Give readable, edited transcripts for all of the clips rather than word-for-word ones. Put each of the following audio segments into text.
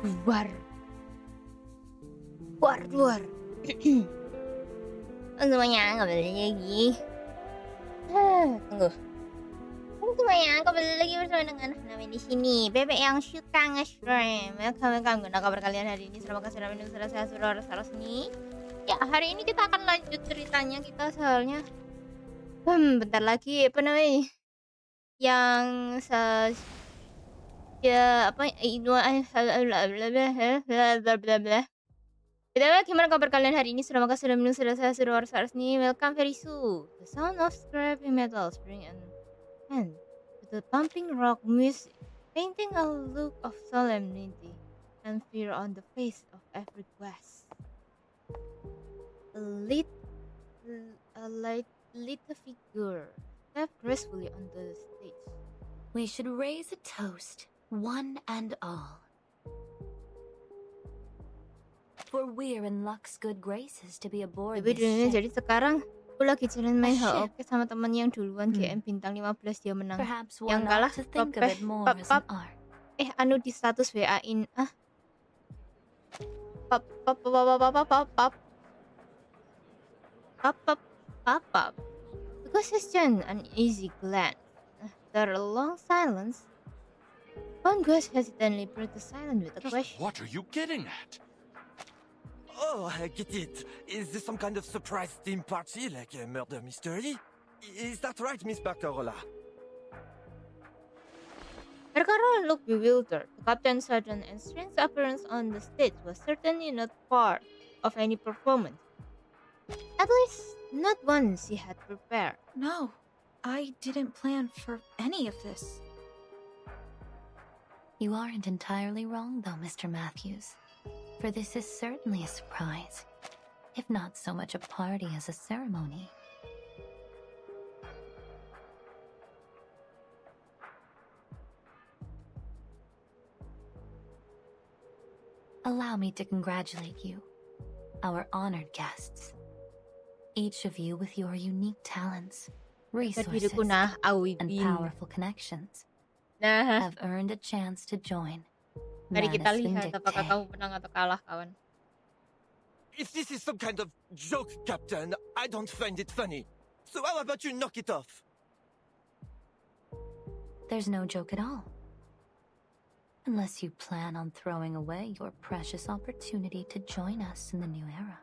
Buar. Buar. Semuanya kembali lagi. Tunggu. Semuanya kembali lagi bersama dengan Haname di sini. Bebek yang suka nge-stream. Welcome. Gimana kabar kalian hari ini? Terima kasih sudah menonton saya suara sini. Ya, hari ini kita akan lanjut ceritanya kita soalnya. Bentar lagi apa namanya? Yang gimana kabar kalian hari ini? Sudah makasih sudah menonton saya suara sini. Welcome very soon. The sound of scraping metal spring and with the pumping rock music, painting a look of solemnity and fear on the face of every guest. A light little figure stepped gracefully onto the stage. We should raise a toast, one and all. For we're in luck's good graces to be aboard this ship. Jadi sekarang aku lagi jalan main oke sama teman yang duluan GM bintang 15 dia menang. Perhaps Yang kalah to think of it more as an art. Anu di status WA-in The question an easy glance. After a long silence, one ghost hesitantly broke the silence with a question. What are you getting at? Oh, I get it. Is this some kind of surprise theme party, like a murder mystery? Is that right, Miss Barcarola? Barcarola looked bewildered. The captain's sudden and strange appearance on the stage was certainly not part of any performance. At least, not one she had prepared. No, I didn't plan for any of this. You aren't entirely wrong, though, Mr. Matthews. For this is certainly a surprise, if not so much a party as a ceremony. Allow me to congratulate you, our honored guests. Each of you with your unique talents, resources, and powerful connections have earned a chance to join. Mari kita lihat apakah kamu menang atau kalah, kawan. If this is some kind of joke, Captain, I don't find it funny. So how about you knock it off? There's no joke at all. Unless you plan on throwing away your precious opportunity to join us in the new era.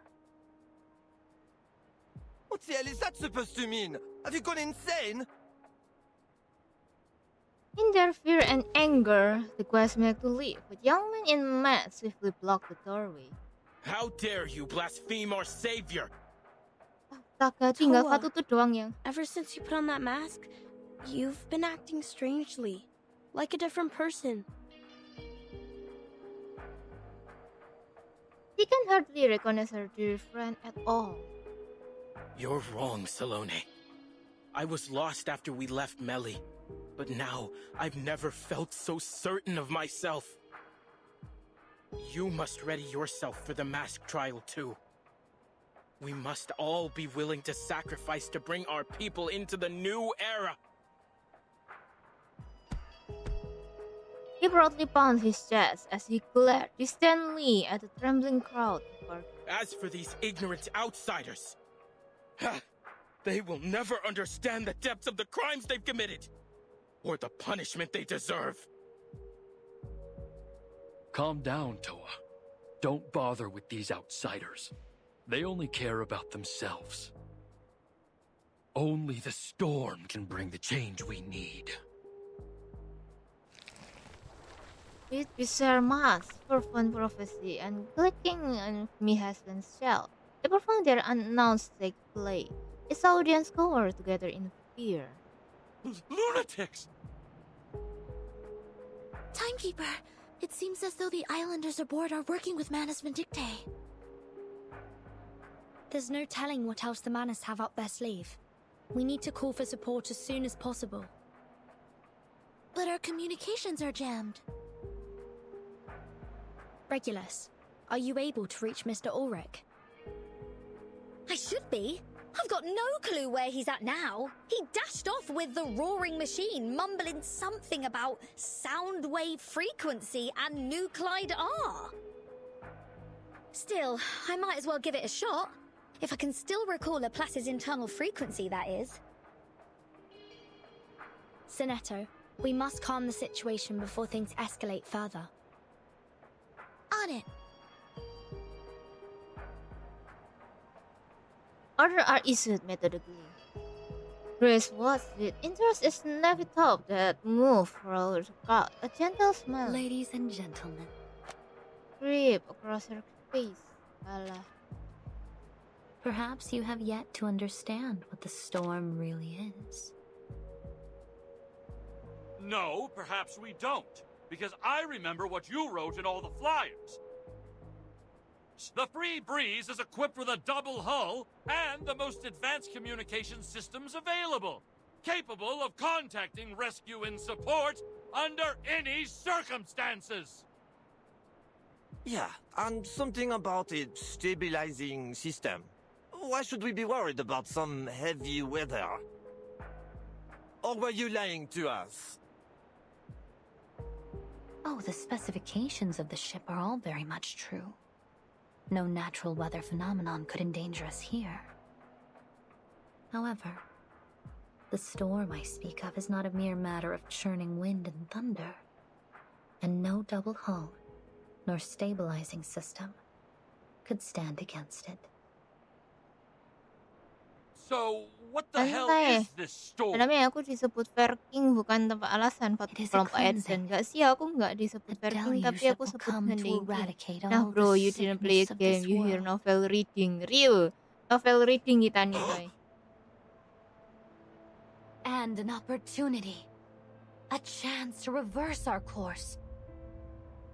What the hell is that supposed to mean? Have you gone insane? In their fear and anger, the guests made to leave, but young men in masks swiftly blocked the doorway. How dare you blaspheme our savior? Astaga, tinggal satu tuh doang yang. Ever since you put on that mask, you've been acting strangely, like a different person. He can hardly recognize her dear friend at all. You're wrong, Salone. I was lost after we left Melly. But now, I've never felt so certain of myself. You must ready yourself for the mask trial too. We must all be willing to sacrifice to bring our people into the new era. He proudly pounded his chest as he glared distantly at the trembling crowd. As for these ignorant outsiders, they will never understand the depths of the crimes they've committed. Or the punishment they deserve. Calm down, Toa. Don't bother with these outsiders. They only care about themselves. Only the storm can bring the change we need. With bizarre masks, performed prophecy, and clicking on Mihasan's shell, they performed their unannounced stage play. Its audience cowered together in fear. Lunatics! Timekeeper, it seems as though the islanders aboard are working with Manus Vindictae. There's no telling what else the Manus have up their sleeve. We need to call for support as soon as possible. But our communications are jammed. Regulus, are you able to reach Mr. Ulrich? I should be. I've got no clue where he's at now. He dashed off with the roaring machine, mumbling something about sound wave frequency and nuclide R. Still, I might as well give it a shot. If I can still recall Laplace's internal frequency, that is. Sonetto, we must calm the situation before things escalate further. On it. Orders are issued methodically. Grace was with interest is navy top that moved through the crowd. A gentle smile Ladies and gentlemen, crept across her face. Alah. perhaps you have yet to understand what the storm really is. No, perhaps we don't. Because I remember what you wrote in all the flyers. The Free Breeze is equipped with a double hull and the most advanced communication systems available, capable of contacting rescue and support under any circumstances. Yeah, and something about a stabilizing system. Why should we be worried about some heavy weather? Or were you lying to us? Oh, the specifications of the ship are all very much true. No natural weather phenomenon could endanger us here. However, the storm I speak of is not a mere matter of churning wind and thunder, and no double hull nor stabilizing system could stand against it. So, what the hell Santai. is this storm? Namanya aku disebut Verking bukan tanpa alasan It is a kelompok cleansing. Edson. Enggak sih, aku nggak disebut A Verking, tapi deluge aku that will sebut come to Handengking. eradicate Nah all bro, the you didn't play a sickness of game, this you hear world. novel reading. Real novel reading kita nih coy. And an opportunity. A chance to reverse our course.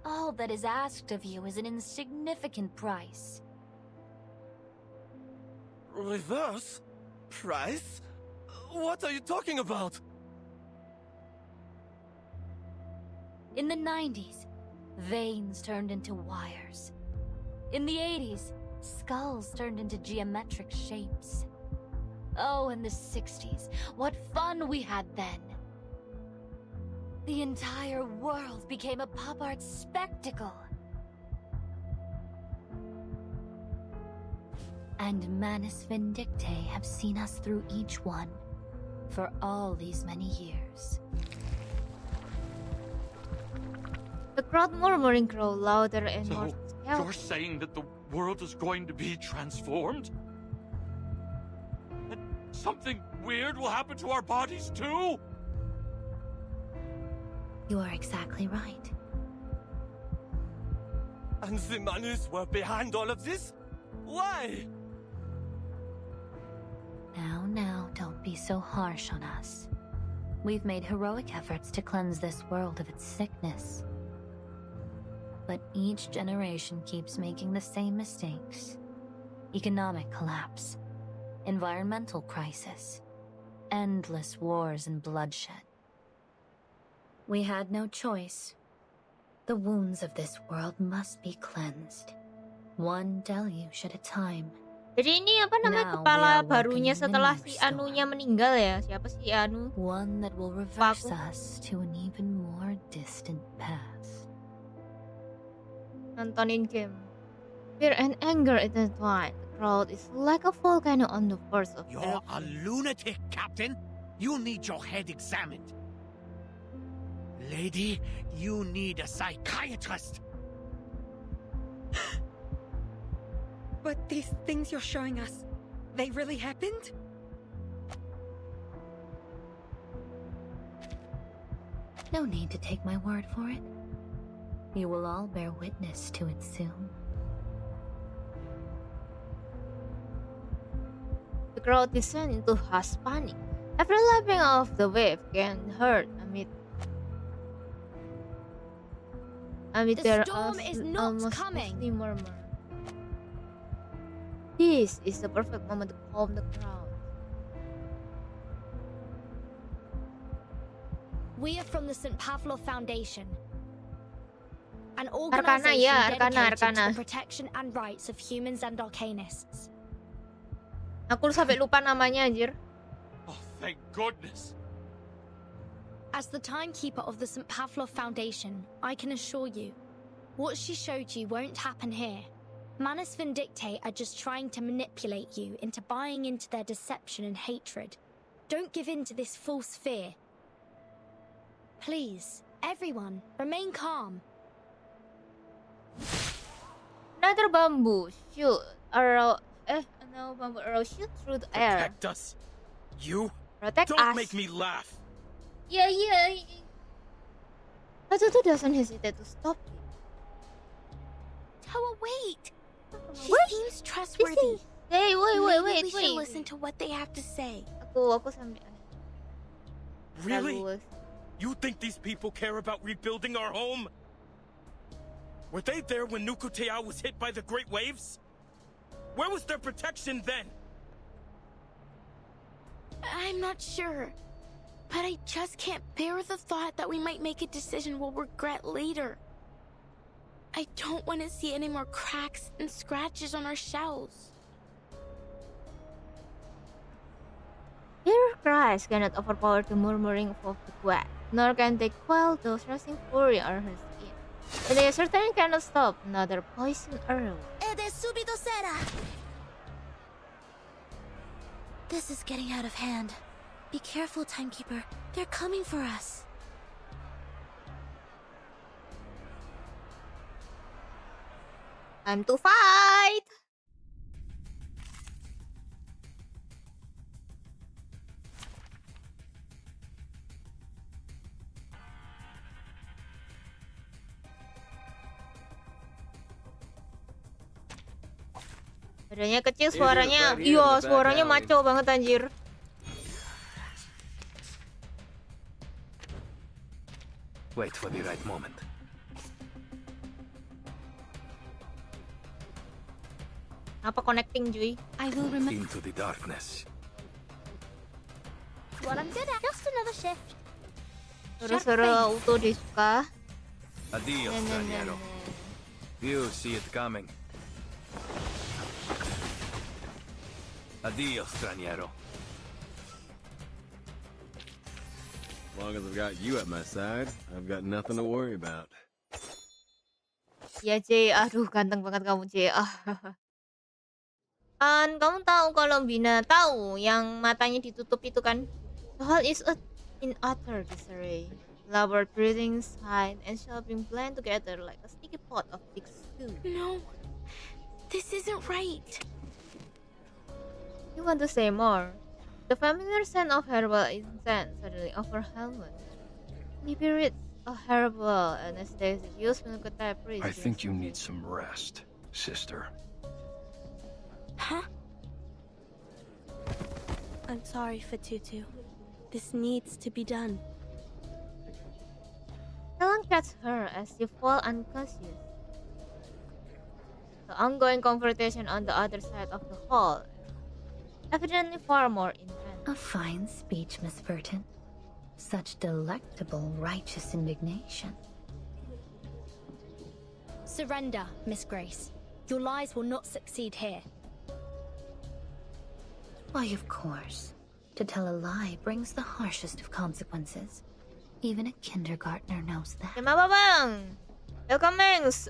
All that is asked of you is an insignificant price. Reverse? Price? What are you talking about? In the 90s, veins turned into wires. In the 80s, skulls turned into geometric shapes. Oh, in the 60s, what fun we had then! The entire world became a pop art spectacle. And Manus Vindictae have seen us through each one for all these many years. The crowd murmuring grow louder and more So, scaled. you're saying that the world is going to be transformed? And something weird will happen to our bodies too? You are exactly right. And the Manus were behind all of this? Why? Now, don't be so harsh on us. We've made heroic efforts to cleanse this world of its sickness. But each generation keeps making the same mistakes. Economic collapse, environmental crisis, endless wars and bloodshed. We had no choice. The wounds of this world must be cleansed, one deluge at a time. Jadi ini apa namanya Now kepala we are barunya welcoming setelah the new si Anunya meninggal ya? Siapa sih Anu? One that will reverse us to an even more distant past. Nontonin game. Fear and anger intertwined. The crowd is like a volcano on the verge of You're a lunatic, Captain. You need your head examined. Lady, you need a psychiatrist. But these things you're showing us, they really happened? No need to take my word for it. You will all bear witness to it soon. The crowd descend into hush panic. Every lapping of the wave can hurt amid The their storm is not almost coming. ghostly murmur. This is the perfect moment to calm the crowd. We are from the St. Pavlov Foundation, an Arcana, organization yeah, dedicated to Arcana. the protection and rights of humans and arcanists. Aku sampai lupa namanya anjir. Oh, thank goodness. As the timekeeper of the St. Pavlov Foundation, I can assure you, what she showed you won't happen here. Manus Vindictae are just trying to manipulate you into buying into their deception and hatred. Don't give in to this false fear. Please, everyone, remain calm. Another bamboo shoot arrow. Another bamboo arrow shoot through the air. Protect us. You? Protect Don't us. make me laugh. Yeah. Hatutu doesn't hesitate to stop you. Toa, wait! She What? seems trustworthy. Hey, wait. We should listen to what they have to say. Aku sambil. Really? Bagus. You think these people care about rebuilding our home? Were they there when Nukutea was hit by the great waves? Where was their protection then? I'm not sure. But I just can't bear the thought that we might make a decision we'll regret later. I don't want to see any more cracks and scratches on our shells. Their cries cannot overpower the murmuring of the quack, nor can they quell the rushing fury on her skin. And they certainly cannot stop another poison arrow. This is getting out of hand. Be careful, Timekeeper. They're coming for us. Time to fight! Badannya kecil, suaranya, iya suaranya maco banget anjir. Wait for the right moment. Apa connecting, Juy? I will remember. Into the darkness. What I'm good at. Just another shift. Suruh-suruh auto dia suka. Adios, Straniero. You see it coming. Adios, Straniero. As long as I've got you at my side, I've got nothing to worry about. Ya, C. Aduh, ganteng banget kamu, C. Kan kamu tahu kalau Bina tahu yang matanya ditutup itu kan? The hall is in utter disarray. Labored breathing, sighed, and shopping blend together like a sticky pot of big stew. No, this isn't right. You want to say more? The familiar scent of herbal incense suddenly overwhelmed. Maybe it's a herbal anesthetic used when the priest. I think you need some rest, sister. Huh? I'm sorry for Tutu. This needs to be done. Helen catches her as she falls unconscious. The ongoing confrontation on the other side of the hall, evidently far more intense. A fine speech, Miss Burton. Such delectable, righteous indignation. Surrender, Miss Grace. Your lies will not succeed here. Why, of course. To tell a lie brings the harshest of consequences. Even a kindergartner knows that. Tema apa bang? Welcome Mangs,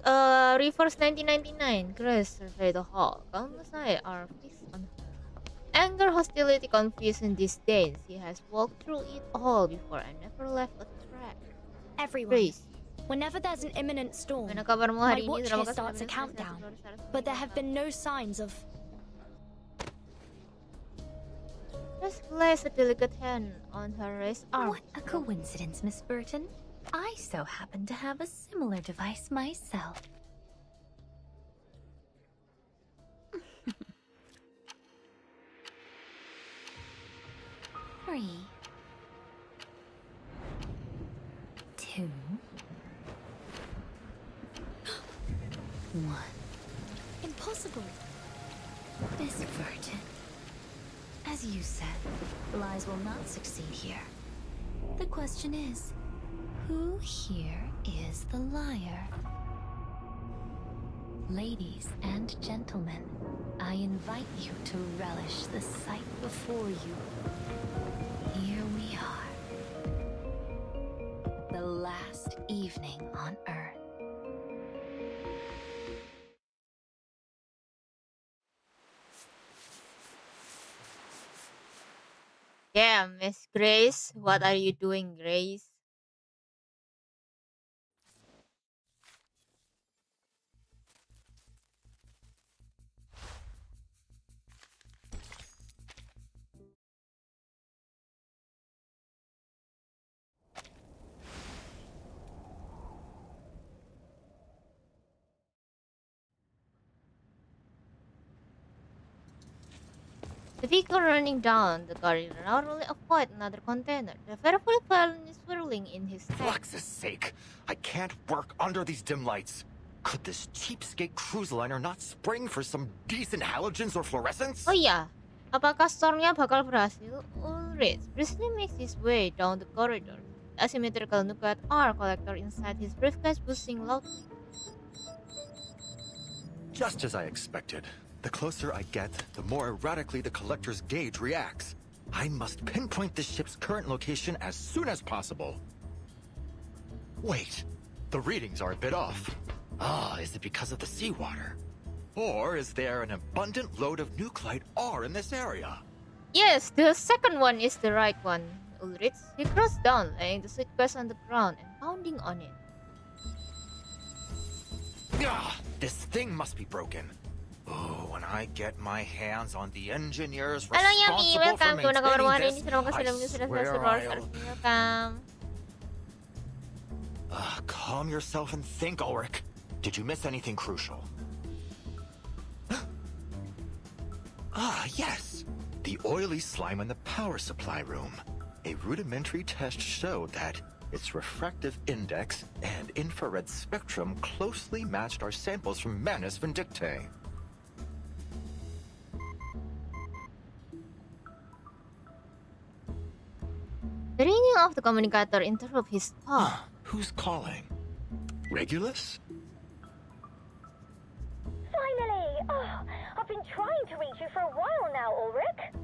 Reverse 1999. Grace survey the hall. Countless eyes are fixed on her. Anger, hostility, confusion, disdain. She has walked through it all before and never left a track. Everyone. Grace. Whenever there's an imminent storm, Mana kabarmu my hari ini? watch Terima here kasih starts a banyak. countdown. But there have been no signs of... Grace placed a delicate hand on her raised arm. What a coincidence, Miss Burton. I so happen to have a similar device myself. 3, 2, 1. Impossible. Miss Burton, as you said, lies will not succeed here. The question is, who here is the liar? Ladies and gentlemen, I invite you to relish the sight before you. Here we are. The last evening on Earth. Yeah, Miss Grace. What are you doing, Grace? The vehicle running down the corridor narrowly avoid another container. The fearful violin is swirling in his head. Flux's sake! I can't work under these dim lights. Could this cheapskate cruise liner not spring for some decent halogens or fluorescents? Oh iya, apakah stormnya bakal berhasil? Ulrich briskly makes his way down the corridor. The asymmetrical nuclide R collector inside his briefcase buzzing loudly. Just as I expected. The closer I get, the more erratically the collector's gauge reacts. I must pinpoint the ship's current location as soon as possible. Wait, the readings are a bit off. Is it because of the seawater? Or is there an abundant load of nuclide R in this area? Yes, the second one is the right one, Ulrich. He crouched down, laying the suitcase on the ground and pounding on it. This thing must be broken. Oh, when I get my hands on the engineers Halo Yami, responsible welcome. for Gimana kabar hari maintaining ini? Semoga this, sudah I selesai swear welcome. Calm yourself and think, Ulrich. Did you miss anything crucial? Yes. The oily slime in the power supply room. A rudimentary test showed that its refractive index and infrared spectrum closely matched our samples from Manus Vindictae. The ringing of the communicator interrupted his thought. Who's calling? Regulus? Finally! I've been trying to reach you for a while now, Ulrich.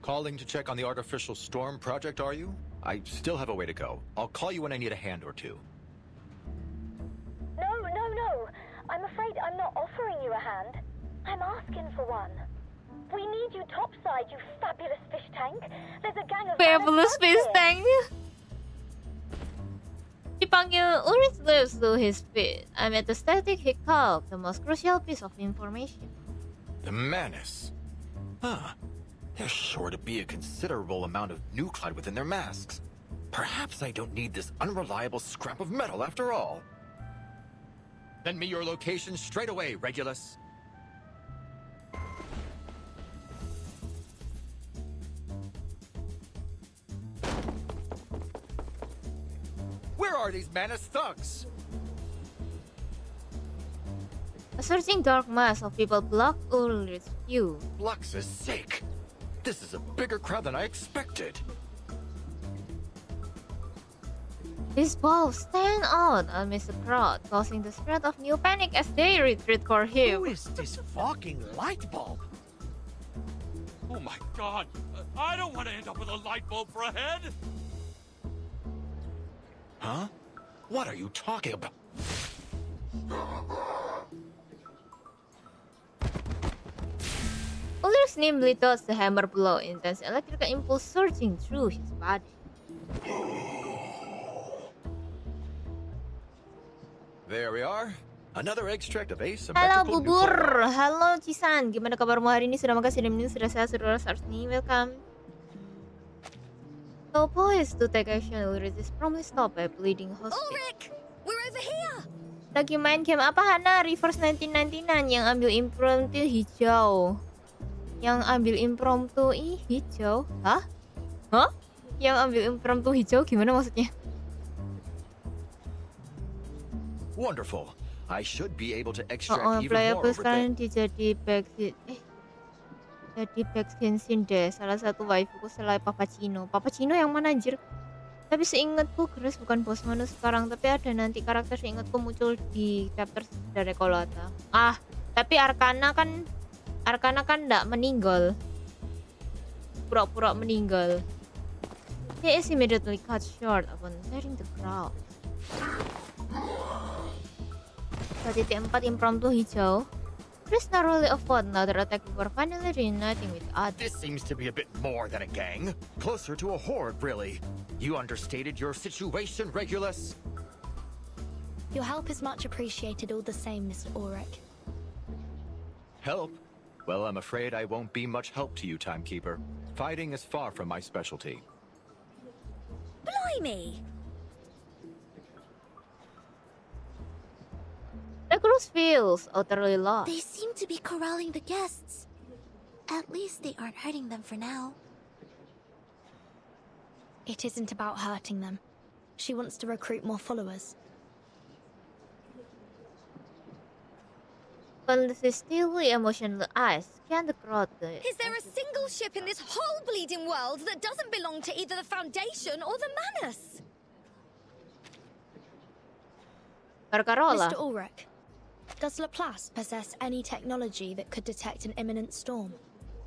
Calling to check on the artificial storm project, are you? I still have a way to go. I'll call you when I need a hand or two. No. I'm afraid I'm not offering you a hand. I'm asking for one. We need you topside, you fabulous fish tank. There's a gang of Fabulous fish tank. Dipanggil, Ulrich leaps to his feet. Amid the static hiccup, the most crucial piece of information. The Manus. There's sure to be a considerable amount of nuclide within their masks. Perhaps I don't need this unreliable scrap of metal after all. Send me your location straight away, Regulus. Where are these Manus thugs? A surging dark mass of people blocked Ulrich's view. Flux's sake! This is a bigger crowd than I expected. These balls stand out amidst the crowd, causing the spread of new panic as they retreat for him. Who is this fucking light bulb? Oh my god! I don't want to end up with a light bulb for a head! Huh? What are you talking about? Ulrich nimbly dodges the hammer blow, intense electrical impulse surging through his body. There we are. Another extract of Halo asymmetrical Bubur, nuclei. halo Cisan, gimana kabarmu hari ini? Sudah makan, sudah minum, sudah sehat, sudah harus nih, welcome. So poised to take action, Ulrich is promptly stopped by bleeding hospital. Ulrich, we're over here. Lagi main game apa Hana? Reverse 1999 yang ambil impromptu hijau. Yang ambil impromptu hijau? Hah? Yang ambil impromptu hijau gimana maksudnya? Wonderful. I should be able to extract even Playable more over sekarang there. jadi jadi backsin deh. Salah satu waifuku selain Papacino. Papacino yang mana anjir? Tapi seingatku Grace bukan bos manu sekarang, tapi ada nanti karakter seingatku muncul di chapter dari Kolata. Tapi Arcana kan nggak meninggal. Pura-pura meninggal. He is immediately cut short upon entering the crowd. 2.4 impromptu hijau. Chris narrowly avoid another attack before finally reuniting with others. This seems to be a bit more than a gang. Closer to a horde, really. You understated your situation, Regulus. Your help is much appreciated all the same, Mr. Ulrich. Help? Well, I'm afraid I won't be much help to you, Timekeeper. Fighting is far from my specialty. Blimey! Regulus feels utterly lost. They seem to be corralling the guests. At least they aren't hurting them for now. It isn't about hurting them. She wants to recruit more followers. When the steely emotional eyes scan the crowd. Is there a single ship in this whole bleeding world that doesn't belong to either the Foundation or the Manus? Mr. Ulrich, does Laplace possess any technology that could detect an imminent storm?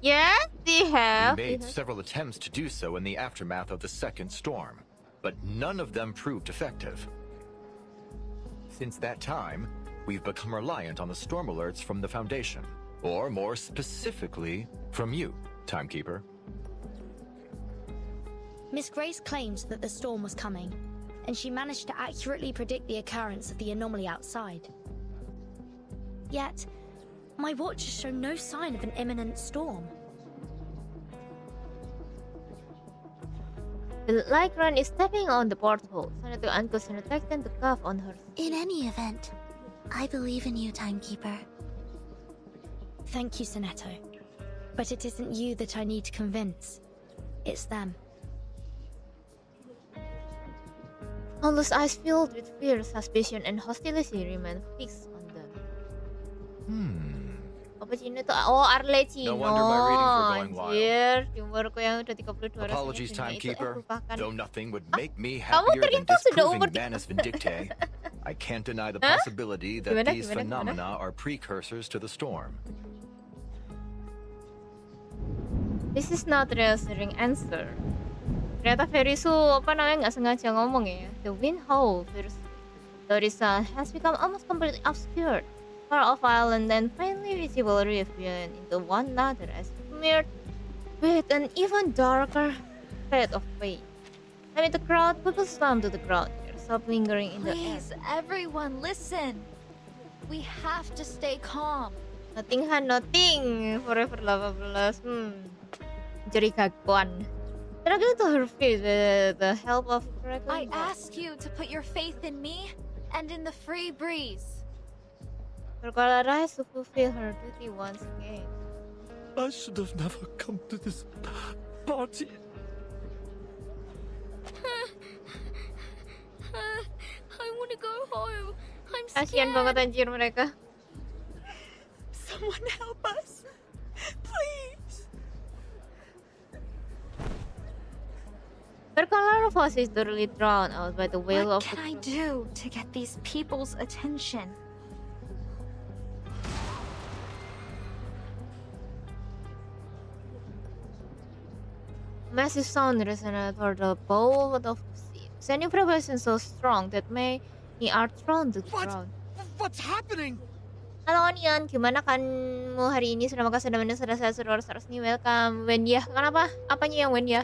Yes, they have. We made several attempts to do so in the aftermath of the second storm, but none of them proved effective. Since that time, we've become reliant on the storm alerts from the Foundation, or more specifically, from you, Timekeeper. Miss Grace claimed that the storm was coming, and she managed to accurately predict the occurrence of the anomaly outside. Yet, my watches show no sign of an imminent storm. The Lycran is stepping on the porthole, trying to uncushion attack and to cuff on her. In any event, I believe in you, Timekeeper. Thank you, Sonetto. But it isn't you that I need to convince. It's them. Aldo's eyes filled with fear, suspicion, and hostility remain fixed on them. Apa Cino tuh? Oh, Arlecchino. No wonder my readings were going wild. Anjir, humorku yang udah 32 Apologies, Timekeeper. Though nothing would make me Kamu happier than ternyata sudah disproving umur Manus Vindictae, I can't deny the possibility that these phenomena are precursors to the storm. This is not a reassuring answer. Ternyata Verisu nggak sengaja ngomong ya. The wind howled fiercely. The horizon has become almost completely obscured. Far off island and faintly visible reef beyond into one another as smeared with an even darker shade of pain. Amid the crowd, people swarm to the ground, their sob lingering in the air. Please, everyone, listen. We have to stay calm. Nothing, Han, nothing. Forever 18. Mencurigakan. Struggling to her feet with the help of I ask you to put your faith in me and in the free breeze. Berkola rise to fulfill her duty once again. I should have never come to this party. I want to go home. I'm scared. Kasian banget anjir mereka. Someone help us. Please. Berkola voice is thoroughly drowned out by the wail of. What can I do to get these people's attention? Massive sound resonated for the bow of the sea, sending vibration so strong that many are thrown to the ground. What's happening? Halo Onion, gimana kanmu hari ini? Semoga sudah mendengar saya seluruh nih. Welcome, Wendia. Kenapa? Apanya yang Wendia?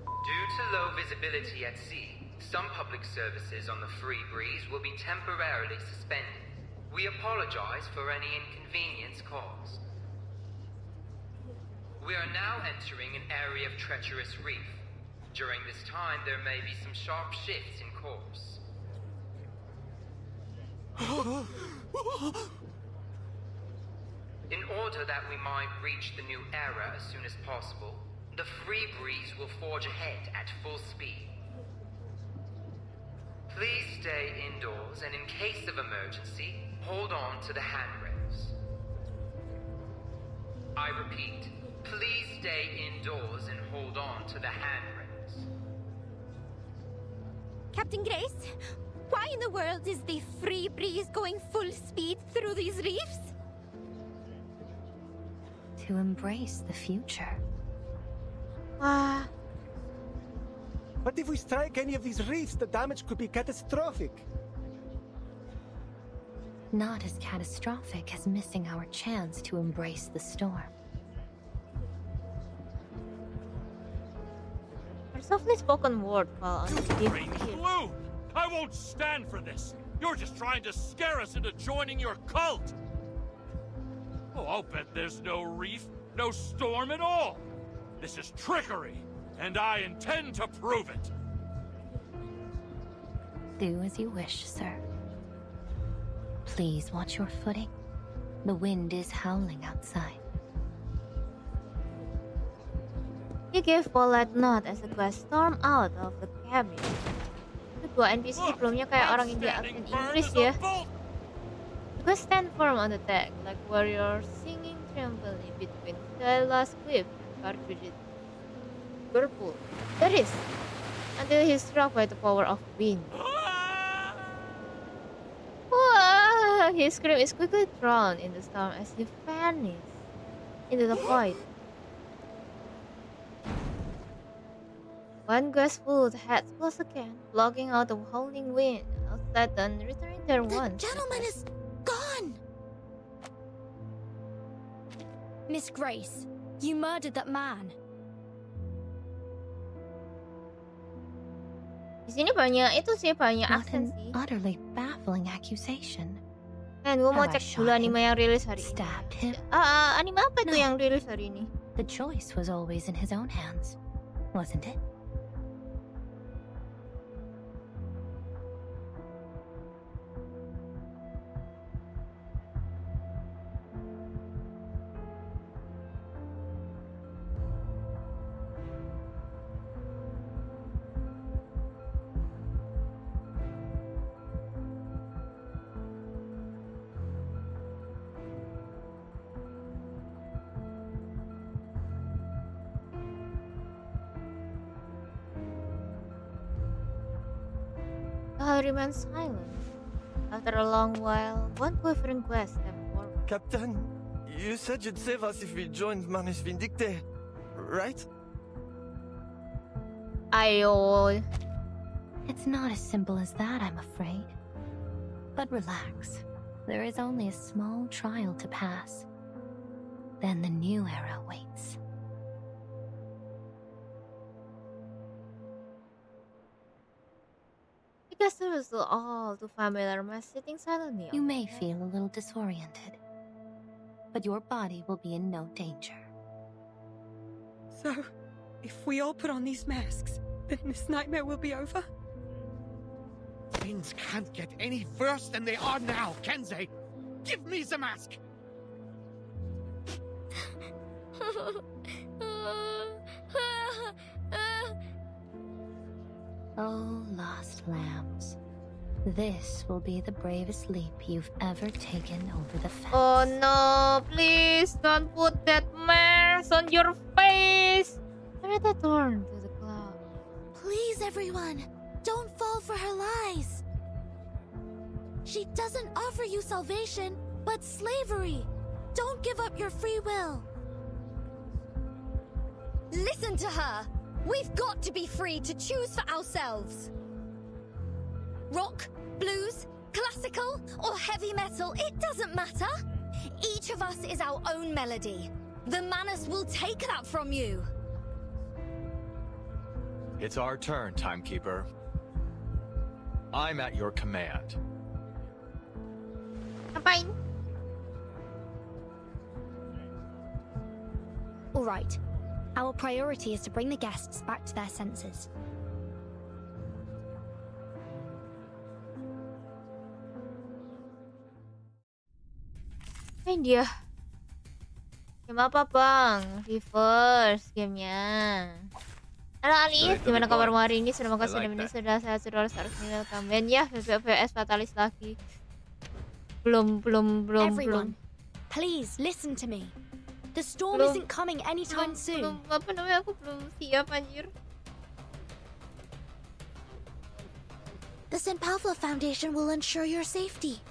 Due to low visibility at sea, some public services on the free breeze will be temporarily suspended. We apologize for any inconvenience caused. We are now entering an area of treacherous reef. During this time, there may be some sharp shifts in course. In order that we might reach the new era as soon as possible, the free breeze will forge ahead at full speed. Please stay indoors and in case of emergency, hold on to the handrails. I repeat, please stay indoors and hold on to the handrails. Captain Grace, why in the world is the free breeze going full speed through these reefs? To embrace the future. Wah. But if we strike any of these reefs, the damage could be catastrophic. Not as catastrophic as missing our chance to embrace the storm. A softly spoken word fell on the Strange blue! I won't stand for this! You're just trying to scare us into joining your cult! Oh, I'll bet there's no reef, no storm at all! This is trickery, and I intend to prove it! Do as you wish, sir. Please watch your footing. The wind is howling outside. He gave polite nod as the guest stormed out of the cabin. Kedua NPC sebelumnya kayak orang India aksen Inggris ya. The guest stand firm on the deck, like warriors singing triumphantly between Stella's cliff and Cartridge's whirlpool. That is, until he is struck by the power of wind. Wah! His scream is quickly drowned in the storm as he vanishes into the void. One gust blew the heads close again, blocking out the howling wind outside, then returning there once. The gentleman is gone! Miss Grace, you murdered that man. Di sini banyak itu sih, banyak What aksen an sih. utterly baffling accusation. Dan gue mau cek dulu anime yang rilis hari ini. Stabbed him. Anime apa tuh yang rilis hari ini? The choice was always in his own hands, wasn't it? Hal remains silent. After a long while, one quivering guest stepped forward. Captain, you said you'd save us if we joined Manus Vindicte, right? Ayo. It's not as simple as that, I'm afraid. But relax. There is only a small trial to pass. Then the new era waits. The guest was all too familiar with sitting silently. You may feel a little disoriented, but your body will be in no danger. So, if we all put on these masks, then this nightmare will be over? Things can't get any worse than they are now, can they? Give me the mask! Oh, lost lambs. This will be the bravest leap you've ever taken over the fence. Oh no, please don't put that mask on your face! Loretta turned to the cloud. Please, everyone, don't fall for her lies. She doesn't offer you salvation, but slavery. Don't give up your free will. Listen to her! We've got to be free to choose for ourselves. Rock, blues, classical, or heavy metal, it doesn't matter. Each of us is our own melody. The Manus will take that from you. It's our turn, Timekeeper. I'm at your command. Ngapain? All right. Our priority is to bring the guests back to their senses. Main dia. Game apa bang? Reverse gamenya. Halo Alif, gimana kabarmu hari ini? Semoga ini sudah sehat, sudah harus welcome. Dan ya, VPS Fatalis lagi. Belum. Everyone, please listen to me. The storm isn't coming anytime soon. Apa namanya, aku belum siap anjir. The St. Pavlov Foundation will ensure your safety.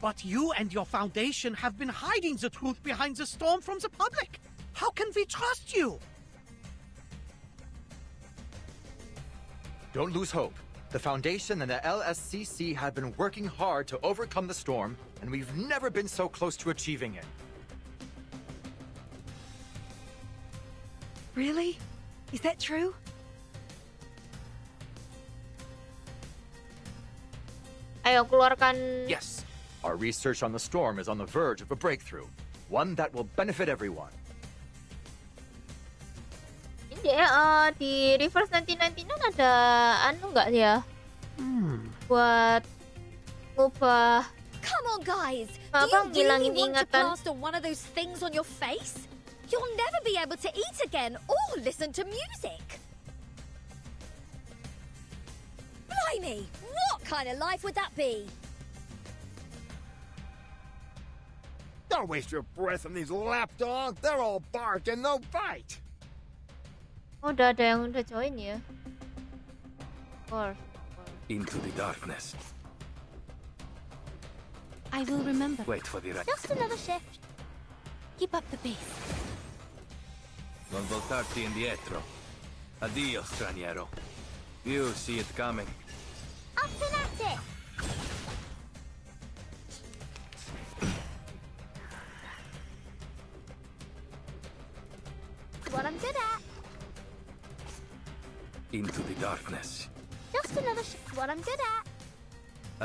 But you and your foundation have been hiding the truth behind the storm from the public. How can we trust you? Don't lose hope. The Foundation and the LSCC have been working hard to overcome the storm, and we've never been so close to achieving it. Really? Is that true? Ayo keluarkan. Yes. Our research on the storm is on the verge of a breakthrough. One that will benefit everyone. Ini di reverse 1999 ada anu nggak ya? Buat ngubah. Come on, guys. Apa Do you really ngilangin want to ingatan? plaster one of those things on your face? You'll never be able to eat again or listen to music. Blimey, what kind of life would that be? Don't waste your breath on these lapdogs. They're all bark and no bite. Oh, udah ada yang udah join ya. Into the darkness. I will remember. Wait for the right. Just another shift. Keep up the pace. Non voltarti indietro. Addio, straniero. You see it coming. Up and at it. What I'm good at. Into the darkness. Just another shift. What I'm good at.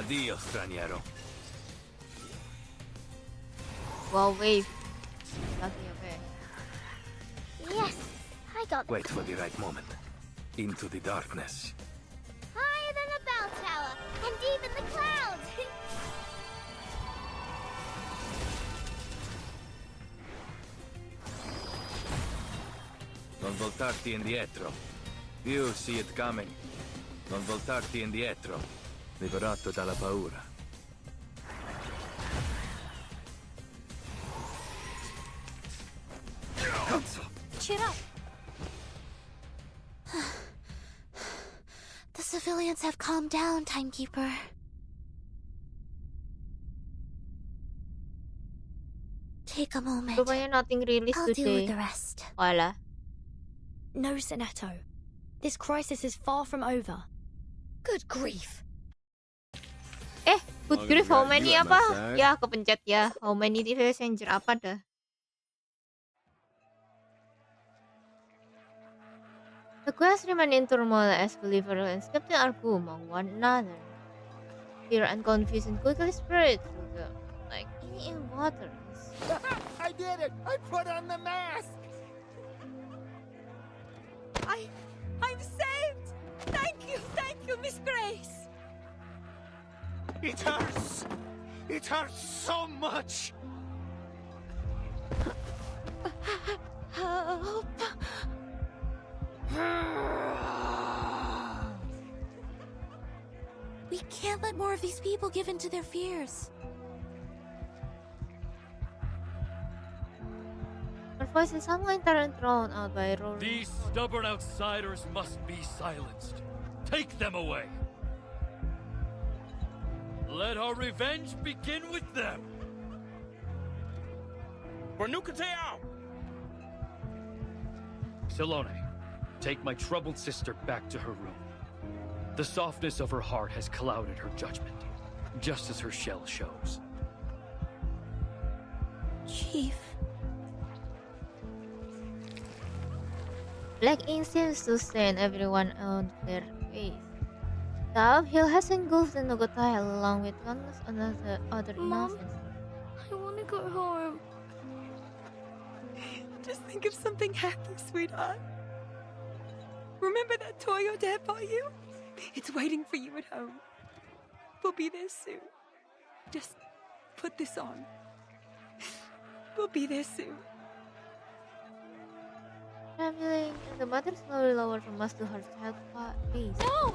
Addio, straniero. Wow, wave. Lagi apa? Yes, I got Wait for the right moment. Into the darkness. higher than a bell tower and even the clouds. Non voltarti indietro. You see it coming. Non voltarti indietro. Liberato dalla paura. Cheer up. The civilians have calmed down, Timekeeper. Take a moment. Rupanya nothing released I'll deal with today. the rest. Wala. No, Sinetto. This crisis is far from over. Good grief. Good grief, how many apa? Ya, kepencet ya. How many messenger apa dah? The quest remain in turmoil as believers and skeptics argue among one another. Fear and confusion quickly spread through the like in waters. I did it! I put on the mask! I'm saved! Thank you, Miss Grace! It hurts! It hurts so much! Help! We can't let more of these people give in to their fears. Her voice is someone thrown out by roaring. These stubborn outsiders must be silenced. Take them away. Let our revenge begin with them. Barnukateo! Salone, take my troubled sister back to her room. The softness of her heart has clouded her judgment, just as her shell shows. Chief. Black ink seems to stain everyone on their face. The uphill has engulfed the Nogotai along with countless other Mom? innocents. I want to go home. Just think if something happens, sweetheart. Remember that toy your dad bought you? It's waiting for you at home. We'll be there soon. Just put this on. We'll be there soon. Trembling, the mother slowly lowered her mask to her child's face. No!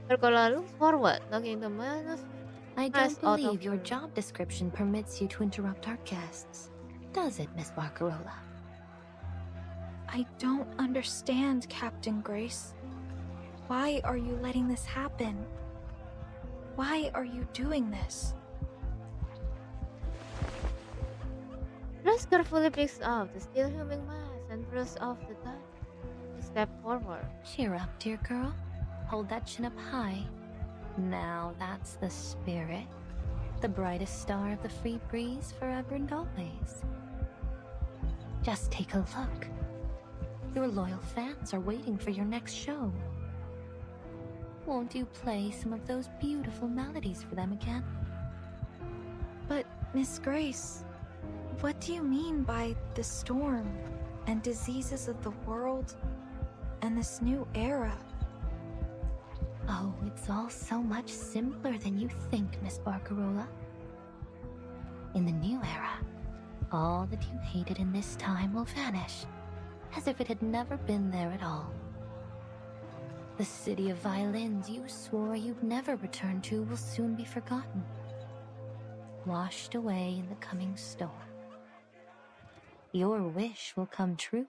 Pergola looks forward, knocking the man's I eyes don't out of believe your her. job description permits you to interrupt our guests. Does it, Miss Barcarola? I don't understand, Captain Grace. Why are you letting this happen? Why are you doing this? Grace carefully picks up the still humming mass and brushes off the dust. She steps forward. Cheer up, dear girl. Hold that chin up high. Now that's the spirit. The brightest star of the free breeze forever and always. Just take a look. Your loyal fans are waiting for your next show. Won't you play some of those beautiful melodies for them again? But, Miss Grace, what do you mean by the storm and diseases of the world and this new era? Oh, it's all so much simpler than you think, Miss Barcarola. In the new era, all that you hated in this time will vanish, as if it had never been there at all. The city of violins you swore you'd never return to will soon be forgotten, washed away in the coming storm. Your wish will come true.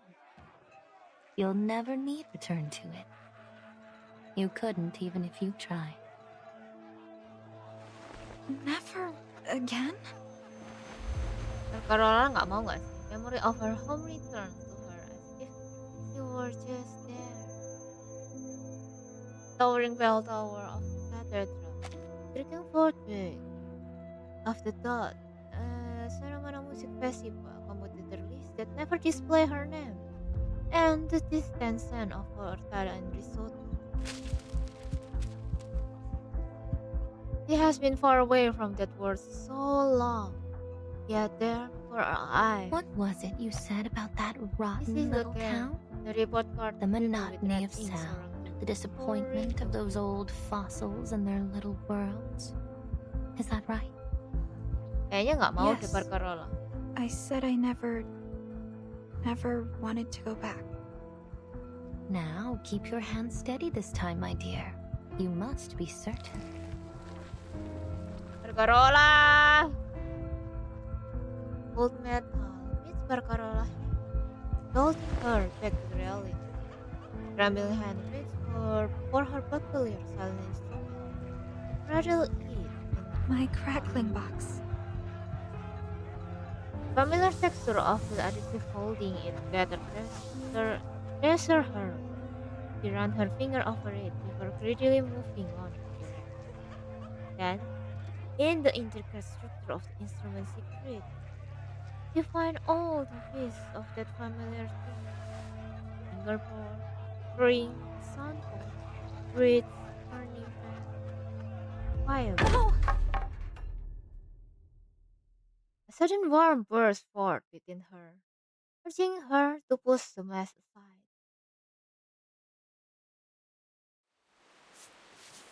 You'll never need return to it. You couldn't even if you tried. Never again? Barcarola nggak mau nggak sih? Memory of her home returned to her as if she were just there. Towering bell tower of the cathedral, breaking forth big of the dot, Saramana music festival, competitor list that never display her name, and the distant scent of horchata and risotto. She has been far away from that world so long, yet there for her eyes. What was it you said about that rotten little town? The report card. The monotony of sound, the disappointment of those old fossils and their little worlds. Is that right? Kayaknya nggak mau Yes. deh Barcarola. I said I never wanted to go back. Now, keep your hand steady this time, my dear. You must be certain. Barcarola! Old metal meets Barcarola. Told her back to reality. Trembling hand reached for her peculiar silent instrument. Rattle it. My crackling box. Familiar texture of the adhesive holding it gathered pressure her. She ran her finger over it before greedily moving on. Then, in the intricate structure of the instrument secret, you find all the pieces of that familiar thing. Fingerboard, ring, soundboard, bridge, turning back, fire. Oh! A sudden warmth burst forth within her, urging her to push the mess aside.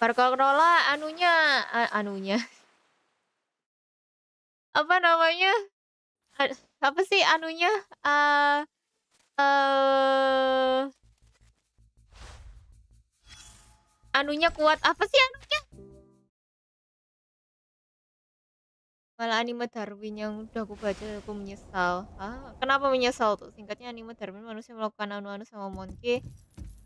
Barcarola anunya apa namanya? Apa sih anunya? Anunya kuat. Apa sih anunya? Malah anime Darwin yang udah aku baca aku menyesal. Kenapa menyesal tuh? Singkatnya anime Darwin, manusia melakukan anu-anu sama monkey.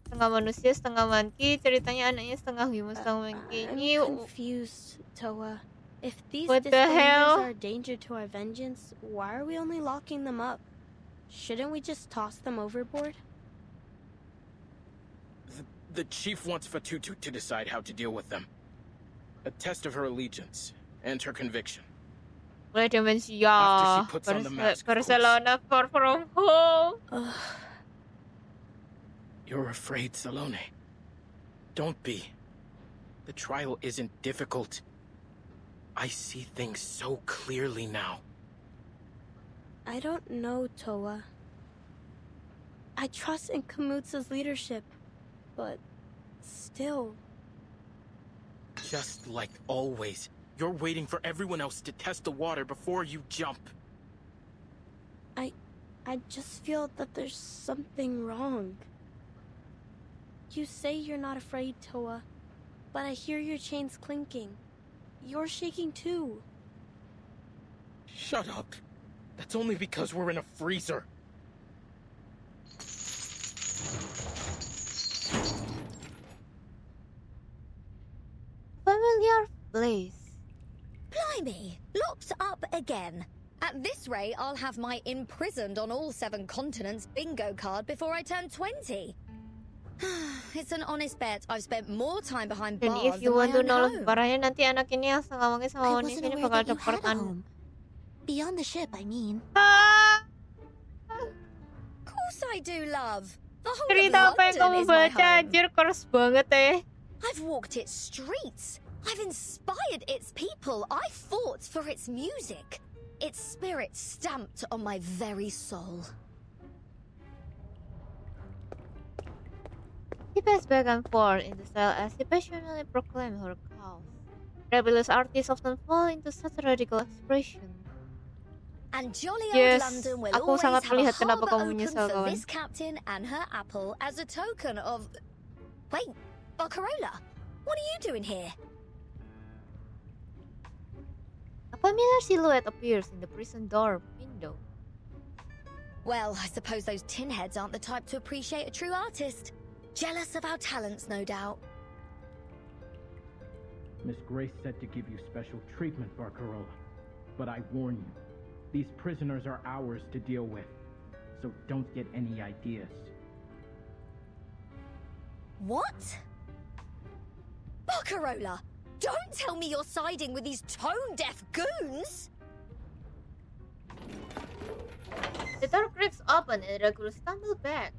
Setengah manusia, setengah monkey. Ceritanya anaknya setengah human, setengah monkey. I'm confused, Toa. If these What the disbelievers hell? are a danger to our vengeance, why are we only locking them up? Shouldn't we just toss them overboard? The chief wants Vtuber to decide how to deal with them. A test of her allegiance and her conviction. Mulai demensia. After she puts on the mask, of course. Barcelona far from home. You're afraid, Salone. Don't be. The trial isn't difficult. I see things so clearly now. I don't know, Toa. I trust in Kamutsa's leadership, but still. Just like always, you're waiting for everyone else to test the water before you jump. I just feel that there's something wrong. You say you're not afraid, Toa, but I hear your chains clinking. You're shaking too. Shut up. That's only because we're in a freezer. Familiar place. Blimey, locked up again. At this rate, I'll have my imprisoned on all 7 continents bingo card before I turn 20. It's an honest bet. I've spent more time behind Dan bars if you than want my to own know home. parahnya, nanti anak ini yang ngomongin sama I Oni wasn't ini aware bakal that you had a deportan. home. Beyond the ship, I mean. Of course I do, love. The whole Cerita of apa yang kamu London is my baca, home. anjir, keras banget I've walked its streets. I've inspired its people. I fought for its music. Its spirit stamped on my very soul. He passed back and forth in the cell as he passionately proclaimed her cause. Rebellious artists often fall into such radical expression. And jolly Yes, old London will aku always sangat have a melihat kenapa harbour kamu open menyesal, for kawan. this captain and her apple as a token of... Wait, Barcarola, what are you doing here? A familiar silhouette appears in the prison door window. Well, I suppose those tin heads aren't the type to appreciate a true artist. Jealous of our talents, no doubt. Miss Grace said to give you special treatment, Barcarola. But I warn you, these prisoners are ours to deal with. So don't get any ideas. What? Barcarola, don't tell me you're siding with these tone-deaf goons! The door cracks open and Regulus stumbles back.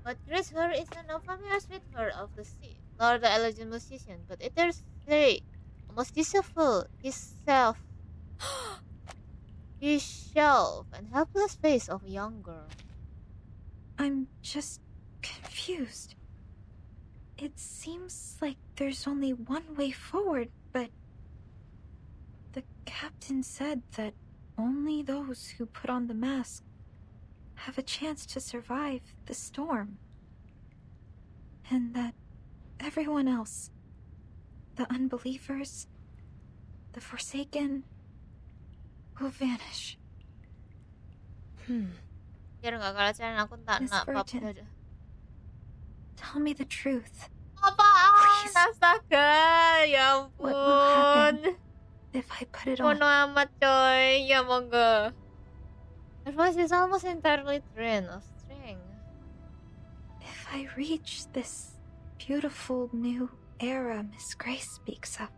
What greets her is no familiar sweetheart of the sea, nor the elegant musician, but it is the almost deceitful, his shelf and helpless face of a young girl. I'm just confused. It seems like there's only one way forward, but the captain said that only those who put on the mask have a chance to survive the storm. And that everyone else, the unbelievers, the forsaken, will vanish. Biar nggak kalah jalan aku tak Miss nak Virgin, papa. tell me the truth. Apaan? Astaga, ya What will happen ampun. if I put it on? Bono amat coy, ya monggo. Her voice is almost entirely drained of strength. If I reach this beautiful new era Miss Grace speaks of,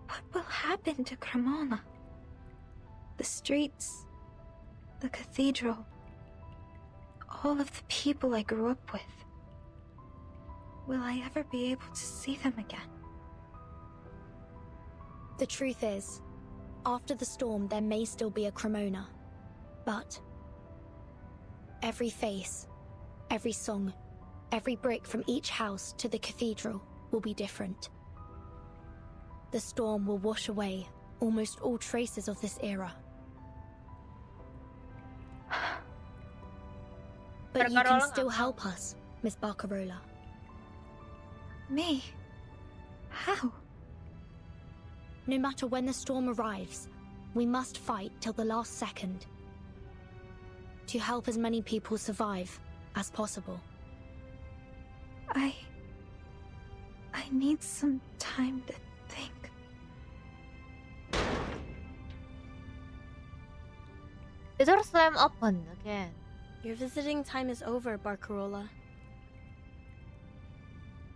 what will happen to Cremona? The streets, the cathedral, all of the people I grew up with. Will I ever be able to see them again? The truth is, after the storm there may still be a Cremona, but every face, every song, every brick from each house to the cathedral will be different. The storm will wash away almost all traces of this era. But you can still help us, Miss Barcarola. Me? How? No matter when the storm arrives, we must fight till the last second to help as many people survive as possible. I need some time to think. The door slammed open again. Your visiting time is over, Barcarola.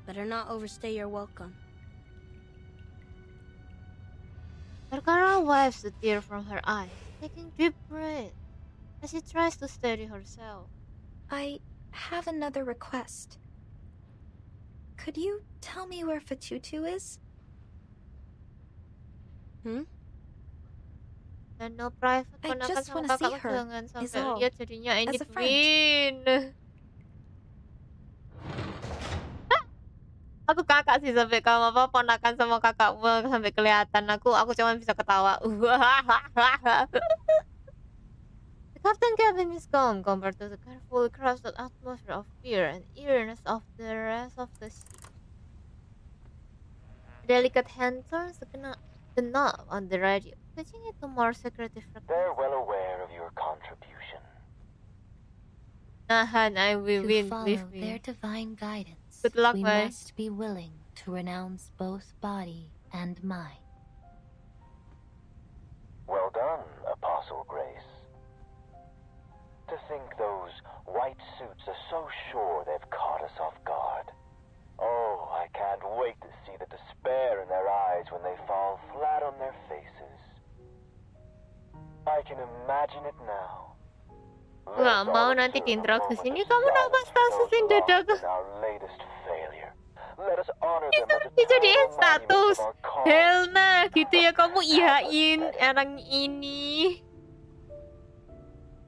Better not overstay your welcome. Barcarola wipes the tear from her eyes, taking deep breath as she tries to steady herself. I have another request. Could you tell me where Fatutu is? Hmm? Dan no private I ponakan just sama wanna see kakakku her, jangan is sampai all. lihat jadinya As edit a friend. win. Aku kakak sih sampai kamu apa ponakan sama kakakmu sampai kelihatan aku cuma bisa ketawa. The captain cabin is calm compared to the carefully crafted atmosphere of fear and eeriness of the rest of the ship. A delicate hand turns the knob on the radio, switching it to more secretive frequency. They're well aware of your contribution. Han, I will To win. follow Believe me. their divine guidance, Good luck, we bye. must be willing to renounce both body and mind. Well done, Apostle Grace. To think those white suits are so sure they've caught us off guard. Oh, I can't wait to see the despair in their eyes when they fall flat on their faces. I can imagine it now. Nggak mau nanti diintro ke sini kamu napa statusin dadak. Itu dijadiin status. Helna gitu ya kamu iyain orang ini.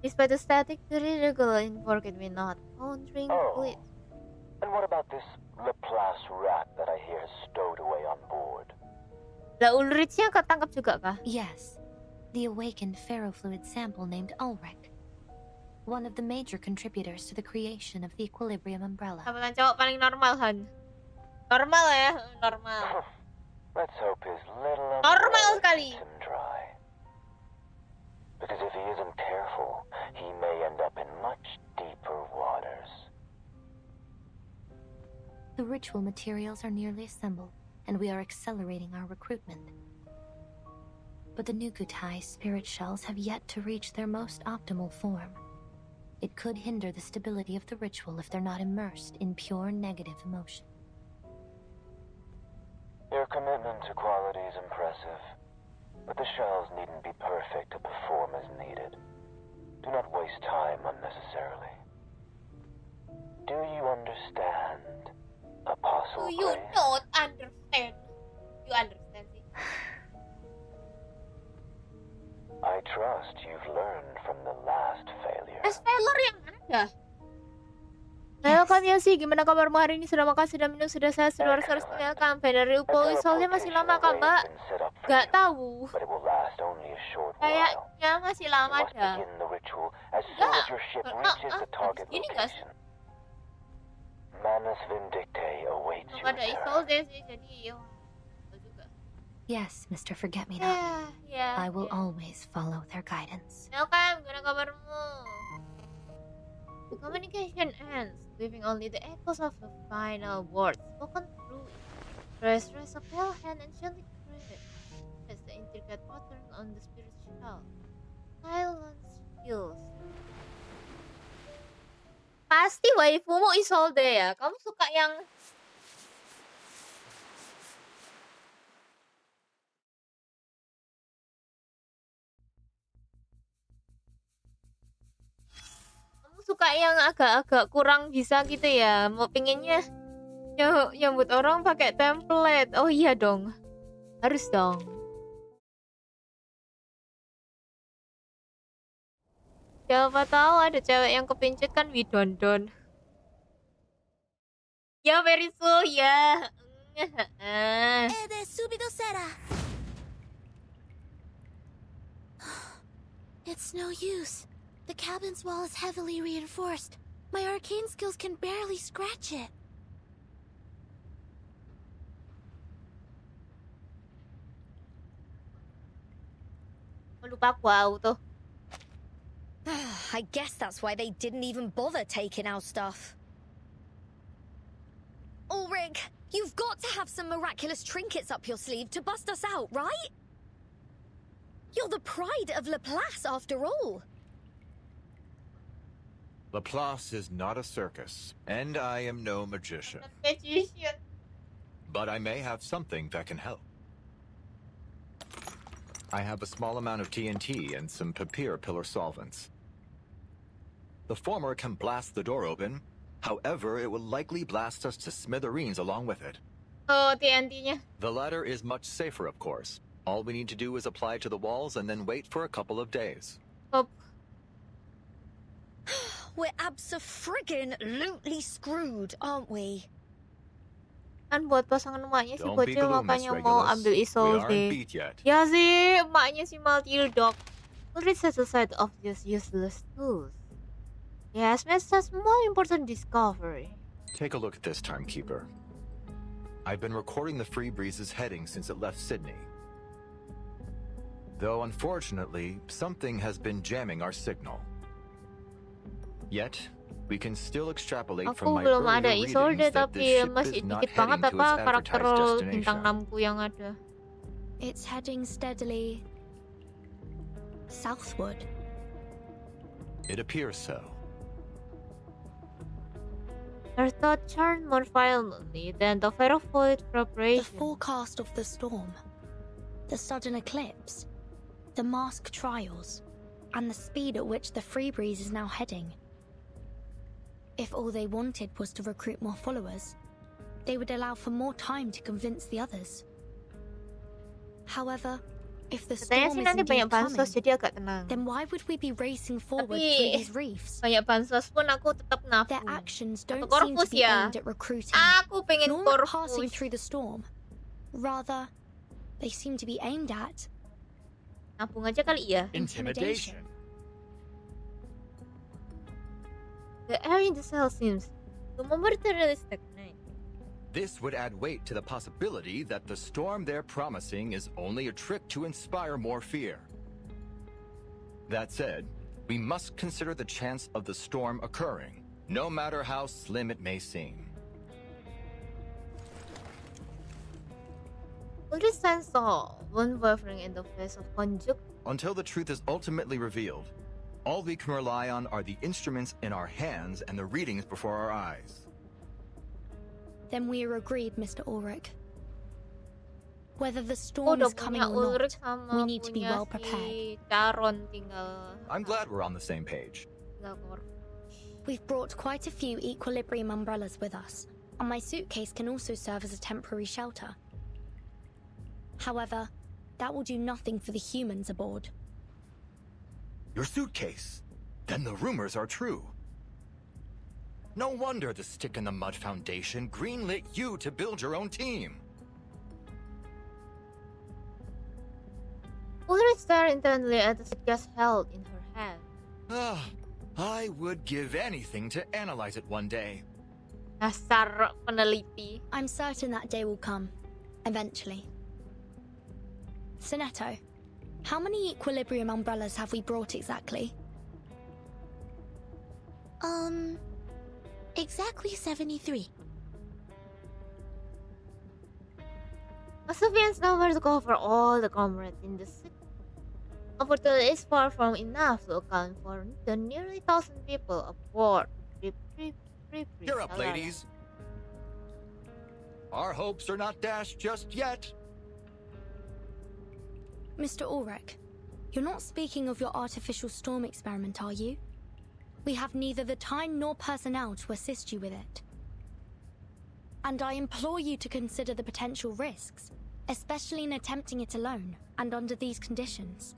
Despite the static, the illegal in forget me not. Countering fleet. And what about this Laplace rat that I hear is stowed away on board? Lah Ulrichnya ketangkap juga kah? Yes, the awakened ferrofluid sample named Ulrich, one of the major contributors to the creation of the equilibrium umbrella. Sahabatan cowok paling normal, Han. Normal ya, normal. Let's hope his little Normal sekali. dry. Because if he isn't careful, he may end up in much deeper waters. The ritual materials are nearly assembled, and we are accelerating our recruitment. But the Nukutai spirit shells have yet to reach their most optimal form. It could hinder the stability of the ritual if they're not immersed in pure negative emotion. Your commitment to quality is impressive, but the shells needn't be perfect to perform as needed. Do not waste time unnecessarily. Do you understand, Apostle Do you Grace? not understand? You understand sih? I trust you've learned from the last failure. Failure yang ada. Halo kalian sih, gimana kabarmu hari ini? Sudah makan, sudah minum, sudah sehat, sudah harus tinggalkan. Dari Upol soalnya masih lama kan mbak? Gak tahu. Kayaknya masih lama dah. Enggak. Gini gak sih? Manus Vindicte awaits you Ada Isolde sih, jadi Yes, Mr. Forget-Me-Not. I will always follow their guidance. Halo kan, gimana kabarmu? The communication ends, leaving only the echoes of the final words spoken through it. Rest a pale hand and gently credit as the intricate pattern on the spirit shell. Silence feels. Pasti waifumu Isolde ya. Kamu suka yang agak-agak kurang bisa gitu ya. Mau pengennya nyambut orang pakai template. Oh iya dong. Harus dong. Siapa tahu ada cewek yang kepincut kan widondon. Ya Verisu ya. It's no use. The cabin's wall is heavily reinforced. My arcane skills can barely scratch it. Lupa aku auto. I guess that's why they didn't even bother taking our stuff. Ulrich, you've got to have some miraculous trinkets up your sleeve to bust us out, right? You're the pride of Laplace after all. Laplace is not a circus, and I am no magician. But I may have something that can help. I have a small amount of TNT and some papier pillar solvents. The former can blast the door open, however, it will likely blast us to smithereens along with it. Oh, TNT-nya. The latter is much safer, of course. All we need to do is apply to the walls and then wait for a couple of days. We're abso-friggin-lutely screwed, aren't we? Kan buat pasangan emaknya si Don't be bocil gloomy, makanya Miss mau Regulus. ambil We Isolde. aren't beat yet. Ya sih, emaknya si Maltildog. Ulrich set aside of just useless tools. He has made a small important discovery. Take a look at this, Timekeeper. I've been recording the Free Breeze's heading since it left Sydney. Though unfortunately, something has been jamming our signal. Yet, we can still extrapolate Aku from my belum earlier ada readings isolde that tapi this ship masih is not dikit banget heading to apa its karakter advertised bintang destination. 6 yang ada. It's heading steadily southward. It appears so. Her thought turned more violently than the verified The preparation. forecast of the storm, the sudden eclipse, the mask trials, and the speed at which the Free Breeze is now heading. If all they wanted was to recruit more followers, they would allow for more time to convince the others. However, if the Katanya storm sih is nanti banyak indeed bansos coming, jadi agak tenang. then why would we be racing forward Tapi through these reefs? banyak bansos pun aku tetap nafsu. Their actions don't Atau seem to korpus be ya. aimed at recruiting, Aku pengen nor at korpus. passing through the storm. Rather, they seem to be aimed at Nabung aja kali ya. intimidation. The air in the cell seems to momentarily stagnate. This would add weight to the possibility that the storm they're promising is only a trick to inspire more fear. That said, we must consider the chance of the storm occurring, no matter how slim it may seem. Ulrich saw one wavering in the face of conjunct. Until the truth is ultimately revealed, all we can rely on are the instruments in our hands and the readings before our eyes. Then we are agreed, Mr. Ulrich. Whether the storm is coming or Ulrich not, sama we need to be punya well prepared. si Caron tinggal. I'm glad we're on the same page. tinggal korpus. We've brought quite a few equilibrium umbrellas with us, and my suitcase can also serve as a temporary shelter. However, that will do nothing for the humans aboard. Your suitcase? Then the rumors are true. No wonder the Stick in the Mud Foundation greenlit you to build your own team. Ulrich stared intently at the suitcase held in her hand. I would give anything to analyze it one day. Dasar peneliti. I'm certain that day will come, eventually. Sonetto, how many equilibrium umbrellas have we brought exactly? Exactly 73. A sufficient number to cover all the comrades in the city. Unfortunately, it's far from enough to account for the nearly 1,000 people aboard. Cheer up, ladies. Our hopes are not dashed just yet. Mr. Ulrich, you're not speaking of your artificial storm experiment, are you? We have neither the time nor personnel to assist you with it. And I implore you to consider the potential risks, especially in attempting it alone and under these conditions.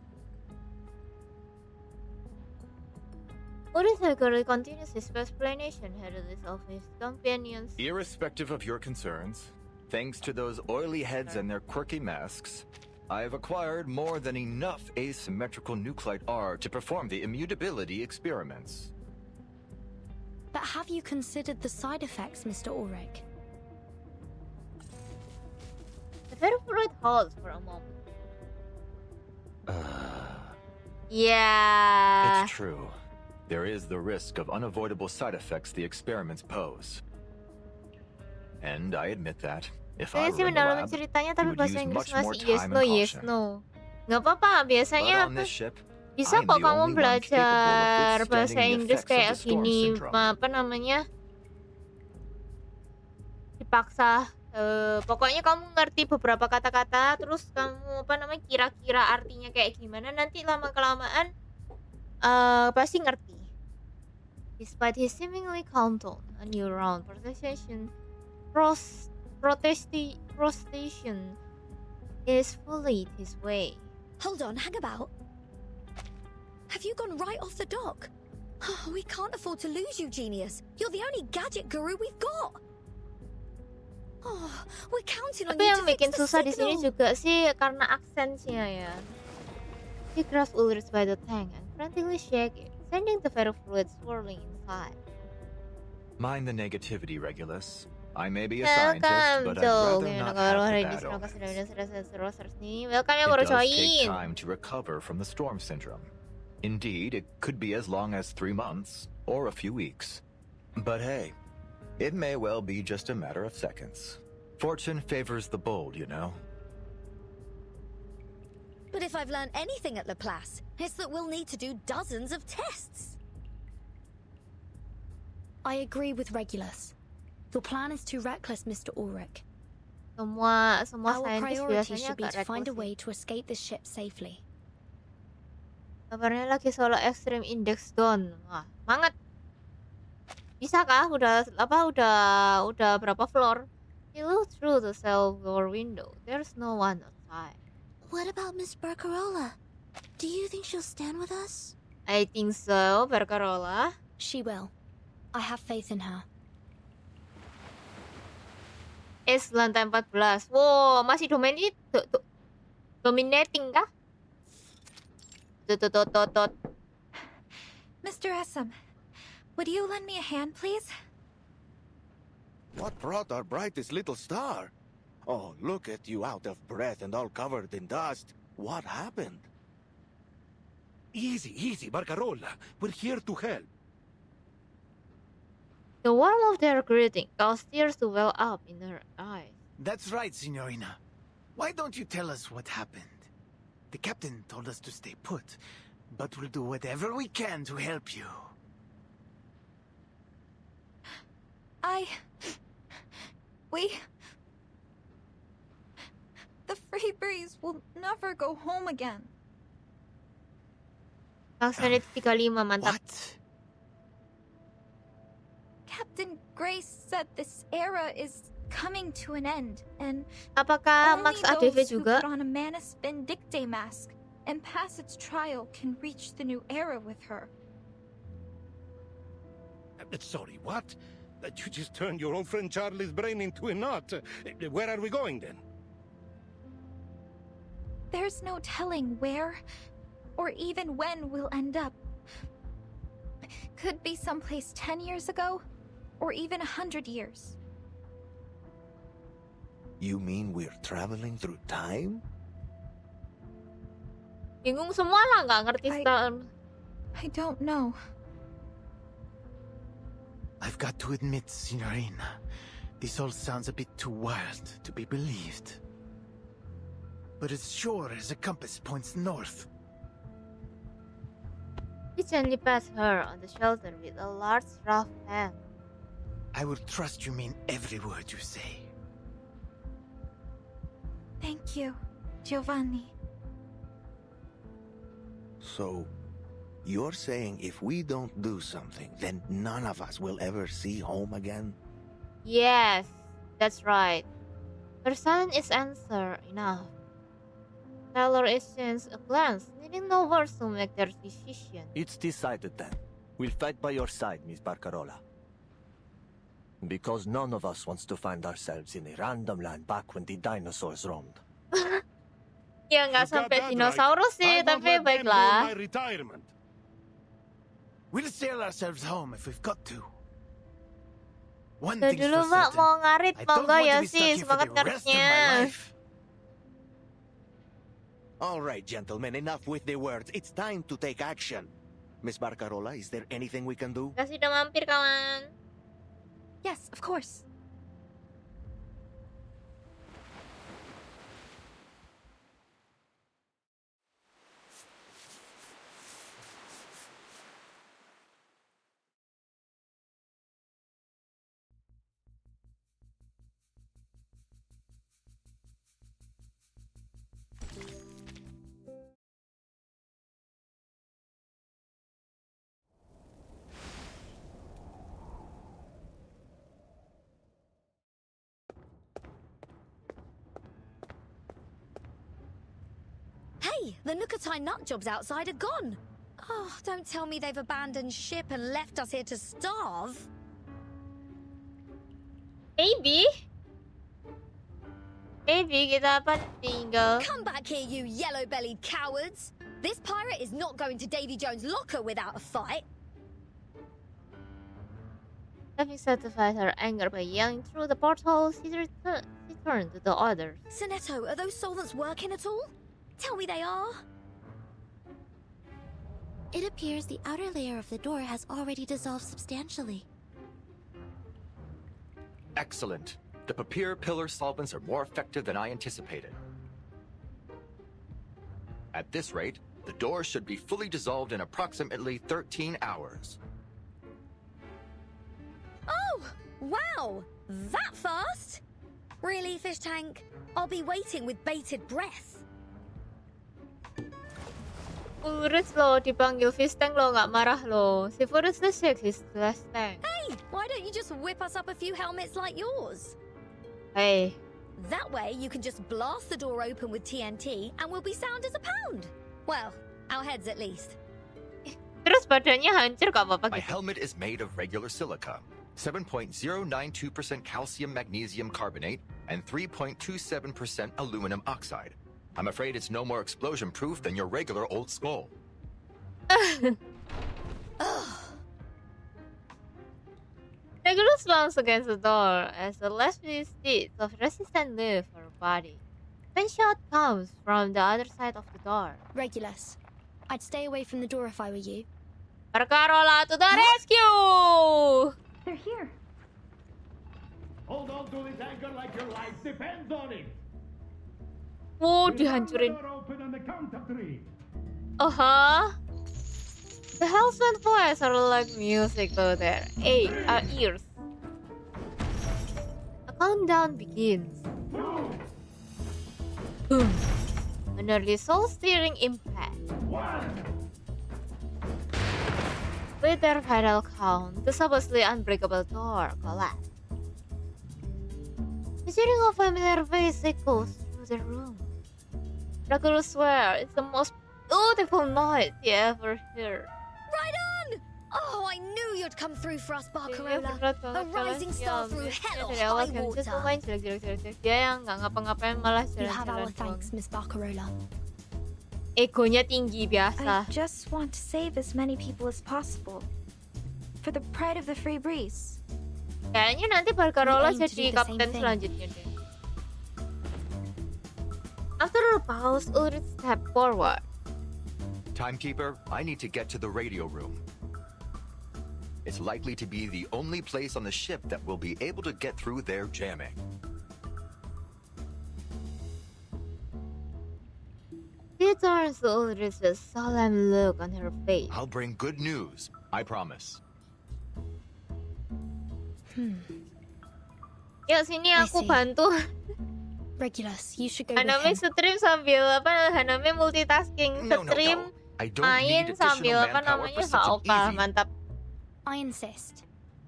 Ulrich Helgeri continues his explanation headless of his companions. Irrespective of your concerns, thanks to those oily heads and their quirky masks, I have acquired more than enough asymmetrical nuclide R to perform the immutability experiments. But have you considered the side effects, Mr. Ulrich? The Terrapurite halts for a moment. Yeah. It's true. There is the risk of unavoidable side effects the experiments pose. And I admit that, if I Saya sih were in the mendalamin lab, ceritanya we tapi would bahasa use Inggris much more masih yes time no and yes caution. no. Nggak apa-apa, But biasanya on this ship, bisa I'm kok the kamu only one belajar capable of bahasa withstanding the Inggris effects of kayak the storm gini, syndrome. apa namanya? Dipaksa. Pokoknya kamu ngerti beberapa kata-kata, terus kamu apa namanya kira-kira artinya kayak gimana, nanti lama-kelamaan pasti ngerti. Despite his seemingly calm tone, a new round protestation is fully his way. Hold on, hang about. Have you gone right off the dock? We can't afford to lose you, genius. You're the only gadget guru we've got. Oh, we're counting on Tapi you yang to fix bikin the susah di sini signal. juga sih karena aksennya ya. He grasped Ulrich by the tank and frantically shook it, sending the very fluid swirling inside. Mind the negativity, Regulus. I may be a scientist, but I'd rather not have the bad omens. Welcome yang It baru does take join. time to recover from the storm syndrome. Indeed, it could be as long as 3 months, or a few weeks. But hey, it may well be just a matter of seconds. Fortune favors the bold, you know. But if I've learned anything at Laplace, it's that we'll need to do dozens of tests. I agree with Regulus. Your plan is too reckless, Mr. Ulrich. Semua Our saintis priority biasanya should be agak to find a reckless. way to escape this ship safely. Kabarnya lagi solo extreme index down. Wah, banget. Bisa kah? Udah berapa floor? He looked through the cell door window. There's no one outside. What about Miss Barcarola? Do you think she'll stand with us? I think so, Barcarola. She will. I have faith in her. Lantai 14. Wow, masih dominating kah? Tot. Mr. Essam, would you lend me a hand, please? What brought our brightest little star? Oh, look at you out of breath and all covered in dust. What happened? Easy, Barcarola. We're here to help. The warmth of their greeting caused tears to well up in her eyes. That's right, Signorina. Why don't you tell us what happened? The captain told us to stay put, but we'll do whatever we can to help you. The Free Breeze will never go home again. Langsung 35, mantap. What? Captain Grace said this era is coming to an end, and Apakah only Max ADV those who juga? put on a Manus Vindictae mask and pass its trial can reach the new era with her. Sorry, what? You just turned your old friend Charlie's brain into a knot. Where are we going then? There's no telling where or even when we'll end up. Could be someplace 10 years ago, or even 100 years. You mean we're traveling through time? Bingung semua lah, nggak ngerti I don't know. I've got to admit, Signorina, this all sounds a bit too wild to be believed. But as sure as a compass points north. He gently pats her on the shoulder with a large rough hand. I will trust you mean every word you say. Thank you, Giovanni. So, you're saying if we don't do something, then none of us will ever see home again? Yes, that's right. Her silence is answer enough. Taylor exchanged a glance, needing no words to make their decision. It's decided then. We'll fight by your side, Miss Barcarola. Because none of us wants to find ourselves in a random land back when the dinosaurs roamed. Ya nggak sampai dinosaurus sih, tapi baiklah. We'll sail ourselves home if we've got to. One Udah thing's dulu for Mbak certain. mau ngarit, I mau don't nggak want ya to be stuck sih, here for semangat the rest of ngaritnya. my life. All right, gentlemen, enough with the words. It's time to take action. Miss Barcarola, is there anything we can do? Kasih udah mampir kawan. Yes, of course. Hey, the Nukatai nut jobs outside are gone. Oh, don't tell me they've abandoned ship and left us here to starve. Maybe kita apa tinggal. Come back here, you yellow-bellied cowards. This pirate is not going to Davy Jones' locker without a fight. Having satisfied her anger by yelling through the porthole, she turned to the others. Sonetto, are those solvents working at all? Tell me they are. It appears the outer layer of the door has already dissolved substantially. Excellent. The papier pillar solvents are more effective than I anticipated. At this rate, the door should be fully dissolved in approximately 13 hours. Oh, wow! That fast? Really, fish tank? I'll be waiting with bated breath. Ulrich lo, dipanggil fish tank lo, nggak marah lo. Si Ulrich the shake his fish tank. Hey, why don't you just whip us up a few helmets like yours? Hey. That way you can just blast the door open with TNT and we'll be sound as a pound. Well, our heads at least. Terus badannya hancur gak apa-apa My gitu. helmet is made of regular silica, 7.092% calcium magnesium carbonate, and 3.27% aluminum oxide. I'm afraid it's no more explosion-proof than your regular old skull. Regulus bounce against the door as the last few sheets of resistance leave her body. When shot comes from the other side of the door. Regulus, I'd stay away from the door if I were you. Barcarola to the rescue! They're here. Hold on to this anchor like your life depends on it. Oh, dihancurin. Open on the count of 3. The Hellsman voice are like music though there. Ears. A countdown begins. Boom. A nearly soul-stirring impact. 1. With their final count, the supposedly unbreakable door collapsed. The shooting of familiar face echoes through the room. Dracula swears it's the most beautiful noise he ever heard. Right on! Oh, I knew you'd come through for us, Barcarola. A rising star through hell or high water. Dia yang nggak ngapa-ngapain malah You have our jalan-jalan. thanks, Miss Barcarola. Egonya tinggi biasa. I just want to save as many people as possible. For the pride of the free breeze. Kayaknya nanti Barcarola We aim to jadi do the same kapten thing. selanjutnya deh. After a pause, Ulrich stepped forward. Timekeeper, I need to get to the radio room. It's likely to be the only place on the ship that will be able to get through their jamming. She turns to Ulrich with a solemn look on her face. I'll bring good news, I promise. Yuk sini aku bantu. Regulus, you should go Haname with him. stream sambil Haname multitasking, stream, I don't main need sambil additional manpower for such an easy... mantap. I insist.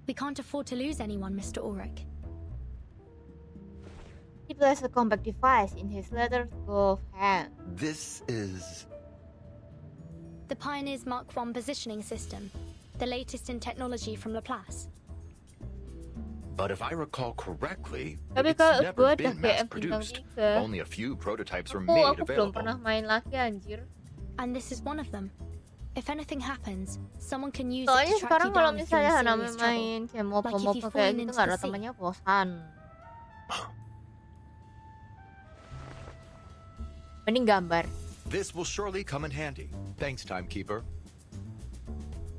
We can't afford to lose anyone, Mr. Ulrich. He placed a compact device in his leather glove hand. This is... The Pioneer's Mark I positioning system, the latest in technology from Laplace. But if I recall correctly, Tapi it's kalau never gue been udah mass-produced. ke Only a few prototypes were aku made belum available. pernah main lagi anjir. And this is one of them. If anything happens, someone can use it Soalnya to track sekarang you kalau down if you're misalnya in Haname serious trouble. main game Like if mopo-mopo you've kayak fallen gitu into nggak the ada sea. temannya bosan. Mending gambar. This will surely come in handy. Thanks, Timekeeper.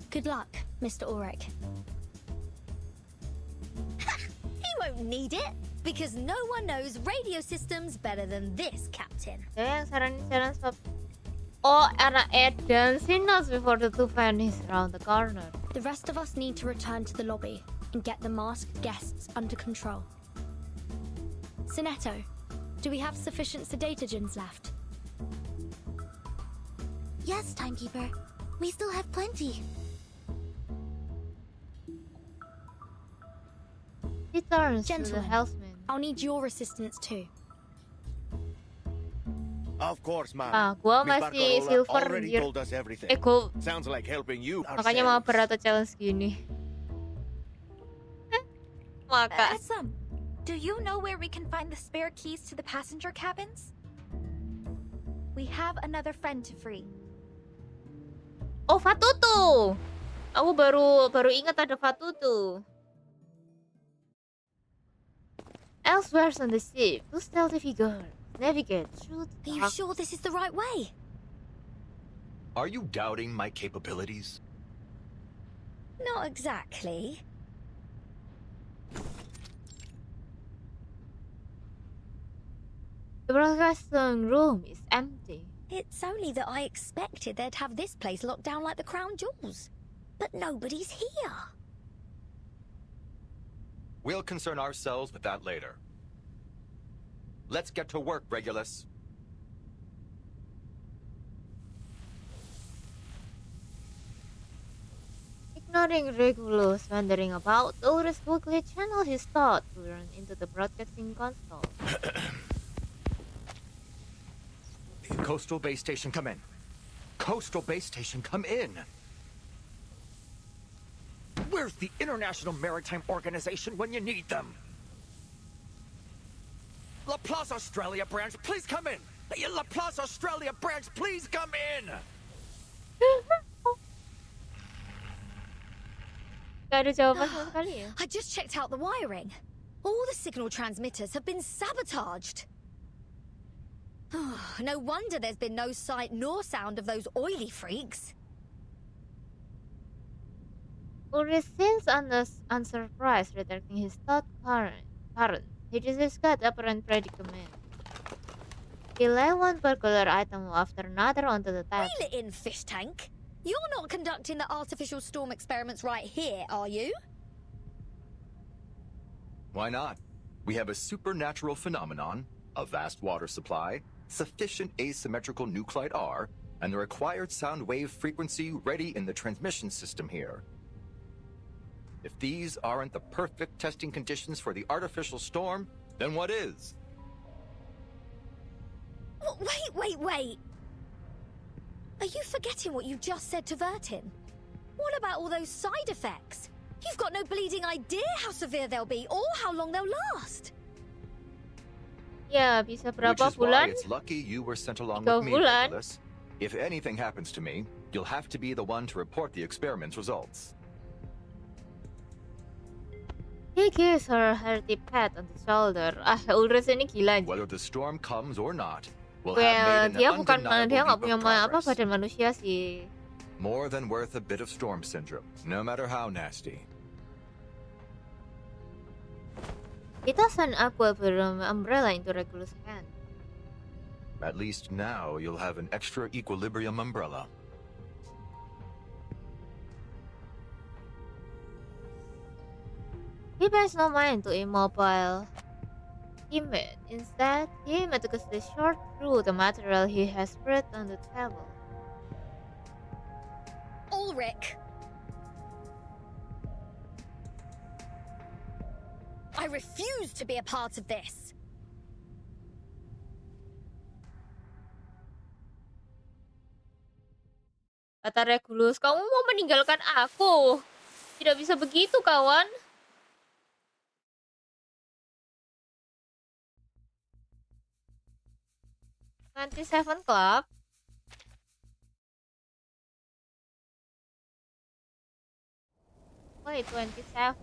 Good luck, Mr. Ulrich. He won't need it, because no one knows radio systems better than this captain. Saya yang saranin stop. Oh, Anna Eden, she knows before the two vanish around the corner. The rest of us need to return to the lobby and get the masked guests under control. Sinetto, do we have sufficient sedatogens left? Yes, Timekeeper. We still have plenty. He turns to the Gentlemen, helmsman. I'll need your assistance too. Of course, ma'am. Ah, gua Miss masih Barcarola silver, already anjir. told us everything. Gold. Sounds like helping you. Makanya mau berat challenge gini. Maka. Do you know where we can find the spare keys to the passenger cabins? We have another friend to free. Oh, Fatutu. Aku baru ingat ada Fatutu. Elsewhere on the ship, two stealthy figures navigate through the Are you sure this is the right way? Are you doubting my capabilities? Not exactly. The broadcasting room is empty. It's only that I expected they'd have this place locked down like the crown jewels. But nobody's here. We'll concern ourselves with that later. Let's get to work, Regulus. Ignoring Regulus wandering about, Ulrich quickly channeled his thought to run into the broadcasting console. Coastal Base Station, come in. Coastal Base Station, come in. Where's the International Maritime Organization when you need them? La Plaza Australia branch, please come in. La Plaza Australia branch, please come in. Gak ada jawaban sama sekali ya? I just checked out the wiring. All the signal transmitters have been sabotaged. No wonder there's been no sight nor sound of those oily freaks. Ulrich seems unsurprised, redirecting his thought current. He just got apparent predicament. He lay one particular item after another onto the table. Reel it in, fish tank. You're not conducting the artificial storm experiments right here, are you? Why not? We have a supernatural phenomenon, a vast water supply, sufficient asymmetrical nuclide R, and the required sound wave frequency ready in the transmission system here. If these aren't the perfect testing conditions for the artificial storm, then what is? Wait. Are you forgetting what you just said to Vertin? What about all those side effects? You've got no bleeding idea how severe they'll be or how long they'll last. Ya, bisa berapa Which is bulan? why it's lucky you were sent along with me, bulan. Regulus. If anything happens to me, you'll have to be the one to report the experiment's results. He gives her a hearty pat on the shoulder. Ulrich ini gila. Whether the storm comes or not, we'll Well, have made dia an bukan dia nggak undeniable punya leap of progress. badan manusia sih. More than worth a bit of storm syndrome, no matter how nasty. He tosses an aquarium umbrella into Regulus' hand. At least now you'll have an extra equilibrium umbrella. He pays no mind to immobile Emmett. Instead, he meticulously sorts through the material he has spread on the table. Ulrich! I refuse to be a part of this! Kata Regulus, kamu mau meninggalkan aku? Tidak bisa begitu, kawan. 27 Club. Wait, 27.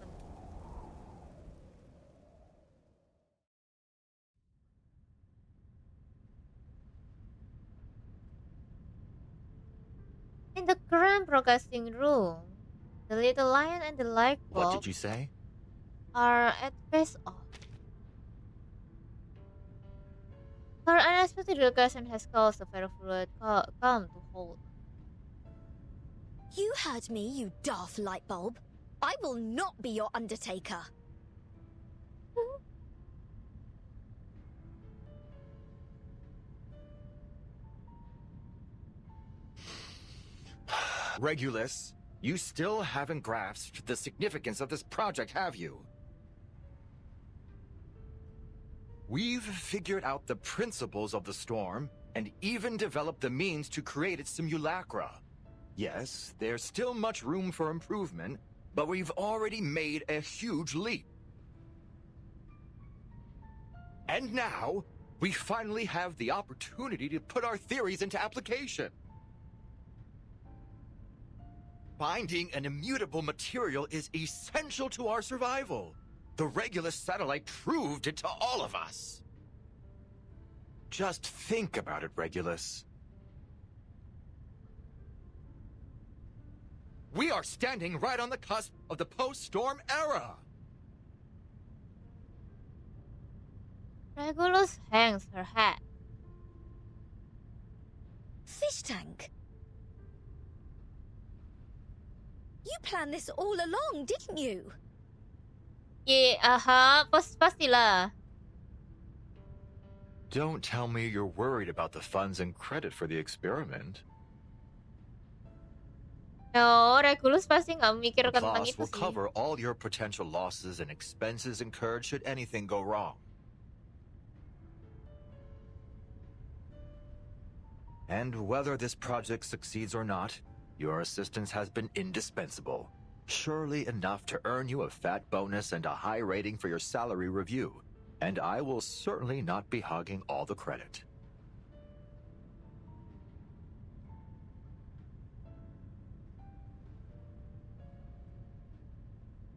In the grand broadcasting room, the little lion and the light bulb What did you say? are at face off. Her unexpected reaction has caused a very fluid calm to hold. You heard me, you daft light bulb. I will not be your undertaker. Regulus, you still haven't grasped the significance of this project, have you? We've figured out the principles of the storm and even developed the means to create its simulacra. Yes, there's still much room for improvement, but we've already made a huge leap. And now, we finally have the opportunity to put our theories into application. Finding an immutable material is essential to our survival. The Regulus satellite proved it to all of us. Just think about it, Regulus. We are standing right on the cusp of the post-storm era. Regulus hangs her head. Fish tank? You planned this all along, didn't you? Yeah, pastilah. Don't tell me you're worried about the funds and credit for the experiment. No, Regulus pasti nggak The memikirkan tentang clause itu will sih. cover all your potential losses and expenses incurred should anything go wrong. And whether this project succeeds or not, your assistance has been indispensable. Surely enough to earn you a fat bonus and a high rating for your salary review. And I will certainly not be hogging all the credit.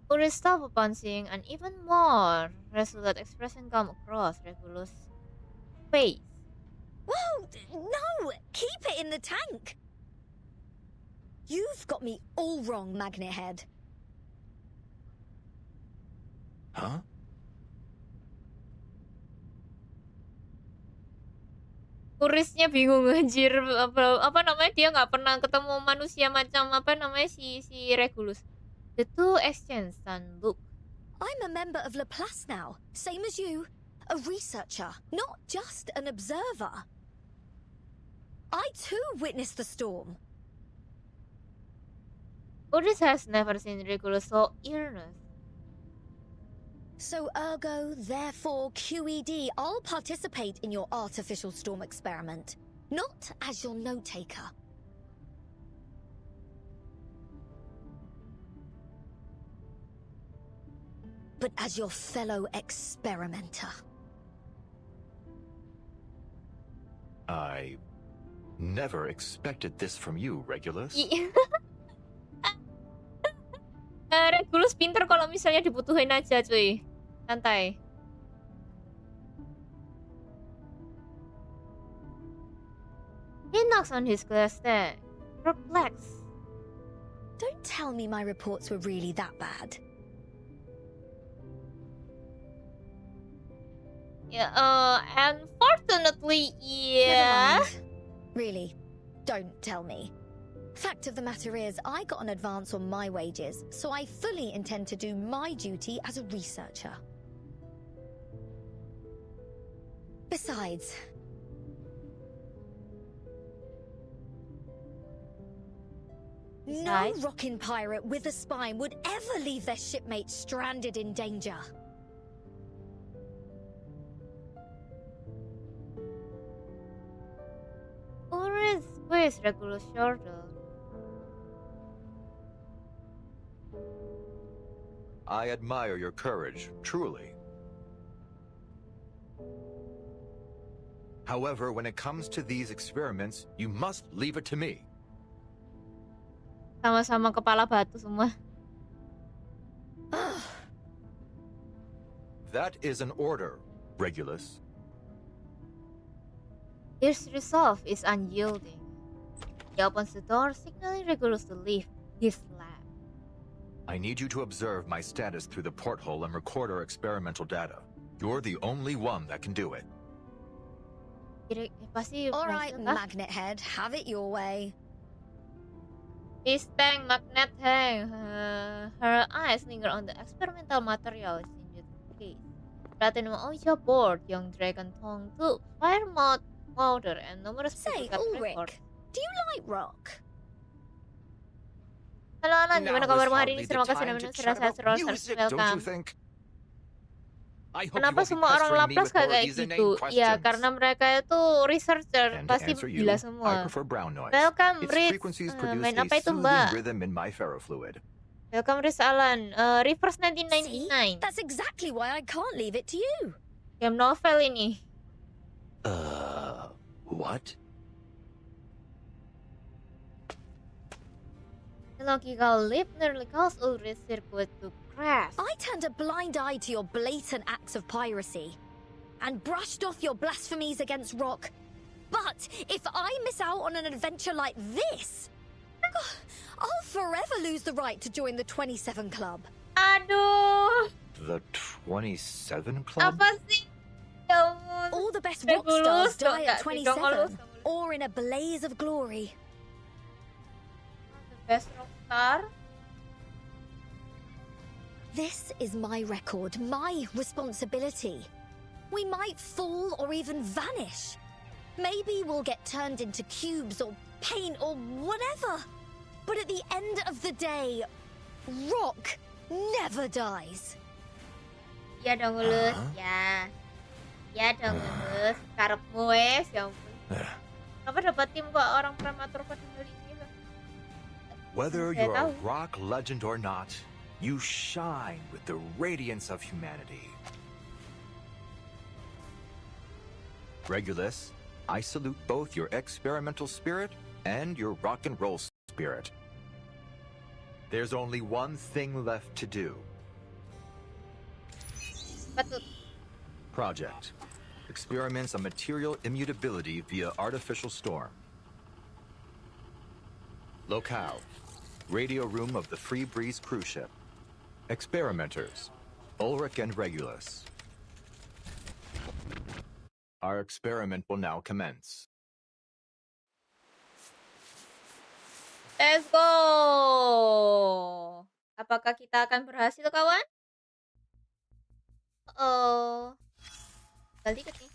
Ulrich stopped upon seeing an even more resolute expression come across Regulus' face. Whoa! No! Keep it in the tank! You've got me all wrong, Magnet Head. Huh? Ulrichnya bingung anjir, apa namanya, dia nggak pernah ketemu manusia macam apa namanya si Regulus. The two exchange and look. I'm a member of Laplace now, same as you. A researcher, not just an observer. I too witnessed the storm. Ulrich has never seen Regulus so earnest. So ergo, therefore, QED, I'll participate in your artificial storm experiment. Not as your note-taker. But as your fellow experimenter. I never expected this from you, Regulus. Regulus pinter kalau misalnya dibutuhin aja, cuy. Santai. He knocks on his glass desk, perplexed. Don't tell me my reports were really that bad. Yeah, unfortunately, yeah. Never mind. Really, don't tell me. Fact of the matter is, I got an advance on my wages, so I fully intend to do my duty as a researcher. Besides, no rockin' pirate with a spine would ever leave their shipmates stranded in danger. Ulrich squeezed Regulus' shoulder. I admire your courage, truly. However, when it comes to these experiments, you must leave it to me. Sama-sama kepala batu semua. That is an order, Regulus. His resolve is unyielding. He opens the door, signaling Regulus to leave his lab. I need you to observe my status through the porthole and record our experimental data. You're the only one that can do it. All right, Magnet Head, have it your way. This tank, Magnet Head. Her eyes linger on the experimental materials in the case. Platinum Oja board, young dragon tongue tube, fire mode, powder, and numerous Say, Ulrich, do you like rock? Halo Alan, gimana kabarmu hari ini? Terima kasih sudah menonton. Welcome. Kenapa semua orang Laplace kayak gitu? Ya, karena mereka itu researcher, pasti gila semua. Welcome, Rich. Main apa itu, Mbak? Welcome, Rich Alan. Reverse 1999. That's exactly why I can't leave it to you. Game novel ini. What? The logical leap nearly caused Ulrich's circuit to crash. I turned a blind eye to your blatant acts of piracy and brushed off your blasphemies against Rock. But if I miss out on an adventure like this, I'll forever lose the right to join the 27 Club. Aduh. The 27 Club? Apa sih? Ya the best rock stars die at 27, or in a blaze of glory. The best rock star? This is my record, my responsibility. We might fall or even vanish. Maybe we'll get turned into cubes or paint or whatever. But at the end of the day, rock never dies. Ya dong, Ulus. Ya. Ya dong, Ulus. Karepmu wes, ya ampun. Apa dapat tim kok orang prematur pada hari ini, Bang? Whether you're a rock legend or not, you shine with the radiance of humanity. Regulus, I salute both your experimental spirit and your rock and roll spirit. There's only one thing left to do. Project. Experiments on material immutability via artificial storm. Locale. Radio room of the Free Breeze cruise ship. Experimenters. Ulrich and Regulus. Our experiment will now commence. Let's go. Apakah kita akan berhasil, kawan? Oh, balik nih.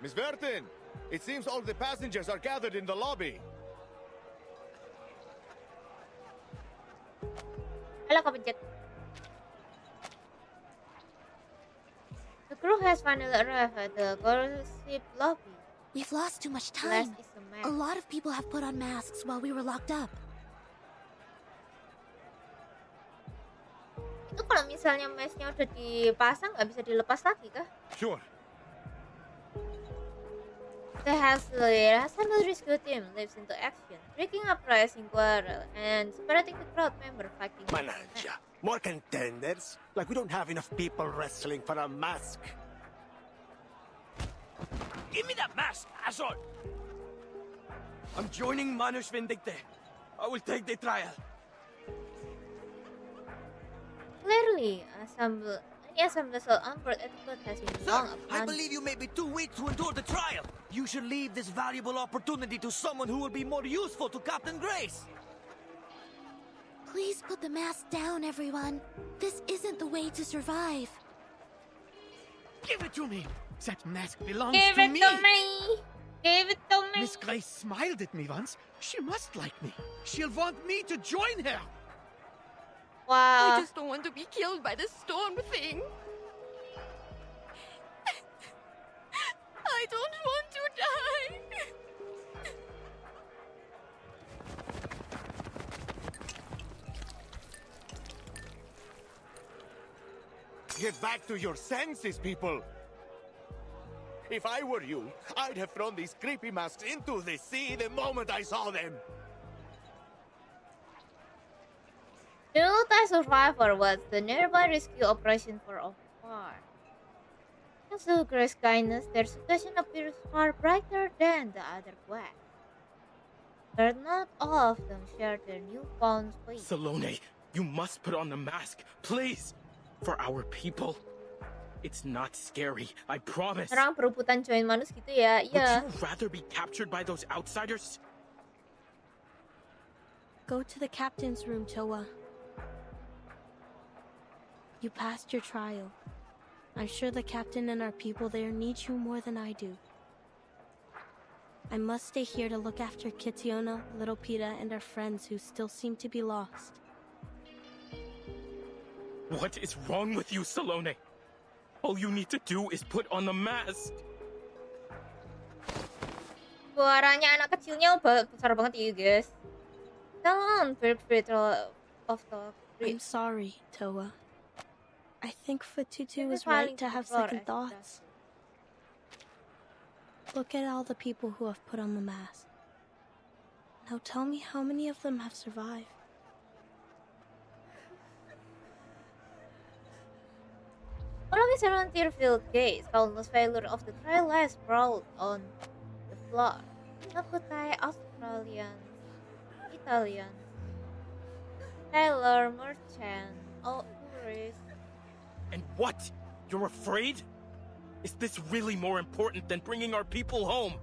Miss Vertin, it seems all the passengers are gathered in the lobby. Alah, kepencet. The crew has finally arrived at the ship lobby. We've lost too much time. A lot of people have put on masks while we were locked up. Itu kalau misalnya masknya udah dipasang, nggak bisa dilepas lagi kah? Sure. The Hassel rescue team leaps into action, breaking up rising quarrel and separating the crowd member fighting. Manager, more contenders? Like we don't have enough people wrestling for a mask. Give me that mask, asshole! I'm joining Manus Vindicte. I will take the trial. Clearly, any assemblage of onboard etiquette has been long I upon. believe you may be too weak to endure the trial. You should leave this valuable opportunity to someone who will be more useful to Captain Grace. Please put the mask down, everyone. This isn't the way to survive. Give it to me. That mask belongs Give to it me. to me. Give it to me. Miss Grace smiled at me once. She must like me. She'll want me to join her. Wow. I just don't want to be killed by the storm thing. I don't want to die. Get back to your senses, people. If I were you, I'd have thrown these creepy masks into the sea the moment I saw them. The Ulta survivor was the nearby rescue operation for afar. Thanks to Grace's kindness, their situation appears far brighter than the other quest. But not all of them share their newfound faith. Salone, you must put on the mask, please! For our people. It's not scary, I promise. Orang berebutan join Manus gitu ya, iya. Would you rather be captured by those outsiders? Go to the captain's room, Toa. You passed your trial. I'm sure the captain and our people there need you more than I do. I must stay here to look after Kitiona, Little Pita, and our friends who still seem to be lost. What is wrong with you, Salone? All you need to do is put on the mask. Suaranya anak kecilnya besar banget ya, guys. Don't feel free to off the I'm sorry, Toa. I think Fatutu is right to have second thoughts. Look at all the people who have put on the mask. Now tell me how many of them have survived. Kalau an tear-filled gaze, countless failure of the trial lies sprawled on the floor. Nakutai Australians, Italians, Taylor, merchant, Ulrich. And what? You're afraid? Is this really more important than bringing our people home?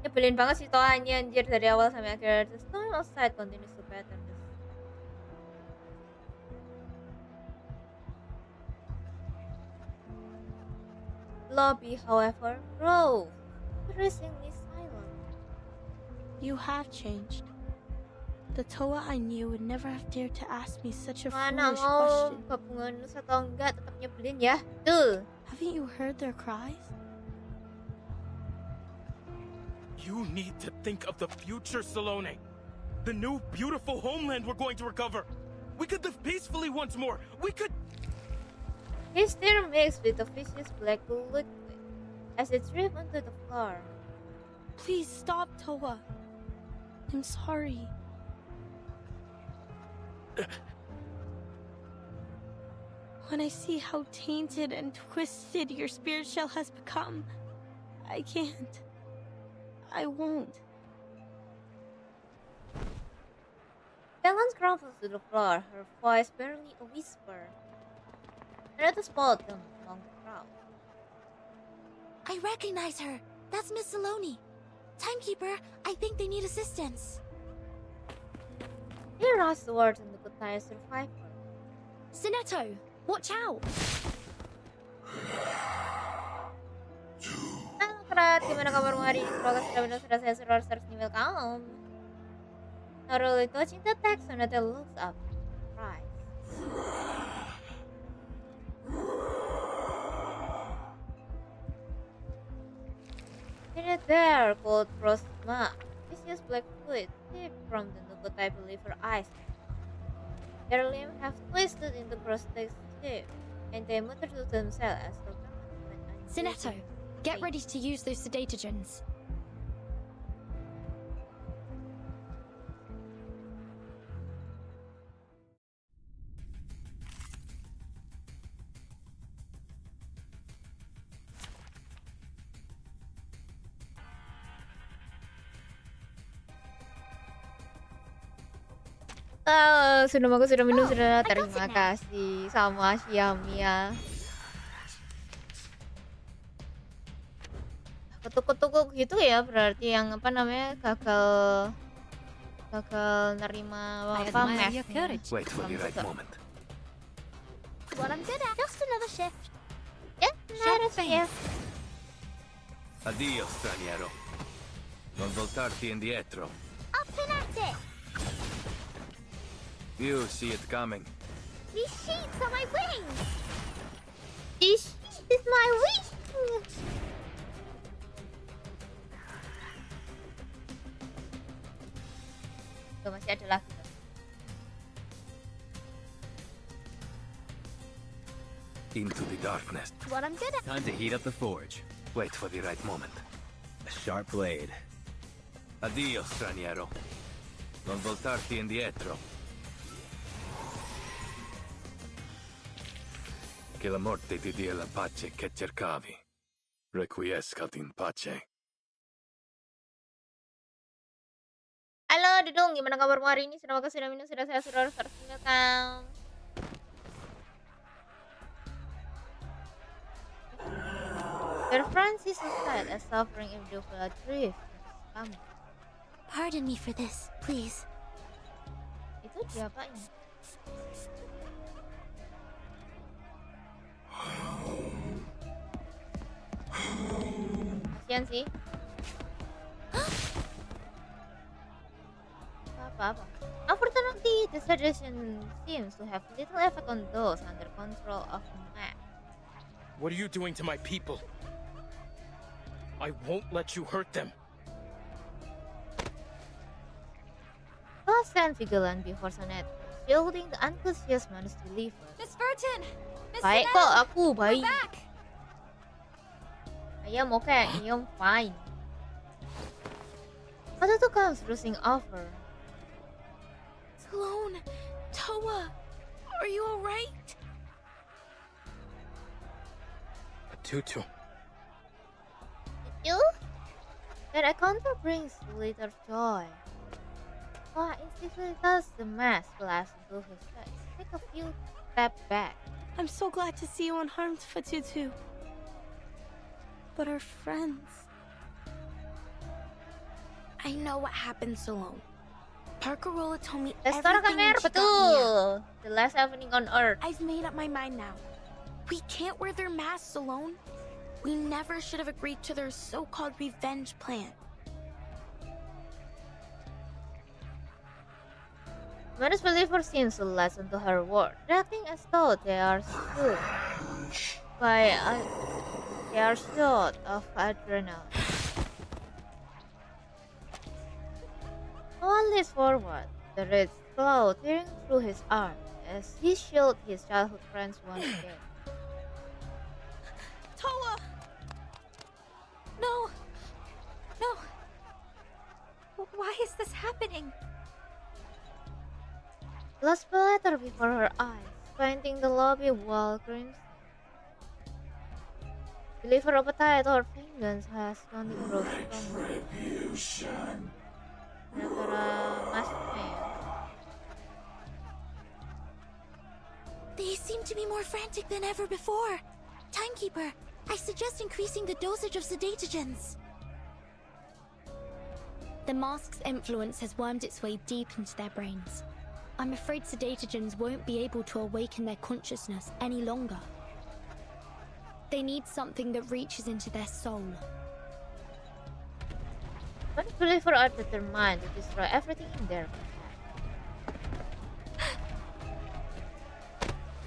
Nyebelin banget situasinya anjir dari awal sampai akhir. The storm outside continues to pattern. Lobby, however, grows increasingly silent. You have changed. The Toa I knew would never have dared to ask me such a foolish question. Gabungan nusa atau enggak tetap nyebelin ya. Tuh. Haven't you heard their cries? You need to think of the future, Salone. The new, beautiful homeland we're going to recover. We could live peacefully once more. We could... His tear mixed with the vicious black liquid as it dripped onto the floor. Please stop, Toa. I'm sorry. When I see how tainted and twisted your spirit shell has become, I can't. I won't. Balance crumbles to the floor, her voice barely a whisper. Another spot among the crowd. I recognize her. That's Miss Saloni. Timekeeper, I think they need assistance. He rushed towards the Namaku survivor. Sinetto, watch out! Halo Krat, gimana kabarmu hari ini? Semoga sudah saya suruh search email kamu. Naroli touching the text, Sonata looks up. Surprise. In it there, cold frost map. Vicious black fluid seeped from the Nukutai believer eyes. Their limbs have twisted into prosthetic shape, and they mutter to themselves as though Sinetto, get ready to use those sedatogens. Sudah bagus, sudah minum, sudah. Terima kasih sama Xiaomia. Ketuk-ketuk gitu ya, berarti yang apa namanya gagal nerima apa match. Wait for the right moment. What I'm good at. Just another shift. Yeah, another shift. Addio, straniero. Non voltarti indietro. Up and at it. You see it coming. These sheets are my wings. This is my wings. Tuh, masih ada lagi. Into the darkness. What I'm good at. Time to heat up the forge. Wait for the right moment. A sharp blade. Addio, straniero. Non voltarti indietro. Che la morte ti dia la pace che cercavi. Requiescat in pace. Halo Dudung, gimana kabarmu hari ini? Sudah makan, sudah minum, sudah saya suruh welcome. Their Francis aside as suffering if they will drift. Pardon me for this, please. Itu diapain? Kasian sih. Apa-apa. Unfortunately, the suggestion seems to have little effect on those under control of the map. What are you doing to my people? I won't let you hurt them. Go stand vigilant before Sonet, shielding the unconscious man's believer. Miss Burton! Miss Baik Sinetto, kok, aku baik. we're back! I am okay, I am fine. Kata-kata comes rushing over. Sloan, Toa, are you alright? Tutu. You? That encounter brings little joy. Wah instinctively tells the mask glass into his face. Take a few steps back. I'm so glad to see you unharmed, Fatutu. But our friends... I know what happened, Sebelum. Parkerola told me Restoran everything kamera, when she got me betul. out. The last happening on Earth. I've made up my mind now. We can't wear their masks alone. We never should have agreed to their so-called revenge plan. Manus believer seems to listen to her word, reacting as though they are soothed by they are short of adrenaline. One leans forward, the red glow tearing through his arm as he shielded his childhood friends once again. Toa! No! No! Why is this happening? Blood splattered before her eyes, painting the lobby wall crimson. Believer appetite or vengeance has gone to grow stronger. Gara-gara masuknya ya. They seem to be more frantic than ever before. Timekeeper, I suggest increasing the dosage of sedatogens. The mask's influence has wormed its way deep into their brains. I'm afraid sedatogens won't be able to awaken their consciousness any longer. They need something that reaches into their soul. One believer are determined to destroy everything in their path.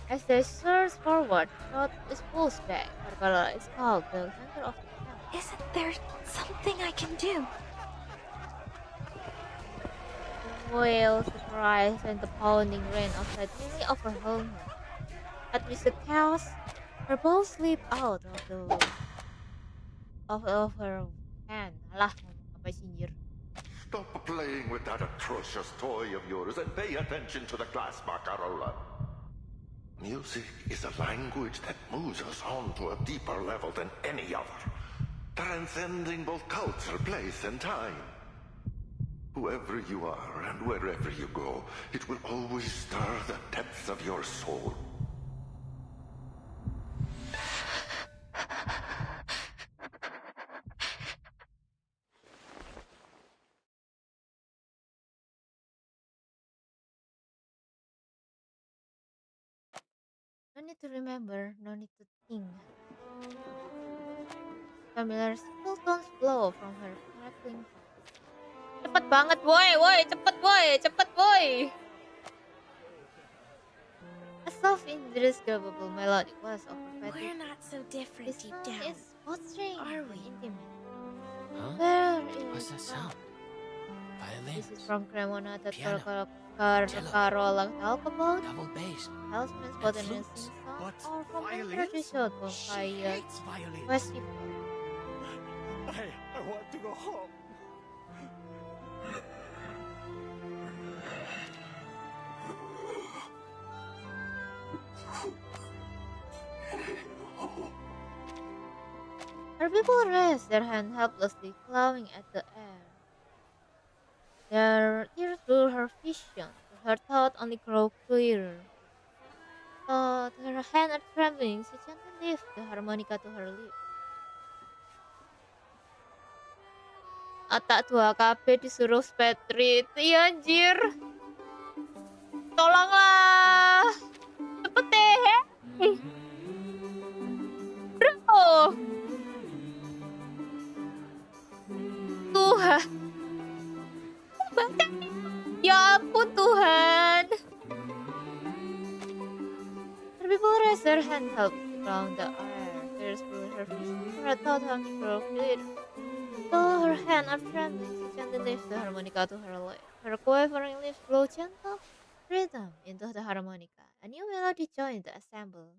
As they surge forward, thought is pulls back. Parkerola is called the center of the camp. Isn't there something I can do? Wail, surprise, and the pounding rain outside nearly overwhelmed her. At least the chaos, her ball slipped out of her hand. Alah, apa sih anjir? Stop playing with that atrocious toy of yours and pay attention to the class, Parkerola. Music is a language that moves us on to a deeper level than any other, transcending both culture, place, and time. Whoever you are and wherever you go, it will always stir the depths of your soul. No need to remember, no need to think. Familiar single tones flow from her crackling voice. Cepet banget, boy, cepet, boy. A soft, indescribable melody was overfed. We're not so different This deep one down, is both strange are and we? intimate. Huh? Where What's is that sound? This is Violins, from Cremona that Piano, Parkerola talk about. double bass, Housemans and both in a flutes. sing song What? or from an Violins? energy shot from Fire violins. Festival. I want to go home. Her people raised their hand helplessly, clawing at the air. Their tears blurred her vision, but her thought only grew clearer. Her hand are trembling, she gently lifted the harmonica to her lips. Atak 2KB disuruh spetrit. Iya anjir. Tolonglah. Cepet deh. Bro. Tuhan. Baca. Ya ampun Tuhan. Her people raised their hand help around the air. Tears blew her vision. Her thought only grew clearer. Though her hand are trembling, she gently lifts the harmonica to her lips. Her quivering lips blow gentle rhythm into the harmonica. A new melody joined the ensemble.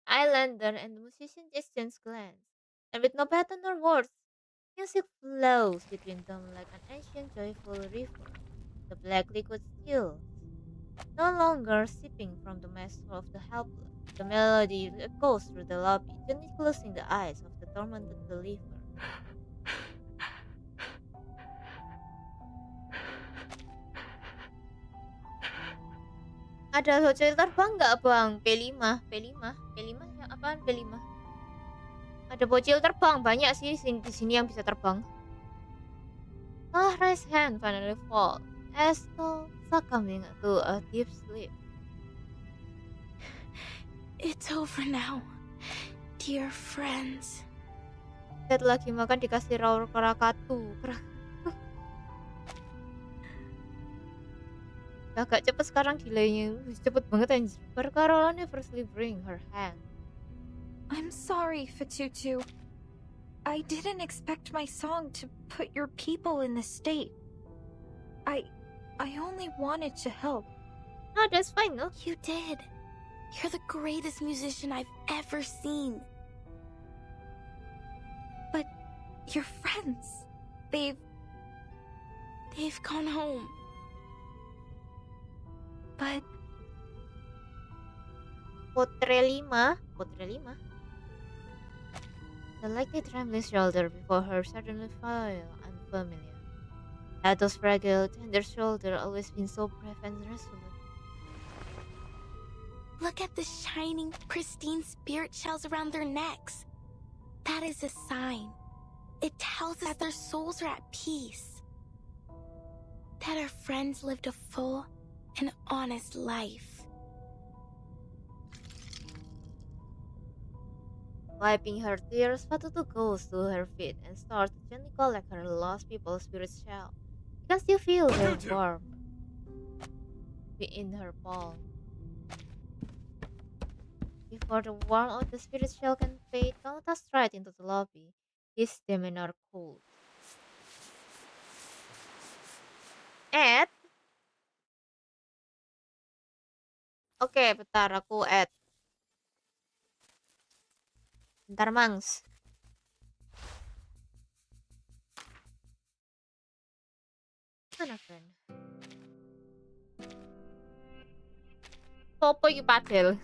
Islander and the musician exchange glance, and with no pattern or words, music flows between them like an ancient joyful river. The black liquid stills, No longer sipping from the mess of the helpless, the melody echoes through the lobby, gently closing the eyes of the tormented believer. Ada bocil terbang nggak bang? P5 apaan P5? Ada bocil terbang banyak sih di sini yang bisa terbang. Right hand finally falls as though succumbing to a deep sleep. It's over now, dear friends. Dad lagi makan dikasih raur kerakatu. Agak cepet sekarang delaynya. Cepet banget anjir. But Carola nervously bring her hand. I'm sorry, Vtuber. I didn't expect my song to put your people in this state. I only wanted to help. No, that's fine, no? You did. You're the greatest musician I've ever seen. But your friends, they've gone home. But Potre 5. The lightly trembling shoulder before her suddenly felt unfamiliar. Had those fragile, tender shoulders always been so brave and resolute? Look at the shining, pristine spirit shells around their necks. That is a sign. It tells us that their souls are at peace. That our friends lived a full and honest life. Wiping her tears, Vtuber goes to her feet and starts to gently collect her lost people's spirit shell. You can still feel their warmth in her palm. Before the warmth of the spirit shell can fade, Kamuta strides into the lobby, his demeanor cold. Add? Oke, bentar aku add. Bentar, Mangs. Mana, friend? Sopo iki padel?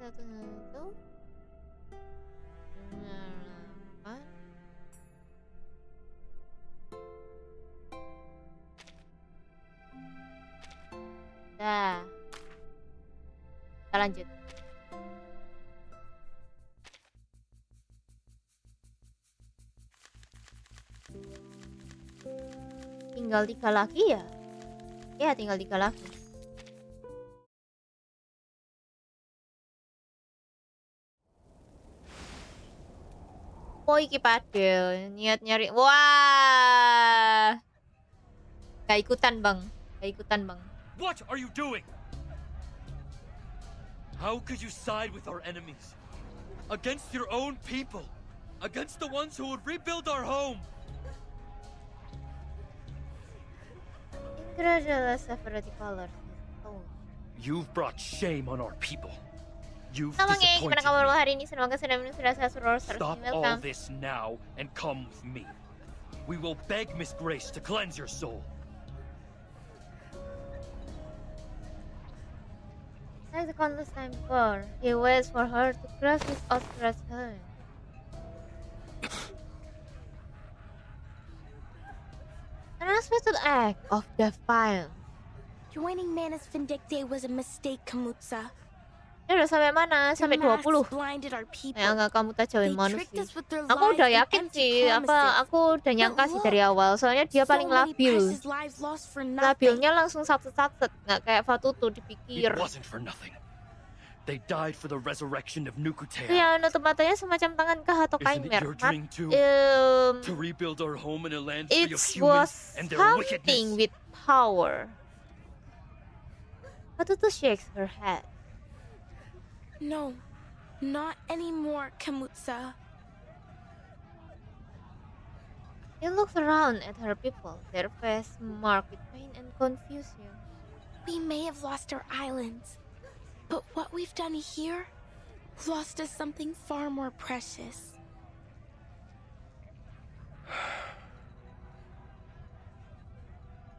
Satu. Dah. Kita lanjut. Tinggal 3 lagi ya? Ya, tinggal 3 lagi. Oh, iki padel. Niat nyari. Wah. Gak ikutan, Bang. What are you doing? How could you side with our enemies? Against your own people? Against the ones who would rebuild our home? Indra jelas severity color. Oh. You've brought shame on our people. You've Namanya gimana kabar disappointed me. hari ini? Semoga sedang serasa suror Stop all welcome. this now and come with me. We will beg Miss Grace to cleanse your soul. Like the countless time before, he waits for her to grasp his outstretched hand. An unexpected act of defiance. Joining Manus Vindicte was a mistake, Kamutsa. Ini udah sampai mana? Sampai 20. Enggak, kamu tak jauhin Manus sih. Aku udah yakin sih, aku udah nyangka sih dari awal. Soalnya dia paling labil. Labilnya langsung satset-satset, nggak kayak Vtuber dipikir. It wasn't for nothing. They died for the resurrection of Nukutea. Iya, nutup matanya semacam tangan kah atau Isn't it Chimera? your dream too? To rebuild our home in a land free It of was humans and their something wickedness. with power. Vtuber shakes her head. No, not anymore, Kamutsa. She looks around at her people, their faces marked with pain and confusion. We may have lost our islands, but what we've done here lost us something far more precious.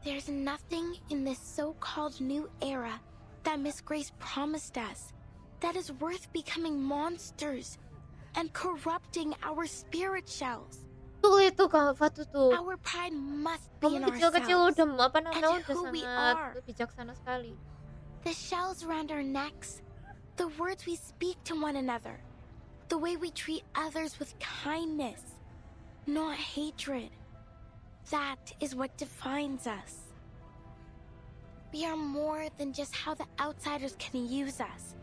There's nothing in this so-called new era that Miss Grace promised us that is worth becoming monsters and corrupting our spirit shells. Itu Kak Fatu tuh. Our pride must be in Kamu kecil-kecil ourselves udah and who we are. bijaksana sekali. The shells around our necks, the words we speak to one another, the way we treat others with kindness, not hatred. That is what defines us. We are more than just how the outsiders can use us.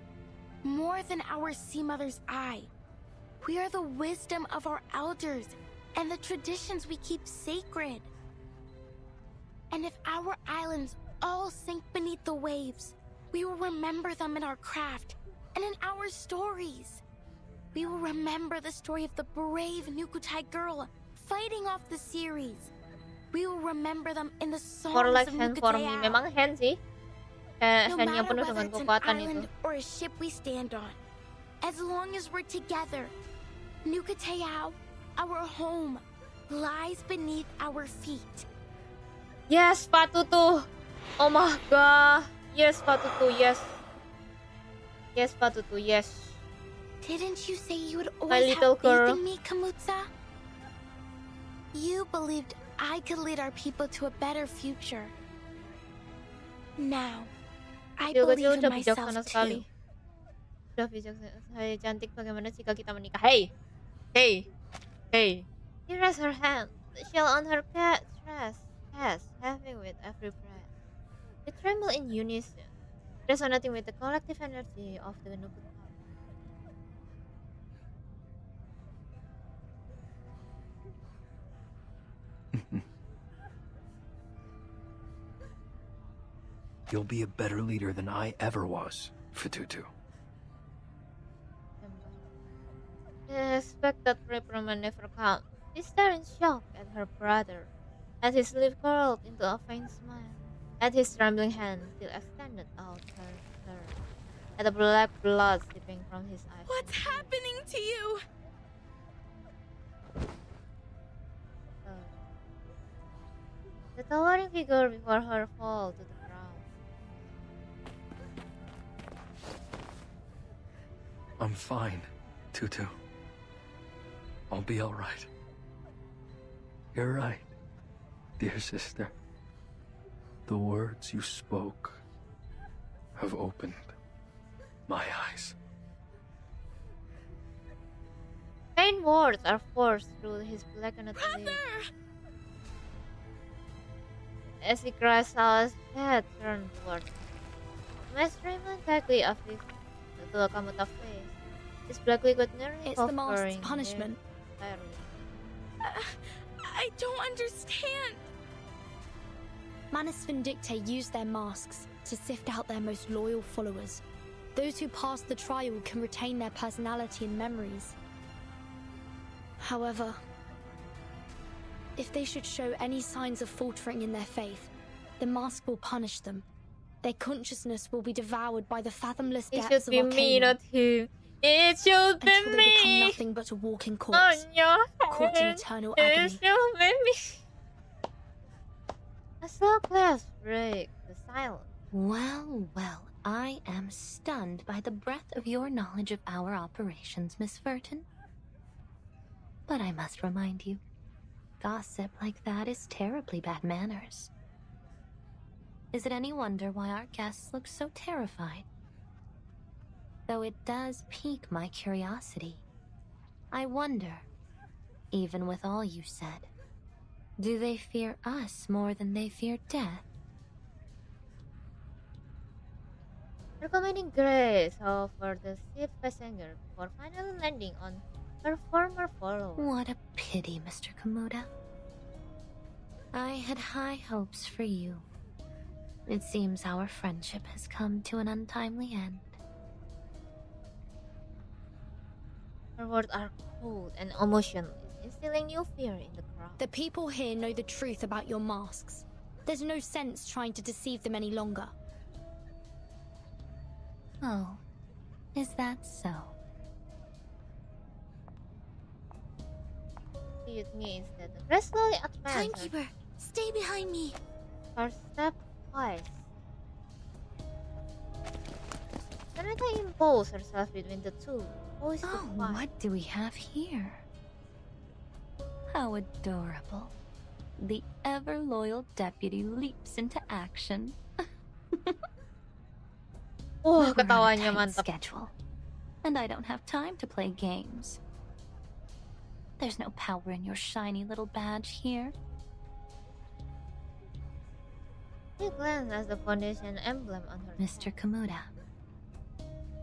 More than our sea mother's eye. We are the wisdom of our elders and the traditions we keep sacred. And if our islands all sink beneath the waves, we will remember them in our craft and in our stories. We will remember the story of the brave Nukutai girl fighting off the series. We will remember them in the songs More like of hand for me. Nukutai. Memang hand sih. Kayak No hand yang matter penuh whether dengan it's an kekuatan itu. island or a ship we stand on, as long as we're together, Nukutai, our home, lies beneath our feet. Yes, Fatu tuh. Oh my god. Yes, Fatu tuh. Yes. Yes, Fatu tuh. Yes. Didn't you say you would My always little have faith girl. in me, Kamutsa? You believed I could lead our people to a better future. Now, I Kecil-kecil believe in udah bijaksana myself sekali. too. Udah bijaksana. Hai cantik, bagaimana jika kita menikah? Hey. Hey. Hey. She raised her hand. The shell on her chest, heavy with every breath. They tremble in unison, resonating with the collective energy of the Nukutai. You'll be a better leader than I ever was, Ftutu. The expected reprimand never comes. She stared in shock at her brother, at his lip curled into a faint smile, at his trembling hand still extended out her, at the black blood slipping from his eyes. What's happening to you? The towering figure before her fall to the ground. I'm fine, Tutu. I'll be all right. You're right, dear sister. The words you spoke have opened my eyes. Faint words are forced through his blackened lips. As he cries out, his head turned towards him. Mass trembled tightly of his little Kamuta face. His black liquid nearly It's the mask's covering punishment. him entirely. I don't understand. Manus Vindicte used their masks to sift out their most loyal followers. Those who pass the trial can retain their personality and memories. However, if they should show any signs of faltering in their faith, the mask will punish them. Their consciousness will be devoured by the fathomless It depths should of be me, Arcanum, not him. It should be until they become me. nothing but a walking On corpse, your caught in head. eternal It agony. should be me. A slow clasp breaks the silence. Well, well, I am stunned by the breadth of your knowledge of our operations, Miss Verton. But I must remind you, gossip like that is terribly bad manners. Is it any wonder why our guests look so terrified? Though it does pique my curiosity. I wonder, even with all you said, do they fear us more than they fear death? Recommending grace over the ship passenger before finally landing on her former follower. What a pity, Mr. Komoda. I had high hopes for you. It seems our friendship has come to an untimely end. Her words are cold and emotionless, instilling new fear in the crowd. The people here know the truth about your masks. There's no sense trying to deceive them any longer. Oh, is that so? See with me instead. Grace slowly advances. Timekeeper, stay behind me. First step, twice. Ternyata impose herself between the two. Oh, what do we have here? How adorable. The ever-loyal deputy leaps into action. Oh, We're on a ketawanya tight mantap. schedule, and I don't have time to play games. There's no power in your shiny little badge here. She glanced at the Foundation emblem on her. Mr. Kamuda,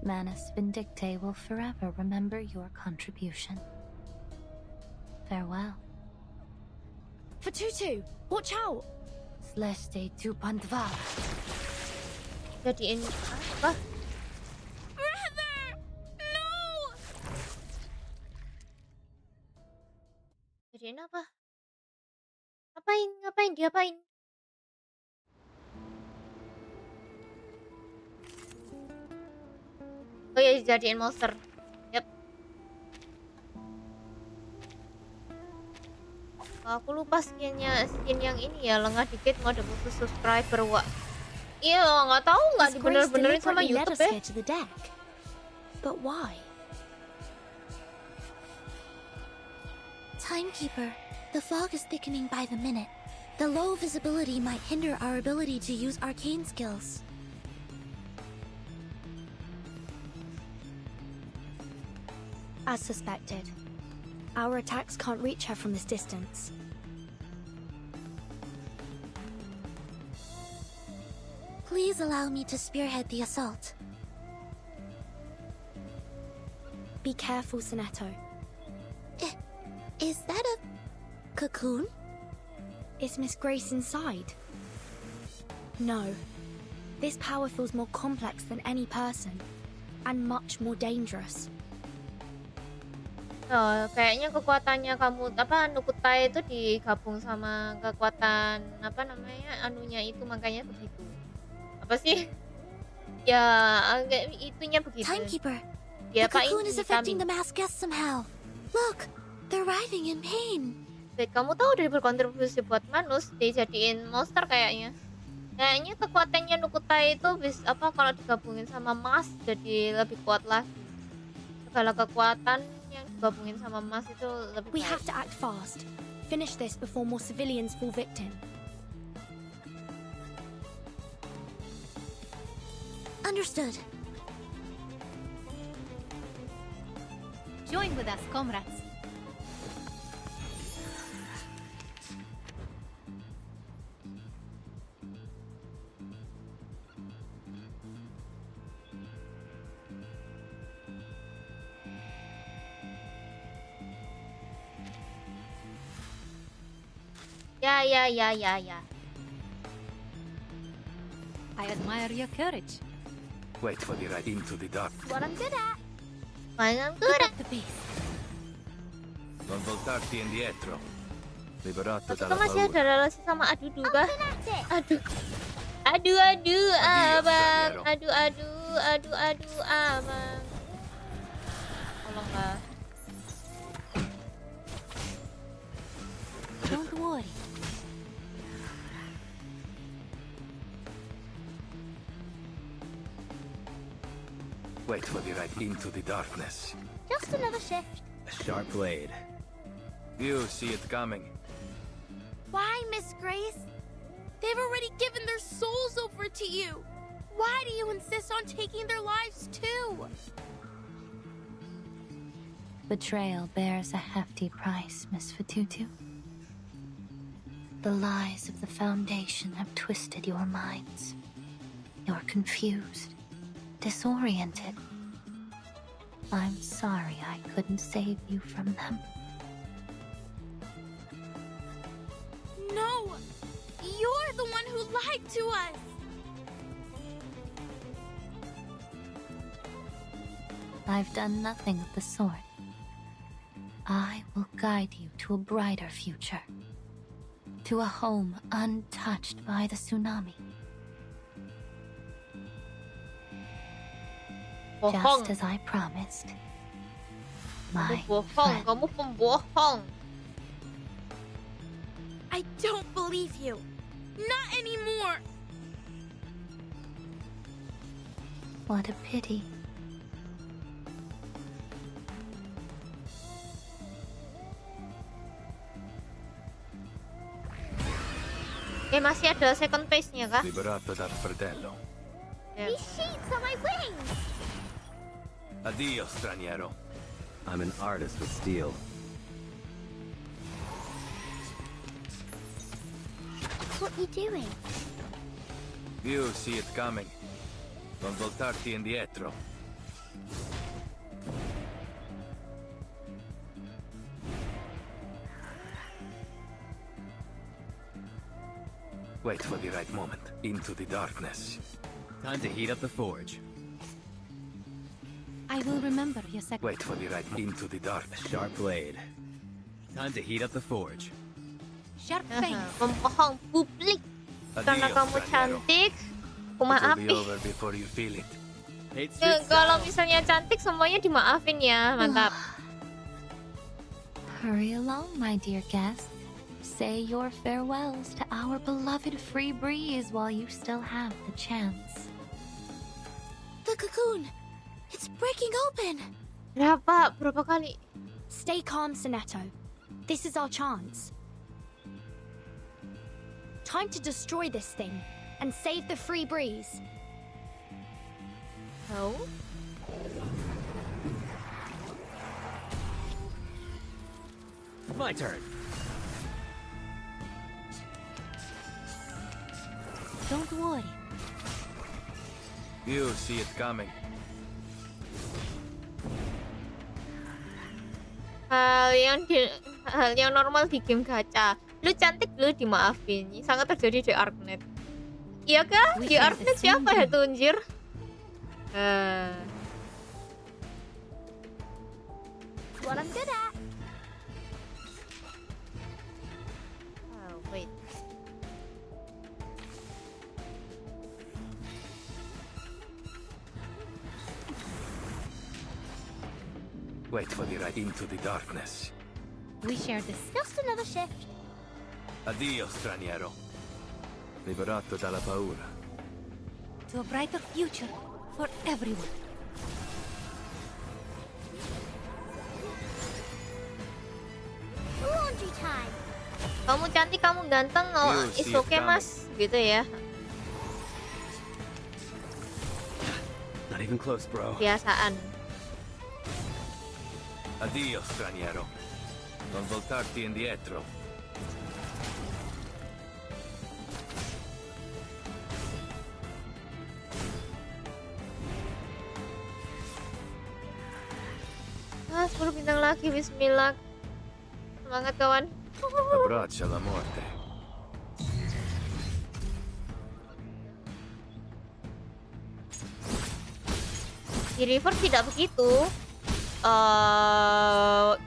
Manus Vindicte will forever remember your contribution. Farewell. Vtuber, watch out! Sleste tu pandva. Jadiin apa? Brother! No! Jadiin apa? Ngapain? Diapain? Oh ya, dijadiin monster. Yap. Aku lupa skin yang ini ya, lengah dikit mode khusus subscriber, Wak. Iya, nggak tahu, nggak dibener-benerin sama YouTube ya. To the deck. But why? Timekeeper, the fog is thickening by the minute. The low visibility might hinder our ability to use arcane skills. As suspected, our attacks can't reach her from this distance. Please allow me to spearhead the assault. Be careful, Sonetto. Is that a cocoon? Is Miss Grace inside? No. This power feels more complex than any person, and much more dangerous. Oh, kayaknya kekuatannya kamu Nukutai itu digabung sama kekuatan anunya itu, makanya begitu. Apa sih? Ya, itunya begitu. Timekeeper, the cocoon is affecting the masked guests somehow. Look, they're writhing in pain. Kamu tahu dari berkontribusi buat Manus dijadiin monster kayaknya. Kayaknya kekuatannya Nukutai itu kalau digabungin sama Mas jadi lebih kuat lagi. Segala kekuatan yang digabungin sama Mas itu lebih We have to act fast. Finish this before more civilians fall victim. Understood. Join with us, comrades. Ya. I admire your courage. Wait for the ride into the dark. What I'm good at. The beast. Non voltarti indietro. Liberato Itu dalla masih paura. ada relasi sama Adudu kah? Aduh abang. Aduh abang. Tolonglah. Don't worry. Wait for the ride into the darkness. Just another shift. A sharp blade. You see it coming. Why, Miss Grace? They've already given their souls over to you. Why do you insist on taking their lives too? Betrayal bears a hefty price, Miss Vtuber. The lies of the Foundation have twisted your minds. You're confused, disoriented. I'm sorry I couldn't save you from them. No! You're the one who lied to us! I've done nothing of the sort. I will guide you to a brighter future. To a home untouched by the tsunami. Just as I promised. My friend. Kamu pembohong. I don't believe you. Not anymore! What a pity. Masih ada second page-nya kah? Liberato dal fratello. These sheets are my wings! Addio, straniero. I'm an artist with steel. What are you doing? You see it coming. Non voltarti indietro. Wait for the right moment. Into the darkness. Time to heat up the forge. I will remember your second. Wait for the right moment. Into the dark. Sharp blade. Time to heat up the forge. Sharp face. Membohong publik karena kamu cantik. Maafin. Over before you feel it. Kalau misalnya cantik semuanya dimaafin ya, mantap. Hurry along, my dear guest. Say your farewells to our beloved free breeze while you still have the chance. The cocoon! It's breaking open! Berapa kali? Stay calm, Sonetto. This is our chance. Time to destroy this thing and save the free breeze. Oh? My turn. Don't worry. You see it coming. Hal yang normal di game gacha. Lu cantik, lu dimaafin. Sangat terjadi di Arknet. Iya kah? Di Arknet siapa ya tuh anjir? What I'm good at. Oh, wait. Wait for the right into the darkness. We share this. Just another shift. Addio, straniero. Liberato dalla paura. To a brighter future for everyone. Laundry time. Kamu cantik, kamu ganteng, oh, it's okay mas, gitu ya. Not even close, bro. Biasaan. Addio, straniero. Non voltarti indietro. Ah, 10 bintang lagi, bismillah. Semangat kawan. Abbraccia la morte. Di river tidak begitu.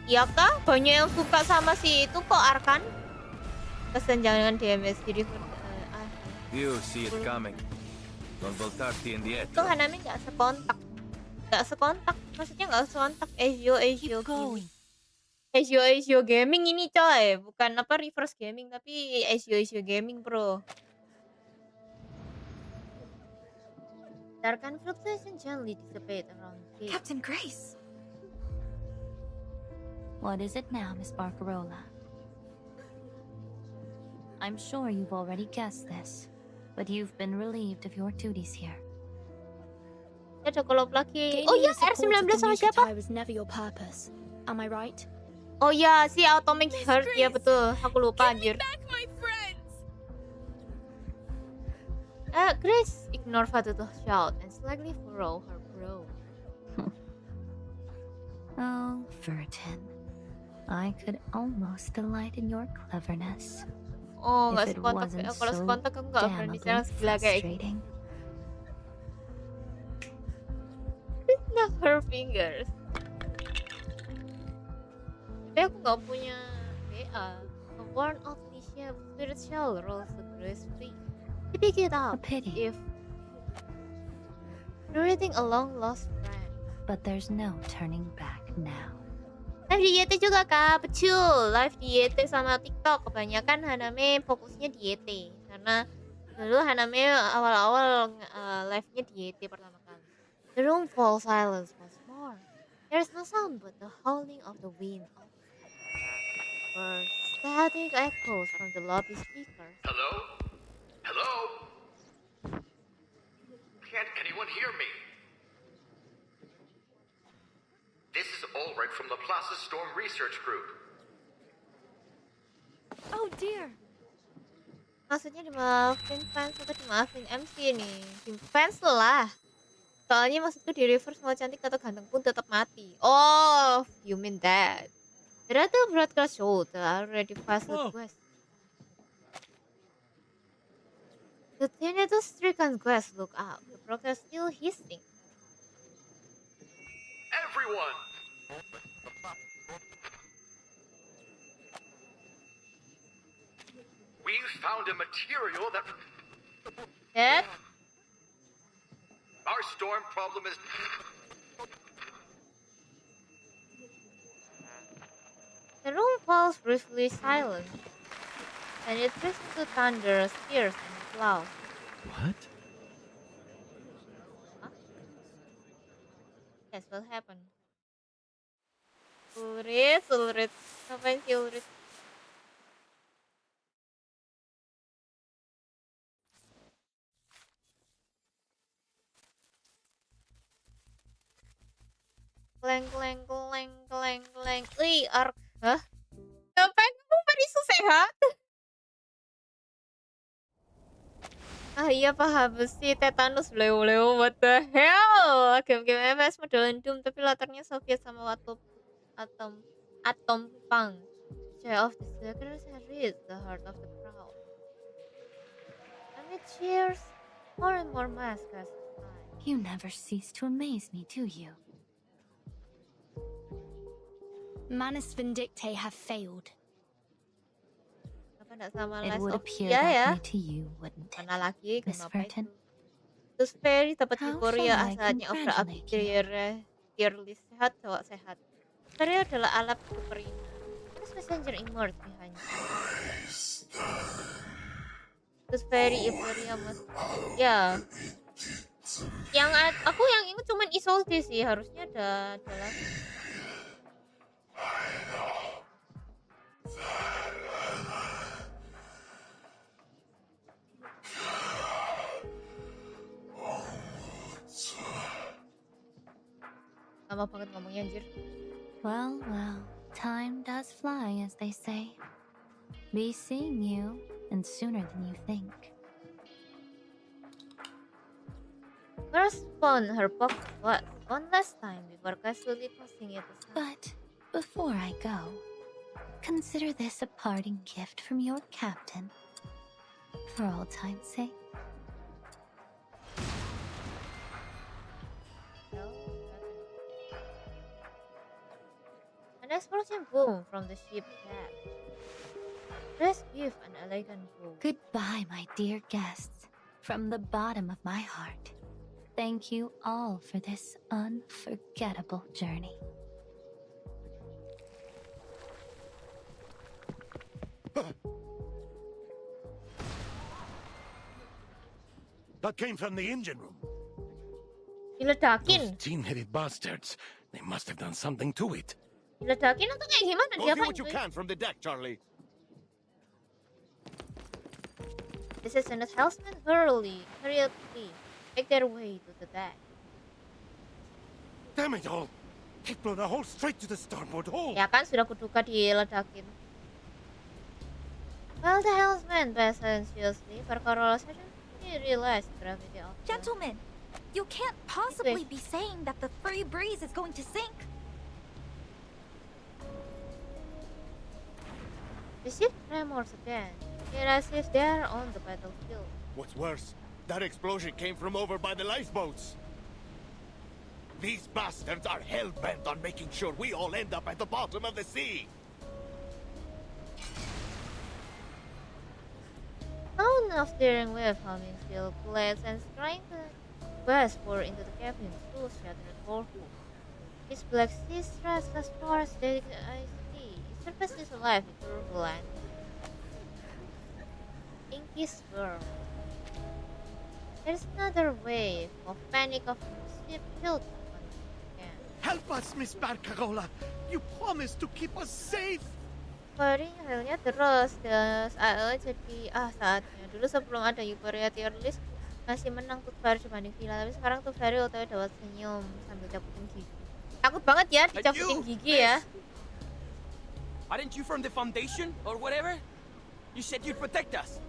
Iya kah? Banyak yang suka sama si itu kok, Arkan. Kesenjangan DMS di river. You see it coming. Non voltarti indietro. Itu Haname nggak sekontak. Maksudnya nggak sekontak. Ezio gaming ini coy. Bukan apa reverse gaming, tapi Ezio gaming bro. Darkan fluctuation gently dissipate around the Captain Grace. What is it now, Miss Barcarola? I'm sure you've already guessed this, but you've been relieved of your duties here. Ada kolom lagi. Oh iya, R19 sama siapa? Was never your purpose. Am I right? Oh iya, si Atomic Heart, ya betul. Aku lupa anjir. Grace, ignore Vtuber shout and slightly furrow her brow. Oh, Vertin. I could almost delight in your cleverness. Oh, nggak sekontak. Kalau sekontak aku nggak berani cara segila kayak gitu. Snap her fingers. Tapi aku nggak punya BA. A warn of the spirit shell rolls gracefully. Pick it up. A pity. If narrating a long lost friend. But there's no turning back now. Live di YT juga kak, betul. Live di YT sama TikTok. Kebanyakan Haname fokusnya di YT. karena dulu Haname awal-awal live-nya di YT pertama kali. The room falls silence once more. There is no sound but the howling of the wind outside. Or static echoes from the lobby speakers. Hello? Hello? Can't anyone hear me? This is Ulrich from the Plaza Storm Research Group. Oh dear. Maksudnya dimaafin fans atau dimaafin MC nih? Di fans lah. Soalnya maksudku di reverse mau cantik atau ganteng pun tetap mati. Oh, you mean that? Berarti broadcast show already failed quest. The tinnitus stricken quest look up. The broadcast still hissing. Everyone! We've found a material that... Yep. Our storm problem is... The room falls briefly silent, and it drifts into thunder, spears, and clouds. What? Huh? Yes, what happened? Ulrich. Ngapain sih Ulrich? Kleng. Wih, ark. Hah? Ngapain kamu Marisu sehat? Iya paham sih, tetanus bleu, what the hell? Game-game FPS modelan Doom tapi latarnya Soviet sama atom punk. Joy of the Suckers has reached the heart of the crowd. Amid cheers, more and more masks. You never cease to amaze me, do you? Manus Vindictae have failed. It would appear ya? that way to you, wouldn't it? Mana lagi, Miss kenapa Burton? itu? Terus Ferry dapat How euforia shall I saatnya Opera congratulate tier list sehat, cowok sehat. Ferry adalah alat keperinan. Terus messenger emerged behind. Terus Ferry euforia mas. Ya. Yang aku yang ingat cuman Isolde sih, harusnya ada lagi. Lama banget ngomongnya anjir. Well, time does fly, as they say. Be seeing you, and sooner than you think. First phone her pocket was one last time before casually tossing it aside. But before I go, consider this a parting gift from your captain. For all time's sake. An explosion boomed from the ship's deck. Dressed with an elegant bow. Goodbye, my dear guests. From the bottom of my heart, thank you all for this unforgettable journey. That came from the engine room. Diledakin. Those tin-headed bastards. They must have done something to it. Diledakin atau kayak gimana? Go do what you can from the deck, Charlie. This is an helmsman hurriedly make their way to the deck. Damn it all! They've blown a hole straight to the starboard hole. Ya kan, sudah kuduga diledakin. Well, the helmsman passed anxiously for Corolla session. He realized gravity of Gentlemen, you can't possibly be saying that the free breeze is going to sink. The ship tremors again. It's as if they're on the battlefield. What's worse, that explosion came from over by the lifeboats. These bastards are hell-bent on making sure we all end up at the bottom of the sea. Sound of steering wheel humming steel plates and trying to burst pour into the cabin through shattered porthole. This black sea stretched as far as the eye see. Its surface is alive with turbulence. Inky's world. There's another wave of panic of ship killed. Help us, Miss Barcarola. You promised to keep us safe. Euphoric halnya terus jadi saatnya. Dulu sebelum ada Euphoria tier list masih menang Tufari dibanding Villa, tapi sekarang Tufari OTW dapat senyum sambil cabutin gigi. Takut banget ya dicabutin gigi ya. Aren't you from the Foundation or whatever? You said you'd protect us.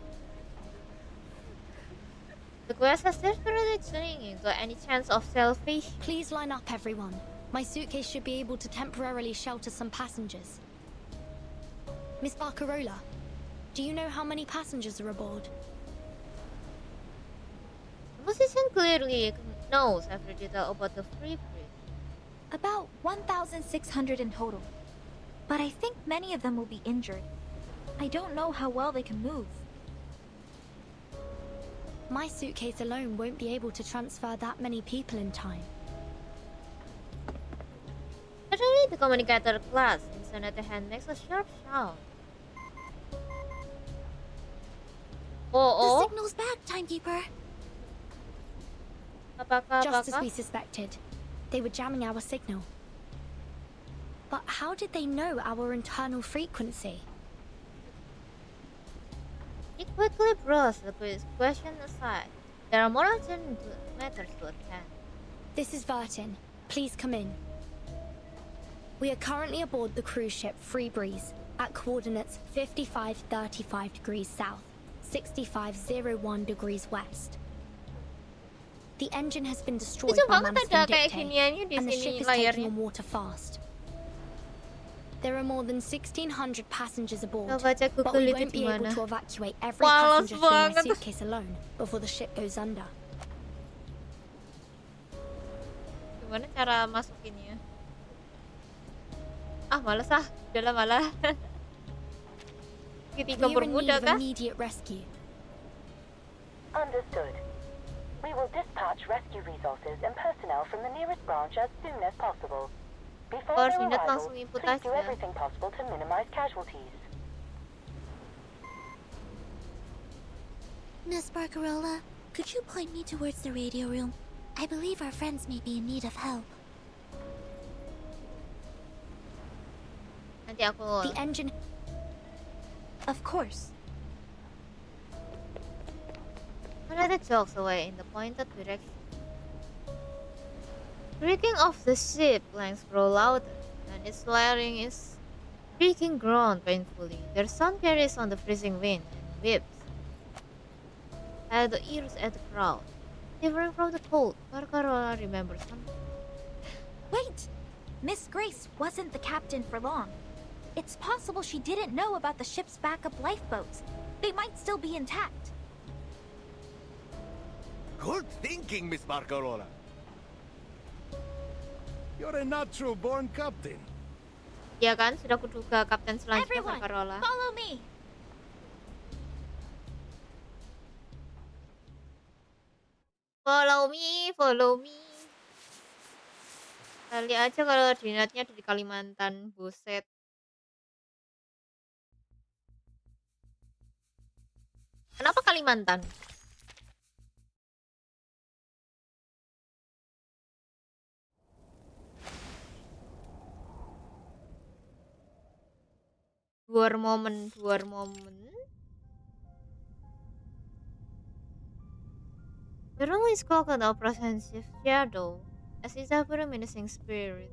The quest has desperately clinging. Got any chance of salvation? Please line up, everyone. My suitcase should be able to temporarily shelter some passengers. Miss Barcarola, do you know how many passengers are aboard? The position clearly knows every detail about the free bridge. About 1,600 in total. But I think many of them will be injured. I don't know how well they can move. My suitcase alone won't be able to transfer that many people in time. Suddenly, the communicator class inside the hand makes a sharp sound. The signal's back, timekeeper. Just as we suspected. They were jamming our signal. But how did they know our internal frequency? It quickly brushed the question aside. There are more urgent matters to attend. This is Vertin. Please come in. We are currently aboard the cruise ship Free Breeze at coordinates 5535 degrees south, 6501 degrees west. The engine has been destroyed by Man's Vindicate, and the ship is taking on water fast. There are more than 1,600 passengers aboard, but we won't be able to evacuate every passenger through my suitcase alone before the ship goes under. Gimana cara masukinnya? Malas udahlah malah. Ketika bermuda kah? Immediate rescue. Understood. We will dispatch rescue resources and personnel from the nearest branch as soon as possible. Before their arrival, please do everything possible to minimize casualties. Miss Barcarola, could you point me towards the radio room? I believe our friends may be in need of help. Nanti aku. The engine. Of course. Another jogs away in the pointed direction. Creaking of the ship planks grow louder, and its flaring is creaking ground painfully. Their sound carries on the freezing wind and whips at the ears at the crowd. Shivering from the cold, Barcarola remembers something. Wait! Miss Grace wasn't the captain for long. It's possible she didn't know about the ship's backup lifeboats. They might still be intact. Good thinking, Miss Barcarola. You're a natural-born captain. Ya kan, sudah kuduga kapten selanjutnya Everyone, Barcarola. follow me. Follow me, follow me. Kali aja kalau dinatnya ada di Kalimantan, buset. Kenapa Kalimantan? Duar momen. The room is cloaked in oppressive shadow, as is a menacing spirit.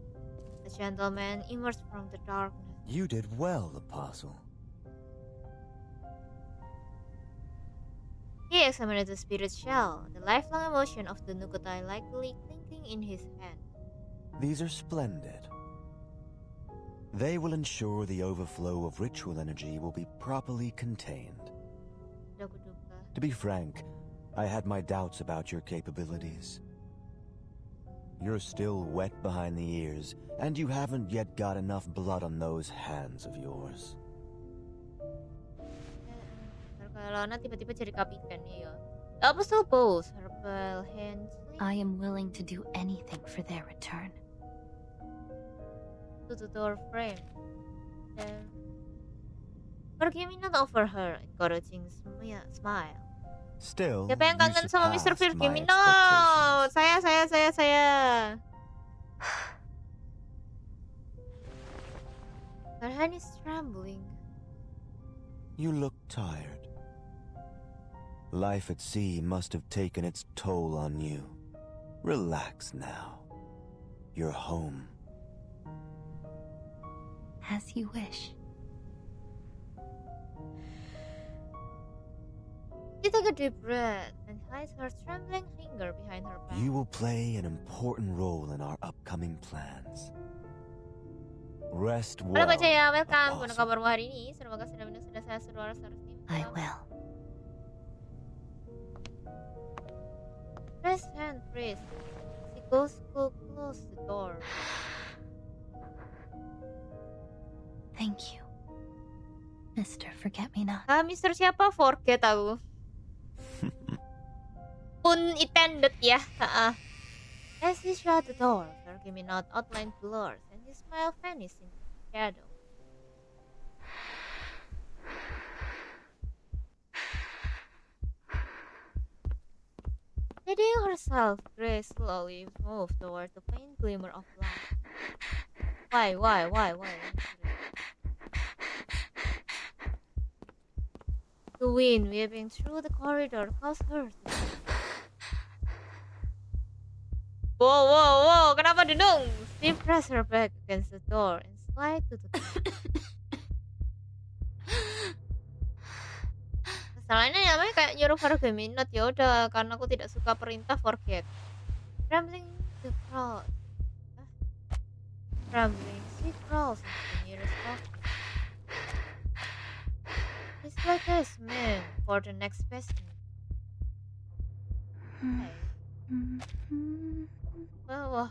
The gentleman emerged from the darkness. You did well, Apostle. He examined the spirit's shell, the lifelong emotion of the Nukutai likely clinking in his hand. These are splendid. They will ensure the overflow of ritual energy will be properly contained. To be frank, I had my doubts about your capabilities. You're still wet behind the ears, and you haven't yet got enough blood on those hands of yours. Barcarola tiba-tiba jadi kapitan ya. The apostle bows her pale hands. I am willing to do anything for their return. To the door frame. Forgive-me-not over her, encouraging smile. Still, Siapa yang kangen you sama Mr. surpassed my Forgive-me-not? expectations. Saya. Her hand is trembling. You look tired. Life at sea must have taken its toll on you. Relax now. You're home. As you wish. She took a deep breath and hides her trembling finger behind her back. You will play an important role in our upcoming plans. Rest well. Halo Baca ya, welcome. Gimana kabarmu hari ini? Semoga sudah saya suruh I will. Press hand freeze. She goes to close the door. Thank you, Mr. Forget-Me-Not. Mr. siapa? Forget aku. Unintended ya. As he shut the door, Forget-Me-Not outline blurs and his smile vanished in the shadow. Steadying herself, Grace slowly moved toward the faint glimmer of light. Why? The wind whipping through the corridor caused her to... Whoa, kenapa dudung? She pressed her back against the door and slid to the ground. Masalahnya namanya kayak nyuruh Forget-Me-Not, ya udah, karena aku tidak suka perintah forget. Trembling, she crawls into the nearest office. It's like a man for the next specimen. Hey. Wah,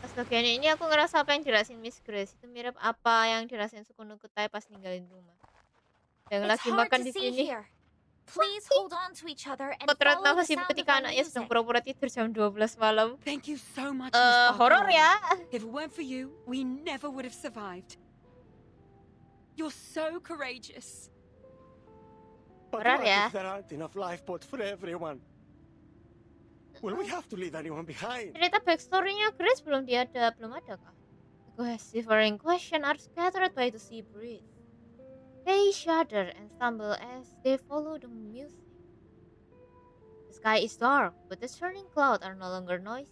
pas bagian ini aku ngerasa apa yang dirasain Miss Grace itu mirip apa yang dirasain Sukunu Kutai pas ninggalin rumah. Yang lagi makan di sini. Please hold on to each other and Potret follow the nafas ibu sound of ketika our anaknya sedang music. pura-pura tidur jam 12 malam. Thank you so much, horor ya. If it weren't for you, we never would have survived. You're so courageous. But Horor what ya. if there aren't enough lifeboats for everyone? Will we have to leave anyone behind? Cerita backstory-nya Grace belum ada kah? The shivering question are scattered by the sea breeze. They shudder and stumble as they follow the music. The sky is dark, but the churning clouds are no longer noisy.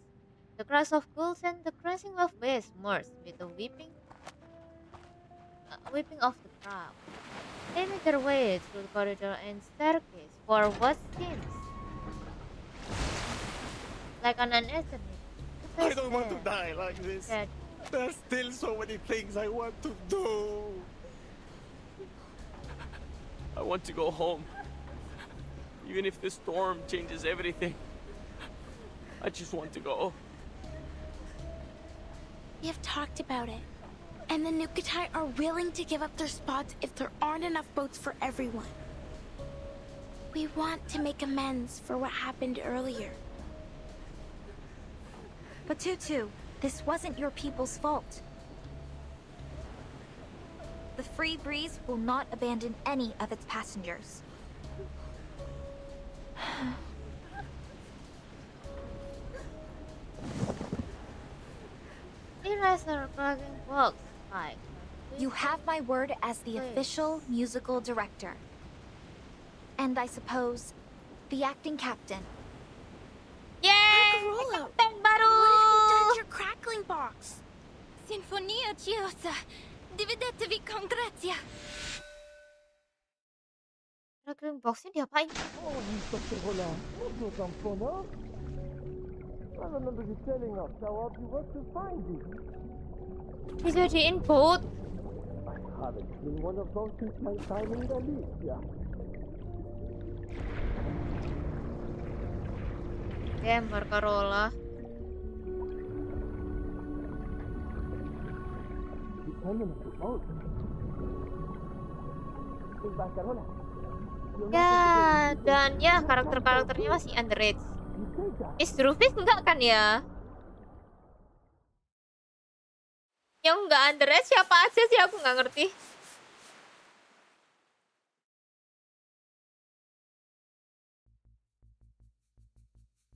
The crash of gulls and the crashing of waves merge with the whipping of the crowd. They make their way through the corridor and staircase for what seems like an eternity. I don't want to die like this. There's still so many things I want to do. I want to go home. Even if the storm changes everything. I just want to go. We have talked about it. And the Nukatai are willing to give up their spots if there aren't enough boats for everyone. We want to make amends for what happened earlier. But Tutu, this wasn't your people's fault. The Free Breeze will not abandon any of its passengers. You have my word as the official musical director. And I suppose, the acting captain. Yay! Kapten baru! What have you done to your crackling box? Sinfonia Chiosa. Dividete vi congratia. Crackling box-nya diapain? Oh, Inspector Hola, that's no some fun, huh? I remember you telling us how hard you worked to find it. Dijadiin boat. I haven't seen one of those since my time in Galicia. Gambar Carola. Is that Carola? Ya, dan ya karakter-karakternya masih underage. Rufus enggak kan ya? Yang enggak underage siapa aja sih, aku nggak ngerti.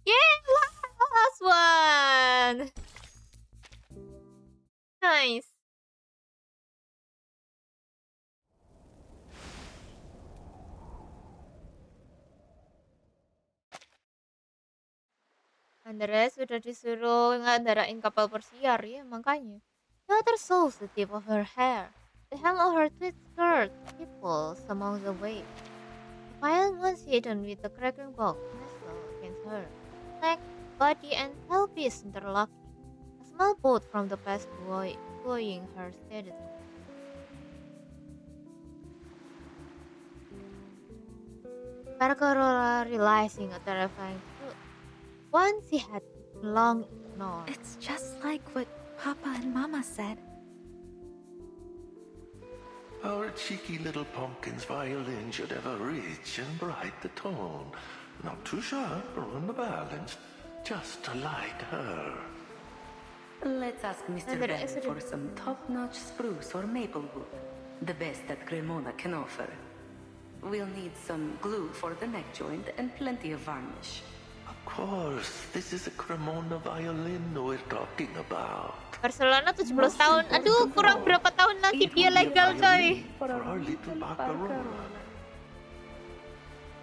Yeah, last one. Nice. Andres sudah disuruh ngadarain kapal persiar ya, makanya. The other solves the tip of her hair. The hem of her tweed skirt ripples among the waves. The violent one's hidden with the cracking box nestled against her. Neck, body, and pelvis interlocking. A small boat from the past buoying her steadily. Barcarola realizing a terrifying truth. One she had long ignored. It's just like what Papa and Mama said. Our cheeky little pumpkin's violin should have a rich and bright tone. Not too sharp or unbalanced, just like her. Let's ask Mr. Bell for some top-notch spruce or maple wood. The best that Cremona can offer. We'll need some glue for the neck joint and plenty of varnish. Of course, this is a Cremona violin we're talking about. Barcelona 17 tahun. Aduh, kurang berapa tahun lagi dia legal, coy. For our little Barcarola.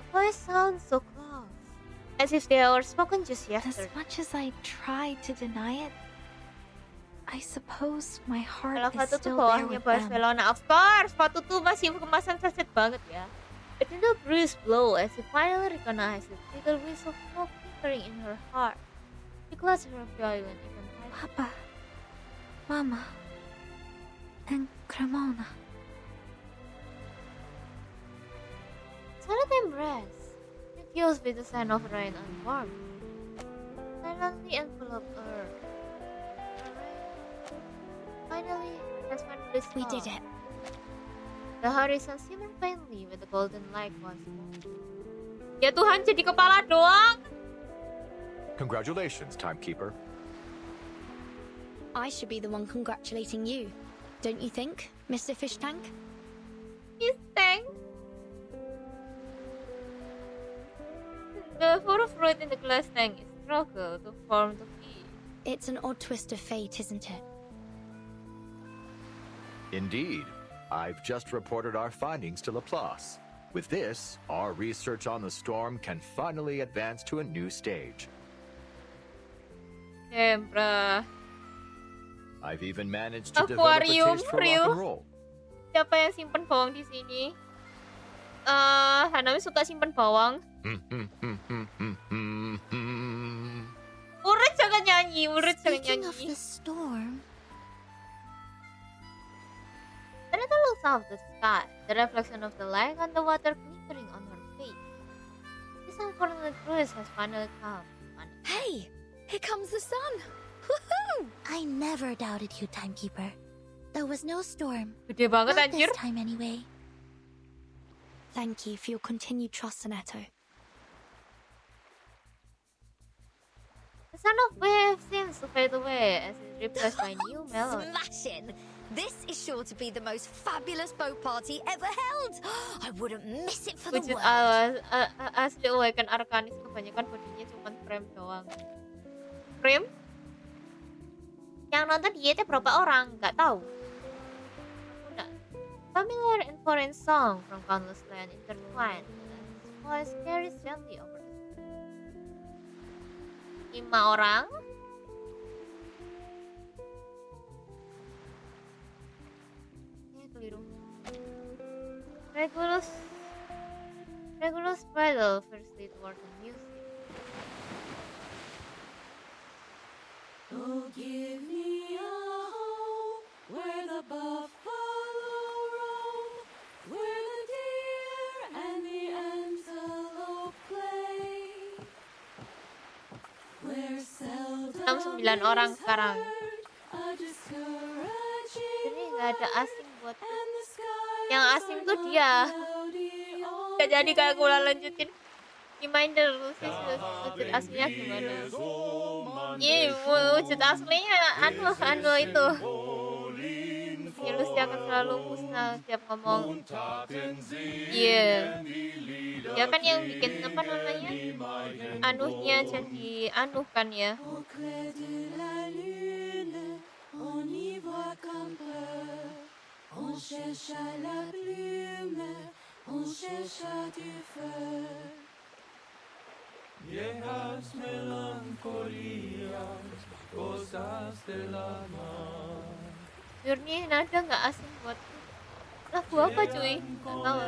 The voice sounds so close. As if they were spoken just yesterday. As much as I try to deny it, I suppose my heart Kalau is Fatu tuh still there bawahnya with them. Barcelona. Of course, Fatu tuh masih kemasan saset banget ya. A gentle breeze blow as she finally recognized the little whistle of smoke flickering in her heart. She clutched her violin even tighter. Papa, Mama, and Cremona. Silent embrace, infused with the scent of rain and warmth, silently enveloped her. Finally, has finally We did it. The horizon shimmered faintly with the golden light once more. Ya Tuhan, jadi kepala doang. Congratulations, timekeeper. I should be the one congratulating you, don't you think, Mr. Fish Tank? Fish Tank? The four fruit in the glass tank is struggle to form the fish. It's an odd twist of fate, isn't it? Indeed. I've just reported our findings to Laplace. With this, our research on the storm can finally advance to a new stage. Bruh. I've even managed to develop a taste for rock and roll. Siapa yang simpen bawang di sini? Hanami suka simpen bawang. Ulrich jangan nyanyi, Ulrich jangan Speaking nyanyi. of the storm, Ternyata looks out the sky, the reflection of the light on the water glittering on her face. This unfortunate cruise has finally come. Hey, here comes the sun. Woohoo! I never doubted you, Timekeeper. There was no storm. Gede banget Not anjir. this time anyway. Thank you for your continued trust, Anetto. The sound of waves seems to fade away as it's replaced by new melody. Smashing! This is sure to be the most fabulous boat party ever held. I wouldn't miss it for the Wujud world. asli Awaken Arcanis kebanyakan bodinya cuma frame doang. Frame? Yang nonton dietnya berapa orang? Nggak tahu. Nah, familiar and foreign song from countless lands intertwined. His voice carries gently over the sea. 5 orang? Keliru. Regulus bridle firstly toward the music. Oh, give me a home where the buffalo roam, where the deer and the antelope play, where seldom 9 orang sekarang. a discouraging Jadi nggak ada asing buat. and the skies Yang asing tuh dia. cloudy all Gak jadi kayak gue lanjutin reminder wujud aslinya gimana? Iya, wujud aslinya anu itu. Ilusi akan selalu musnah tiap ngomong. Iya. Ya kan yang bikin apa namanya? Anuhnya jadi anuh kan ya. Jurni nada nggak asing buat lagu apa cuy? Nggak tahu.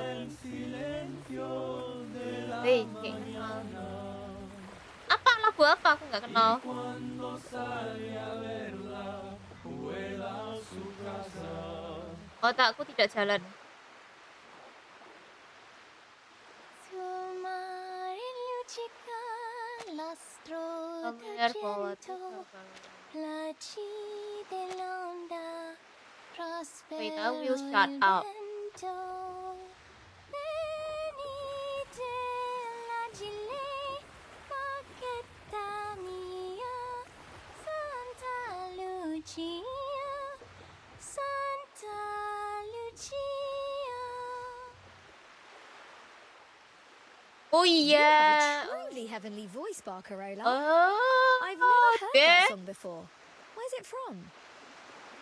Apa lagu apa? Aku nggak kenal. Otakku tidak jalan. Familiar bahwa wait, I will shut up. Oh You have iya. a truly heavenly voice, Barcarola. Oh, I've never heard that song before. Where's it from?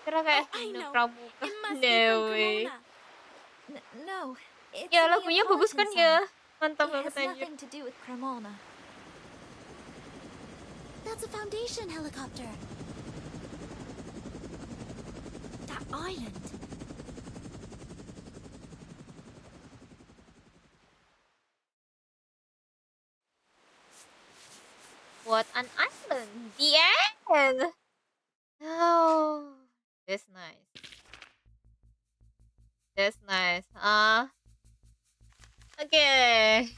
Kira kayak I know. Pramuka. It must No be from way. Cremona. No, it's Ya a lagunya bagus kan Neapolitan ya? song. Mantap It banget has anjir. nothing to do with Cremona. That's a Foundation helicopter. That island. What an island. The end. Oh, that's nice. That's nice. Okay.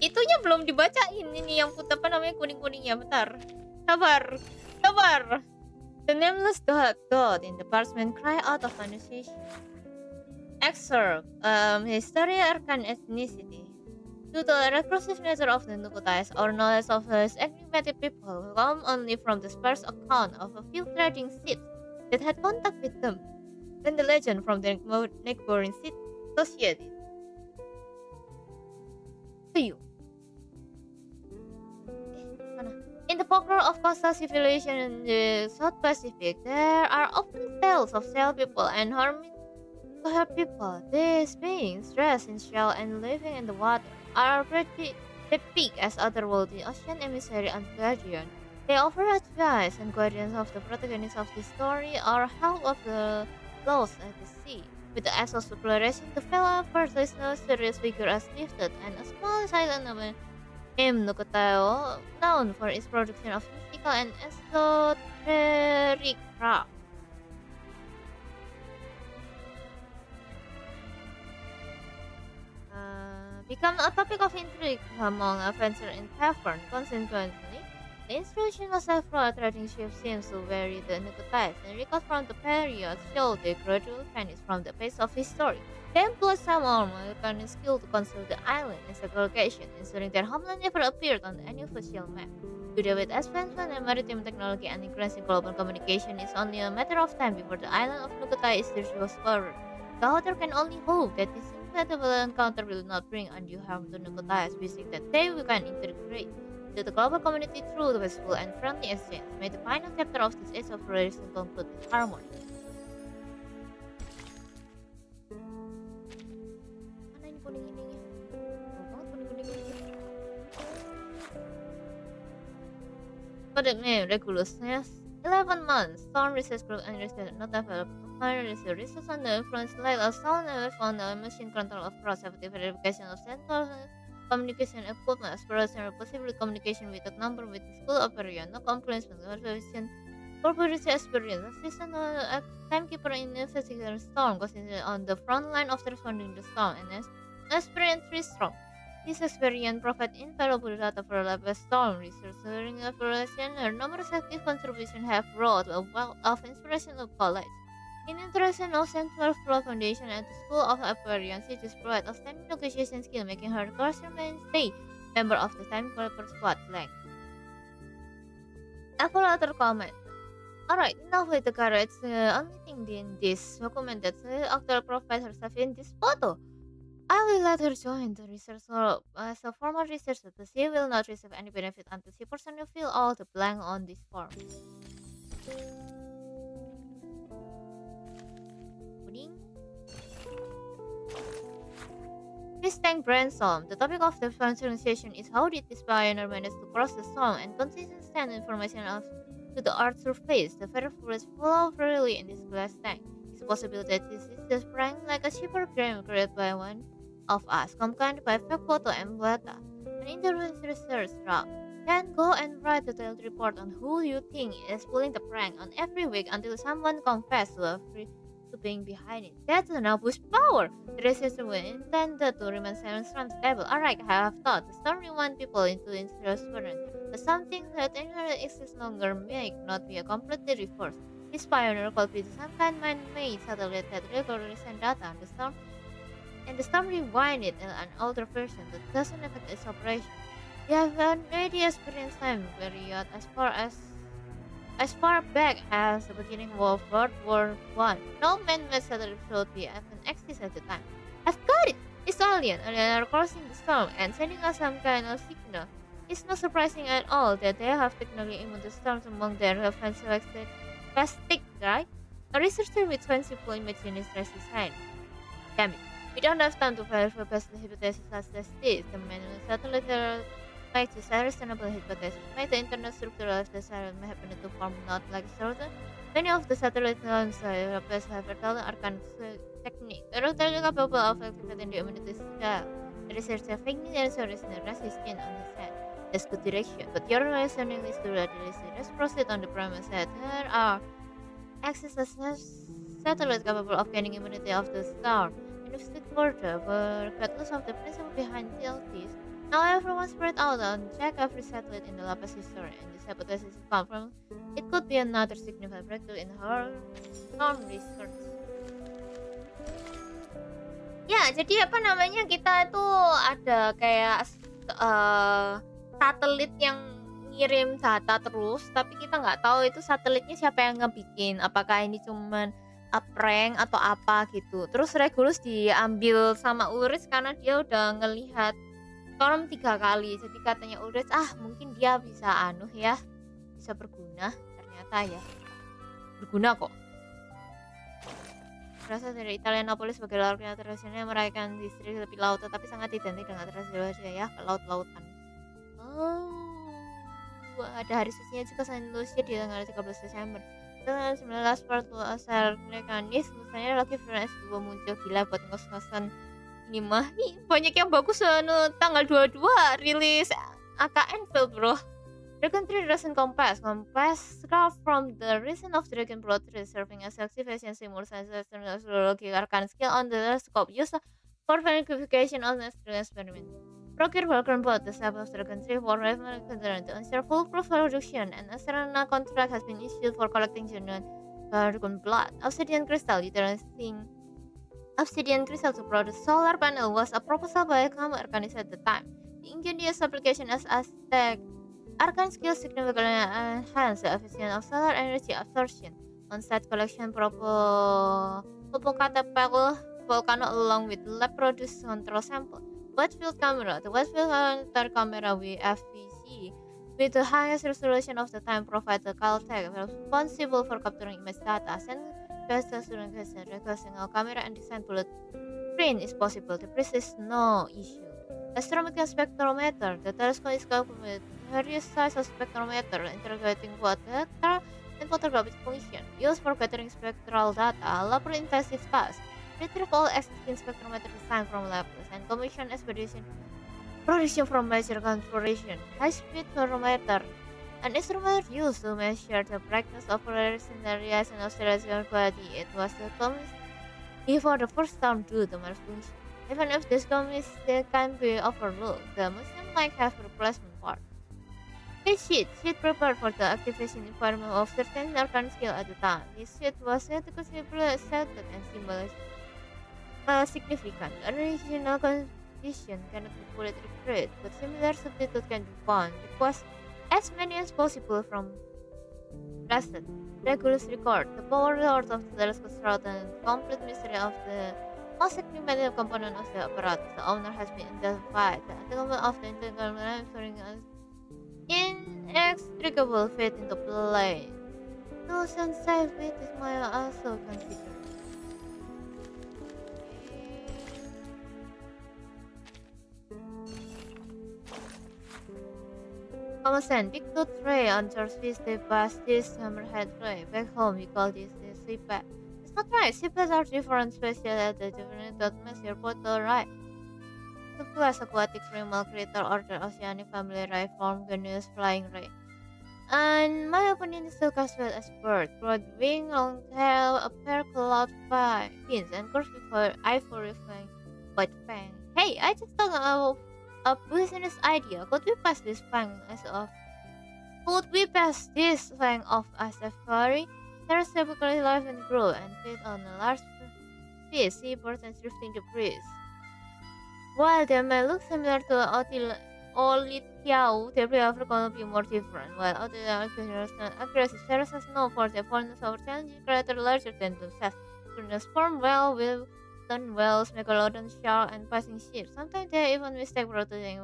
Itunya belum dibacain ini yang putih apa namanya kuning-kuningnya. Bentar. Sabar. Sabar. The nameless god in the parchment cry out of annunciation. Excerpt. History Arcan ethnicity. Due to the reclusive nature of the Nukutais, our knowledge of these enigmatic people come only from the sparse account of a few trading ships that had contact with them, and the legend from the neighboring society. To you. In the folklore of coastal civilization in the South Pacific, there are often tales of sail people and hermit people. These beings, dressed in shell and living in the water, are pretty big as otherworldly ocean emissary and guardian. They offer advice and guidance of the protagonists of this story or help of the lost at the sea. With the act of exploration, the fellow first is no serious figure as lifted and a small island of Nukutao, known for its production of mystical and esoteric craft. Become a topic of intrigue among adventurers in tavern. Consequently, the instruction of several trading ships seems to vary the Nukutais, and records from the period show they gradually vanish from the face of history. They employ some American skill to conceal the island in several locations, ensuring their homeland never appeared on any official map. Today, with advancement in maritime technology and increasing global communication, it's only a matter of time before the island of Nukutai is discovered. The author can only hope that this incredible encounter will not bring undue harm to Nukutais, wishing that they can integrate into the global community through the peaceful and friendly exchange. May the final chapter of this age of relation conclude with harmony. Mana ini kuning-kuningnya? Oh, kuning-kuningnya. But it may regulousness 11 months. Storm research group and research not developed. Research on the influence like a sound and found the machine control of cross-safety verification of central communication equipment, exploration of possible communication with a number with the school operation, no complaints with verification, corporate experience, assistant timekeeper in investigating storm, considered on the front line of responding to storm, and experience 3 strong. This experience provides invaluable data for live storm research. During evaluation, her numerous active contributions have brought a wealth of inspiration of college. In International Central Flow Foundation at the School of Aquarium, she just provides outstanding negotiation skill, making her classroom mainstay member of the Time Keeper Squad blank. Evaluator comment. Alright, enough with the courage. The only thing in this document that the actor provides herself in this photo. I will let her join the research as a formal researcher, but she will not receive any benefit until she personally fill all the blank on this form. Please thank Brainstorm. The topic of the presentation is how did this pioneer manage to cross the storm and consistently send information to the Earth's surface. The very fluids flow freely in this glass tank. It's possible that this is just prank like a cheaper game created by one of us, combined by fake photo and data. An independent research can go and write a detailed report on who you think is pulling the prank on every week until someone confesses to being behind it. That's enough boost power. The researcher was intended to remain stable. Alright, I have thought the storm rewind people into inspiration, but something that inherently exists longer may not be a completely reversed. This pioneer could be some kind of man-made satellite that regularly sends data on the storm, and the storm rewind it in an older version that doesn't affect its operation. We have already experienced time period as far back as the beginning of World War I. No man-made satellite should be even exist at the time. I've got it! It's aliens are crossing the storm and sending us some kind of signal. It's not surprising at all that they have technically immune to storms among their plastic, right? A researcher with fanciful imagination raised his hand. Damn it, we don't have time to verify best hypothesis such as this. The man-made satellite like this reasonable hypothesis. May the internal structure of the satellite may happen to form not like a certain. Many of the satellite launch have Arkan technique. They are capable of activating the immunity cell. The researcher faintly and rest his skin on his head. That's good direction, but your reasoning is to let's proceed on the premise that there are access satellites capable of gaining immunity of the star. Investigate further, regardless of the principle behind TLTs. Now everyone spread out and check every satellite in the lapis history, and this hypothesis is confirmed. It could be another significant breakthrough in her storm research. Ya, jadi apa namanya, kita tuh ada kayak satelit yang ngirim data terus, tapi kita nggak tahu itu satelitnya siapa yang ngebikin. Apakah ini cuman prank atau apa gitu. Terus Regulus diambil sama Ulrich karena dia udah ngelihat storm 3 kali. Jadi katanya Ulrich, mungkin dia bisa bisa berguna. Ternyata ya berguna kok. Berasal dari Italianopolis sebagai laut tradisional yang merayakan distrik tepi laut, tetapi sangat identik dengan tradisi ya ke laut-lautan. Ada hari sucinya juga Saint Lucia di tanggal 13 Desember. Tanggal 19 asal mekanis, misalnya lagi freelance juga muncul, gila buat ngos-ngosan. Ini mah banyak yang bagus. Tanggal 22 rilis AKN film bro. Dragon 3 Resin Compass scarf from the reason of Dragon Blood 3 serving as activation simulation astrology arcane skill on the scope used for verification on the experiment. Procure Vulcan Blood, the sub of Dragon 3 for revenue to ensure foolproof production, and a contract has been issued for collecting genuine Dragon Blood. Obsidian Crystal, utilizing Obsidian Crystal to produce solar panel was a proposal by Kamu Arcanis at the time. The ingenious application as Aztec Arcane skills significantly enhance the efficiency of solar energy absorption. On-site collection Popocatépetl volcano along with lab-produced control sample. Wide field camera. The wide field camera FPC with the highest resolution of the time provides the Caltech responsible for capturing image data. Send best student requesting a camera and design blueprint is possible. The price is no issue. Astronomical spectrometer. The telescope is coupled with various sizes of spectrometer integrating both vector and photographic function used for gathering spectral data. Labor-intensive task. Retrieve all existing spectrometer design from labs and commission expedition production from major configuration. High-speed barometer. An instrument used to measure the brightness of fluorescent areas in Australia's body. It was commissioned before the first storm due to malfunction. Even if this commission can be overlooked, the museum might have replacement part. His sheet prepared for the activation environment of certain arcane skill at the time. His sheet was meticulously set and symbolized significant. Original condition cannot be fully recreated, but similar substitute can be found. Request as many as possible from Trusted. Regulus record the power source of the telescope and the complete mystery of the most significant component of the apparatus. The owner has been identified. The entanglement of the entanglement storing an inextricable fit into play. No sunset with it might also consider. Common big tooth ray on George Fish they pass this hammerhead ray. Back home we call this the seabed. It's not right, seabeds are different species at the different dot measure bottle right. The plus aquatic mammal creature order oceanic family ray form genus flying ray. And my opinion is still classified as bird. Broad wing, long tail, a pair cloud fins, and curved with ivory fang, white fang. Hey, I just thought of a business idea. Could we pass this fang off as a furry? Terrors typically live and grow and feed on a large fish, seabirds, and drifting debris. While they may look similar to Olithiau, their behavior can be more different. While other aggressive terrors are known for their fondness for challenging creatures larger than themselves. Sperm whale, wilton whales, megalodon shark, and passing ships. Sometimes they even mistake protruding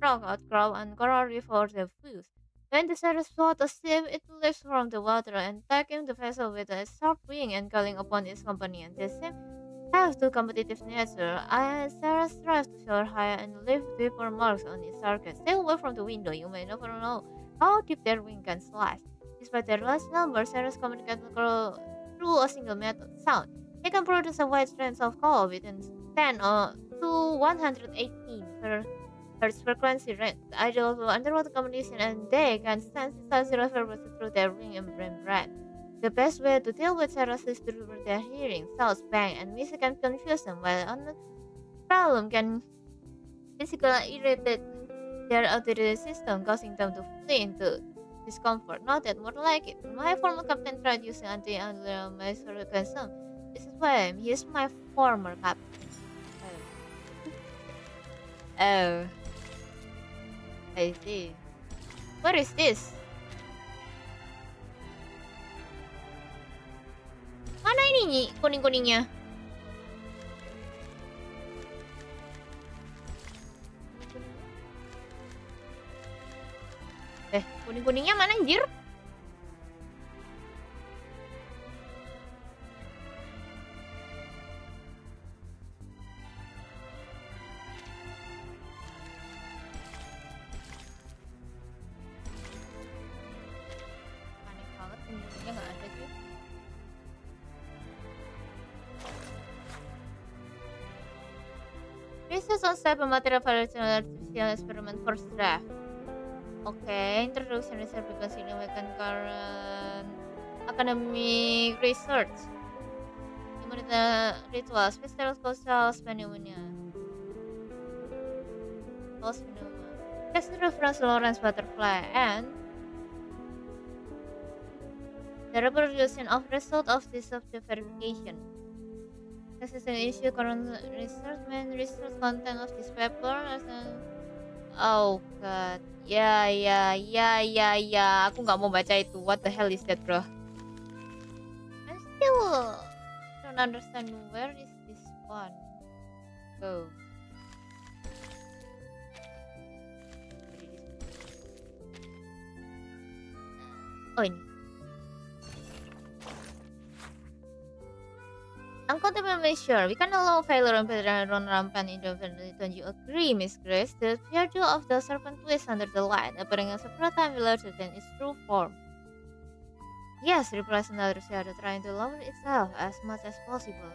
rock outcrop and coral reef for their food. When the sailor spots a ship, it leaps from the water and attacking the vessel with a sharp wing and calling upon its companion. The ship have to competitive nature, and Sarah strives to soar higher and leave deeper marks on its target. Stay away from the window, you may never know how deep their wing can slice. Despite their large numbers, Sarahs communicate through a single method, sound. They can produce a wide range of call within 10 to 118 Hertz frequency range, ideal for underwater communication, and they can sense zero frequency through their wing and brain breath. The best way to deal with Sarahs is to reverse their hearing, sounds, bang, and music can confuse them, while another problem can physically irritate their auditory system, causing them to flee into discomfort. Noted, more like it. My former captain tried using anti-angular sarcasm. This is why he is my former captain. Oh. I see. What is this? Mana ini kuning-kuningnya? Kuning-kuningnya mana anjir? Aneh banget, kuning-kuningnya nggak ada sih. Research on cyber material validation artificial experiment first draft. Okay, introduction research because in awaken current academic research. Humanitarian ritual, special causal pneumonia. Cause pneumonia. Text reference Lawrence butterfly and the reproduction of result of this subject verification. This is an issue current research main research content of this paper as an oh god. Ya. Aku nggak mau baca itu. What the hell is that, bro? I still don't understand where is this one. Go. Oh ini. Unquantifiably sure, we can allow failure and better run rampant indefinitely. Don't you agree, Miss Grace? The shadow of the serpent twists under the light, appearing several times larger than its true form. Yes, replies another shadow, trying to lower itself as much as possible.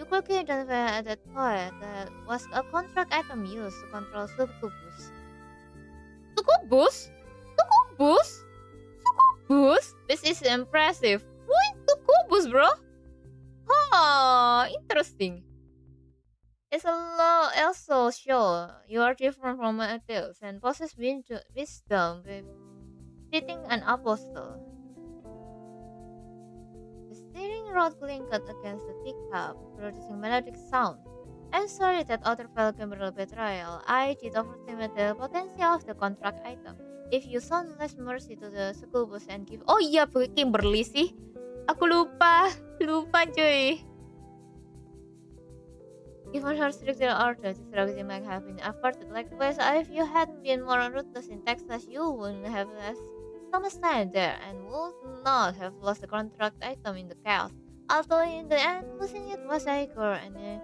You quickly identified at that point that was a contract item used to control Succubus. Succubus? Succubus? Succubus? This is impressive. Who is Succubus, bro? Oh, interesting. It's also show you are different from adults and possess wisdom Sitting an apostle. The steering rod clinked against the teacup, producing melodic sound. I'm sorry that other felt Kimberly betrayal. I did overestimate the potential of the contract item. If you show less mercy to the school bus and give... Oh iya, Kimberly sih. Aku lupa cuy. Given her stricter order, this strategy might have been averted. Likewise, if you had been more ruthless in Texas, you wouldn't have lost so much time there and would not have lost the contract item in the chaos. Although in the end, losing it was Igor and a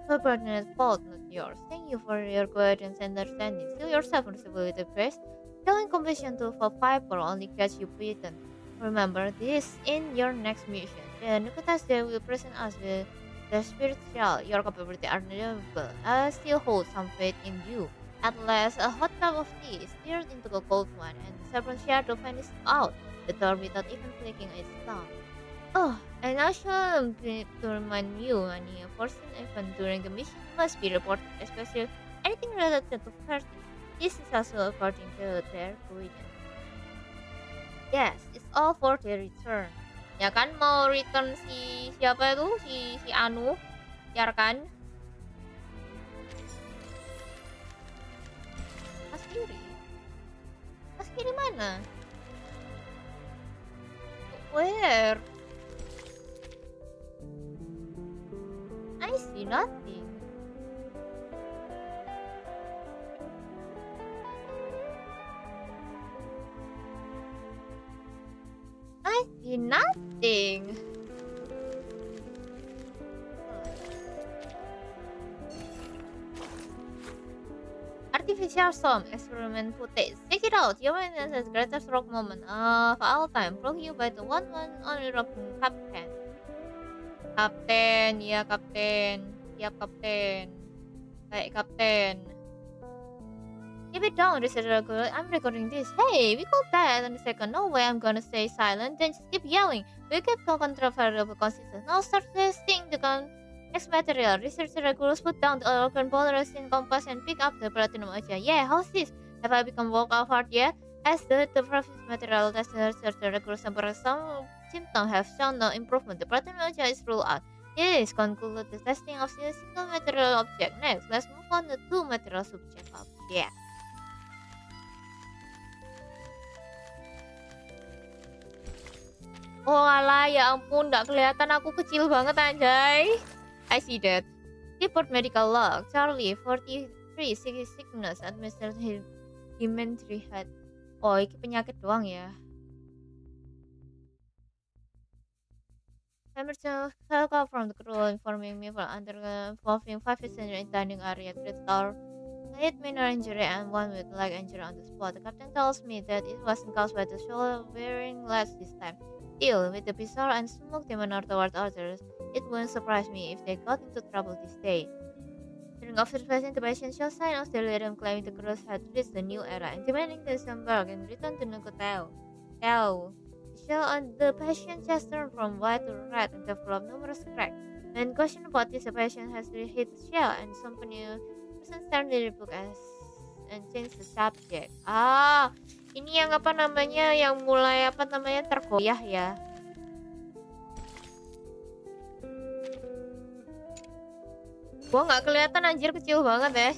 subordinate fault, not yours. Thank you for your guidance and understanding. Still yourself responsibility first. Showing compassion to a piper only gets you beaten. Remember this in your next mission. The Nukutas will present us with the spiritual, your capability are noble. I still hold some faith in you. At last, a hot cup of tea is stirred into a cold one, and the serpent shadow vanished out the door without even flicking its tongue. Oh, and I shall be to remind you, any unforeseen event during the mission must be reported, especially anything related to party. This is also according to their guidance. Yes, it's all for their return. Ya kan, mau return si siapa itu si Anu, ya kan? Mas kiri mana? Where? I see nothing. I see nothing. Artificial Storm Experiment Footage. Check it out. Your is greatest rock moment of all time. Brought you by the one only rock captain. Kapten, ya kapten. Siap kapten. Baik kapten. Keep it down, researcher girl. I'm recording this. Hey, we call that in a second. No way I'm gonna stay silent. Then just keep yelling. We keep controversial consistent. Now start testing the next material. Researcher girls put down the organ polarizing compass and pick up the platinum aja. Yeah, how's this? Have I become vocal hard yet? As the previous material test, the researcher girls some symptoms have shown no improvement. The platinum aja is ruled out. Yes, conclude the testing of the single material object. Next, let's move on to two material subject object. Oh alah, ya ampun, gak kelihatan, aku kecil banget anjay. I see that. Report medical log. Charlie, 43, sickness, administered Himentry head. Oh, ini penyakit doang ya. Emergency call from the crew informing me for involving 5 passengers in dining area. 3 minor injury and 1 with leg injury on the spot. The captain tells me that it wasn't caused by the shoulder wearing less this time. Still, with the bizarre and smooth demeanor toward others, it wouldn't surprise me if they got into trouble this day. During observation, the patient showed signs of delirium, claiming the cruise had reached a new era and demanding the disembark and return to Nukutao. The patient chest turned from white to red and developed numerous cracks. When questioned about this, the patient has hit the shell and some person sternly rebuked and changed the subject. Ah, ini yang apa namanya, yang mulai apa namanya tergoyah ya. Gua nggak kelihatan anjir, kecil banget ya.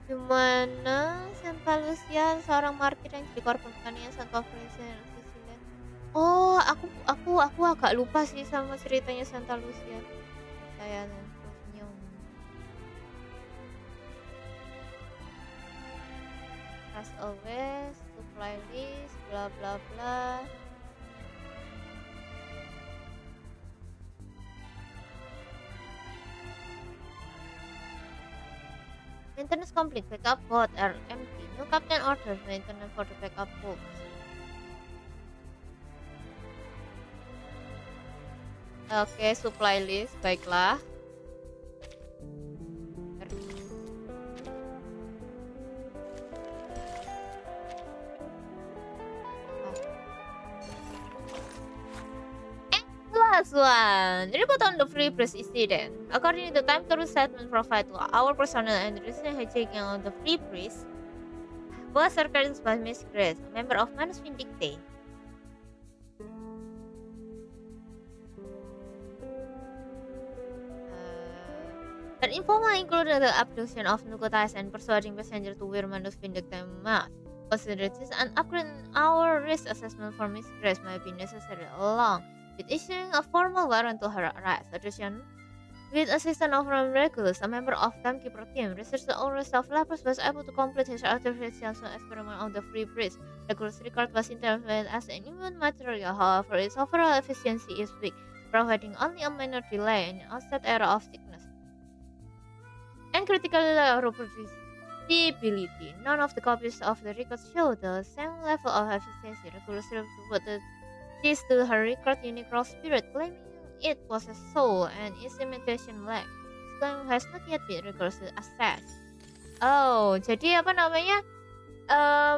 Dimana Santa Lucia, seorang martir yang jadi korban pertanian Santa Lucia. Oh, aku agak lupa sih sama ceritanya Santa Lucia. Saya senyum. As always, to playlist, bla bla bla. Maintenance complete, backup boat are empty. New captain orders maintenance for the backup boats. Oke, supply list, baiklah. last one. Report on the free press incident. According to the time code statement provided to our personnel and recent hijacking on the free press was organized by Miss Grace, a member of Manus Vindicte. That information included the abduction of narcotics and persuading passengers to wear Manus Vindicte masks. Consider this an upgrade in our risk assessment for Miss Grace might be necessary along with issuing a formal warrant to her arrest. Addition, with assistance of Regulus, a member of timekeeper team, researcher Ulrich Lapus was able to complete his artificial experiment on the free bridge. Regulus' record was interpreted as an immune material, however, its overall efficiency is weak, providing only a minor delay in the onset era of sickness and critical reproducibility. None of the copies of the records show the same level of efficiency. Regulus reported this to her record Unicron Spirit, claiming it was a soul and its imitation leg. This claim has not yet been rigorously assessed. Oh, jadi apa namanya?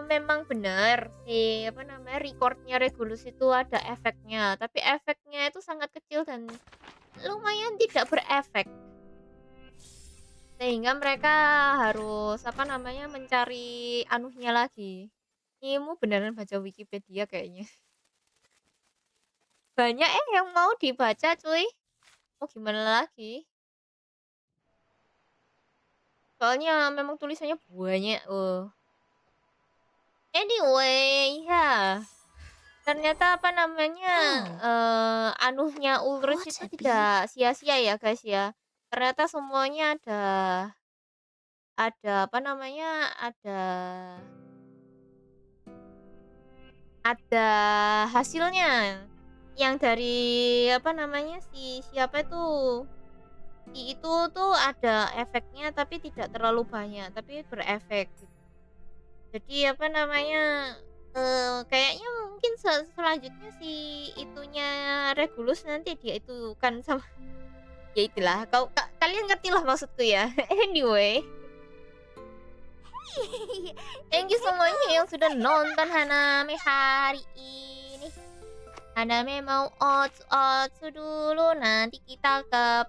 Memang benar si recordnya Regulus itu ada efeknya, tapi efeknya itu sangat kecil dan lumayan tidak berefek. Sehingga mereka harus mencari anuhnya lagi. Ini beneran baca Wikipedia kayaknya. Banyak yang mau dibaca cuy. Mau gimana lagi? Soalnya memang tulisannya banyak. Anyway, ya. Ternyata anuhnya Ulrich itu tidak sia-sia ya guys ya. Ternyata semuanya ada hasilnya. Yang dari si siapa itu itu tuh ada efeknya tapi tidak terlalu banyak tapi berefek gitu. Jadi kayaknya mungkin selanjutnya si itunya Regulus nanti dia itu kan sama ya itulah kalian ngerti lah maksudku ya. Anyway, thank you semuanya yang sudah nonton Haname hari ini. Haname mau out dulu, nanti kita ke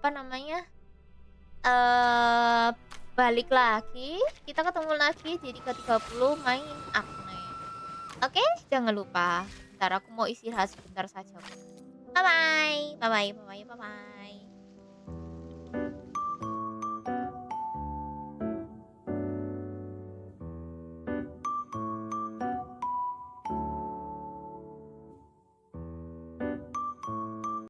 balik lagi, kita ketemu lagi di 3.30 main Akne. Oke, jangan lupa. Ntar aku mau istirahat sebentar saja. Bye bye.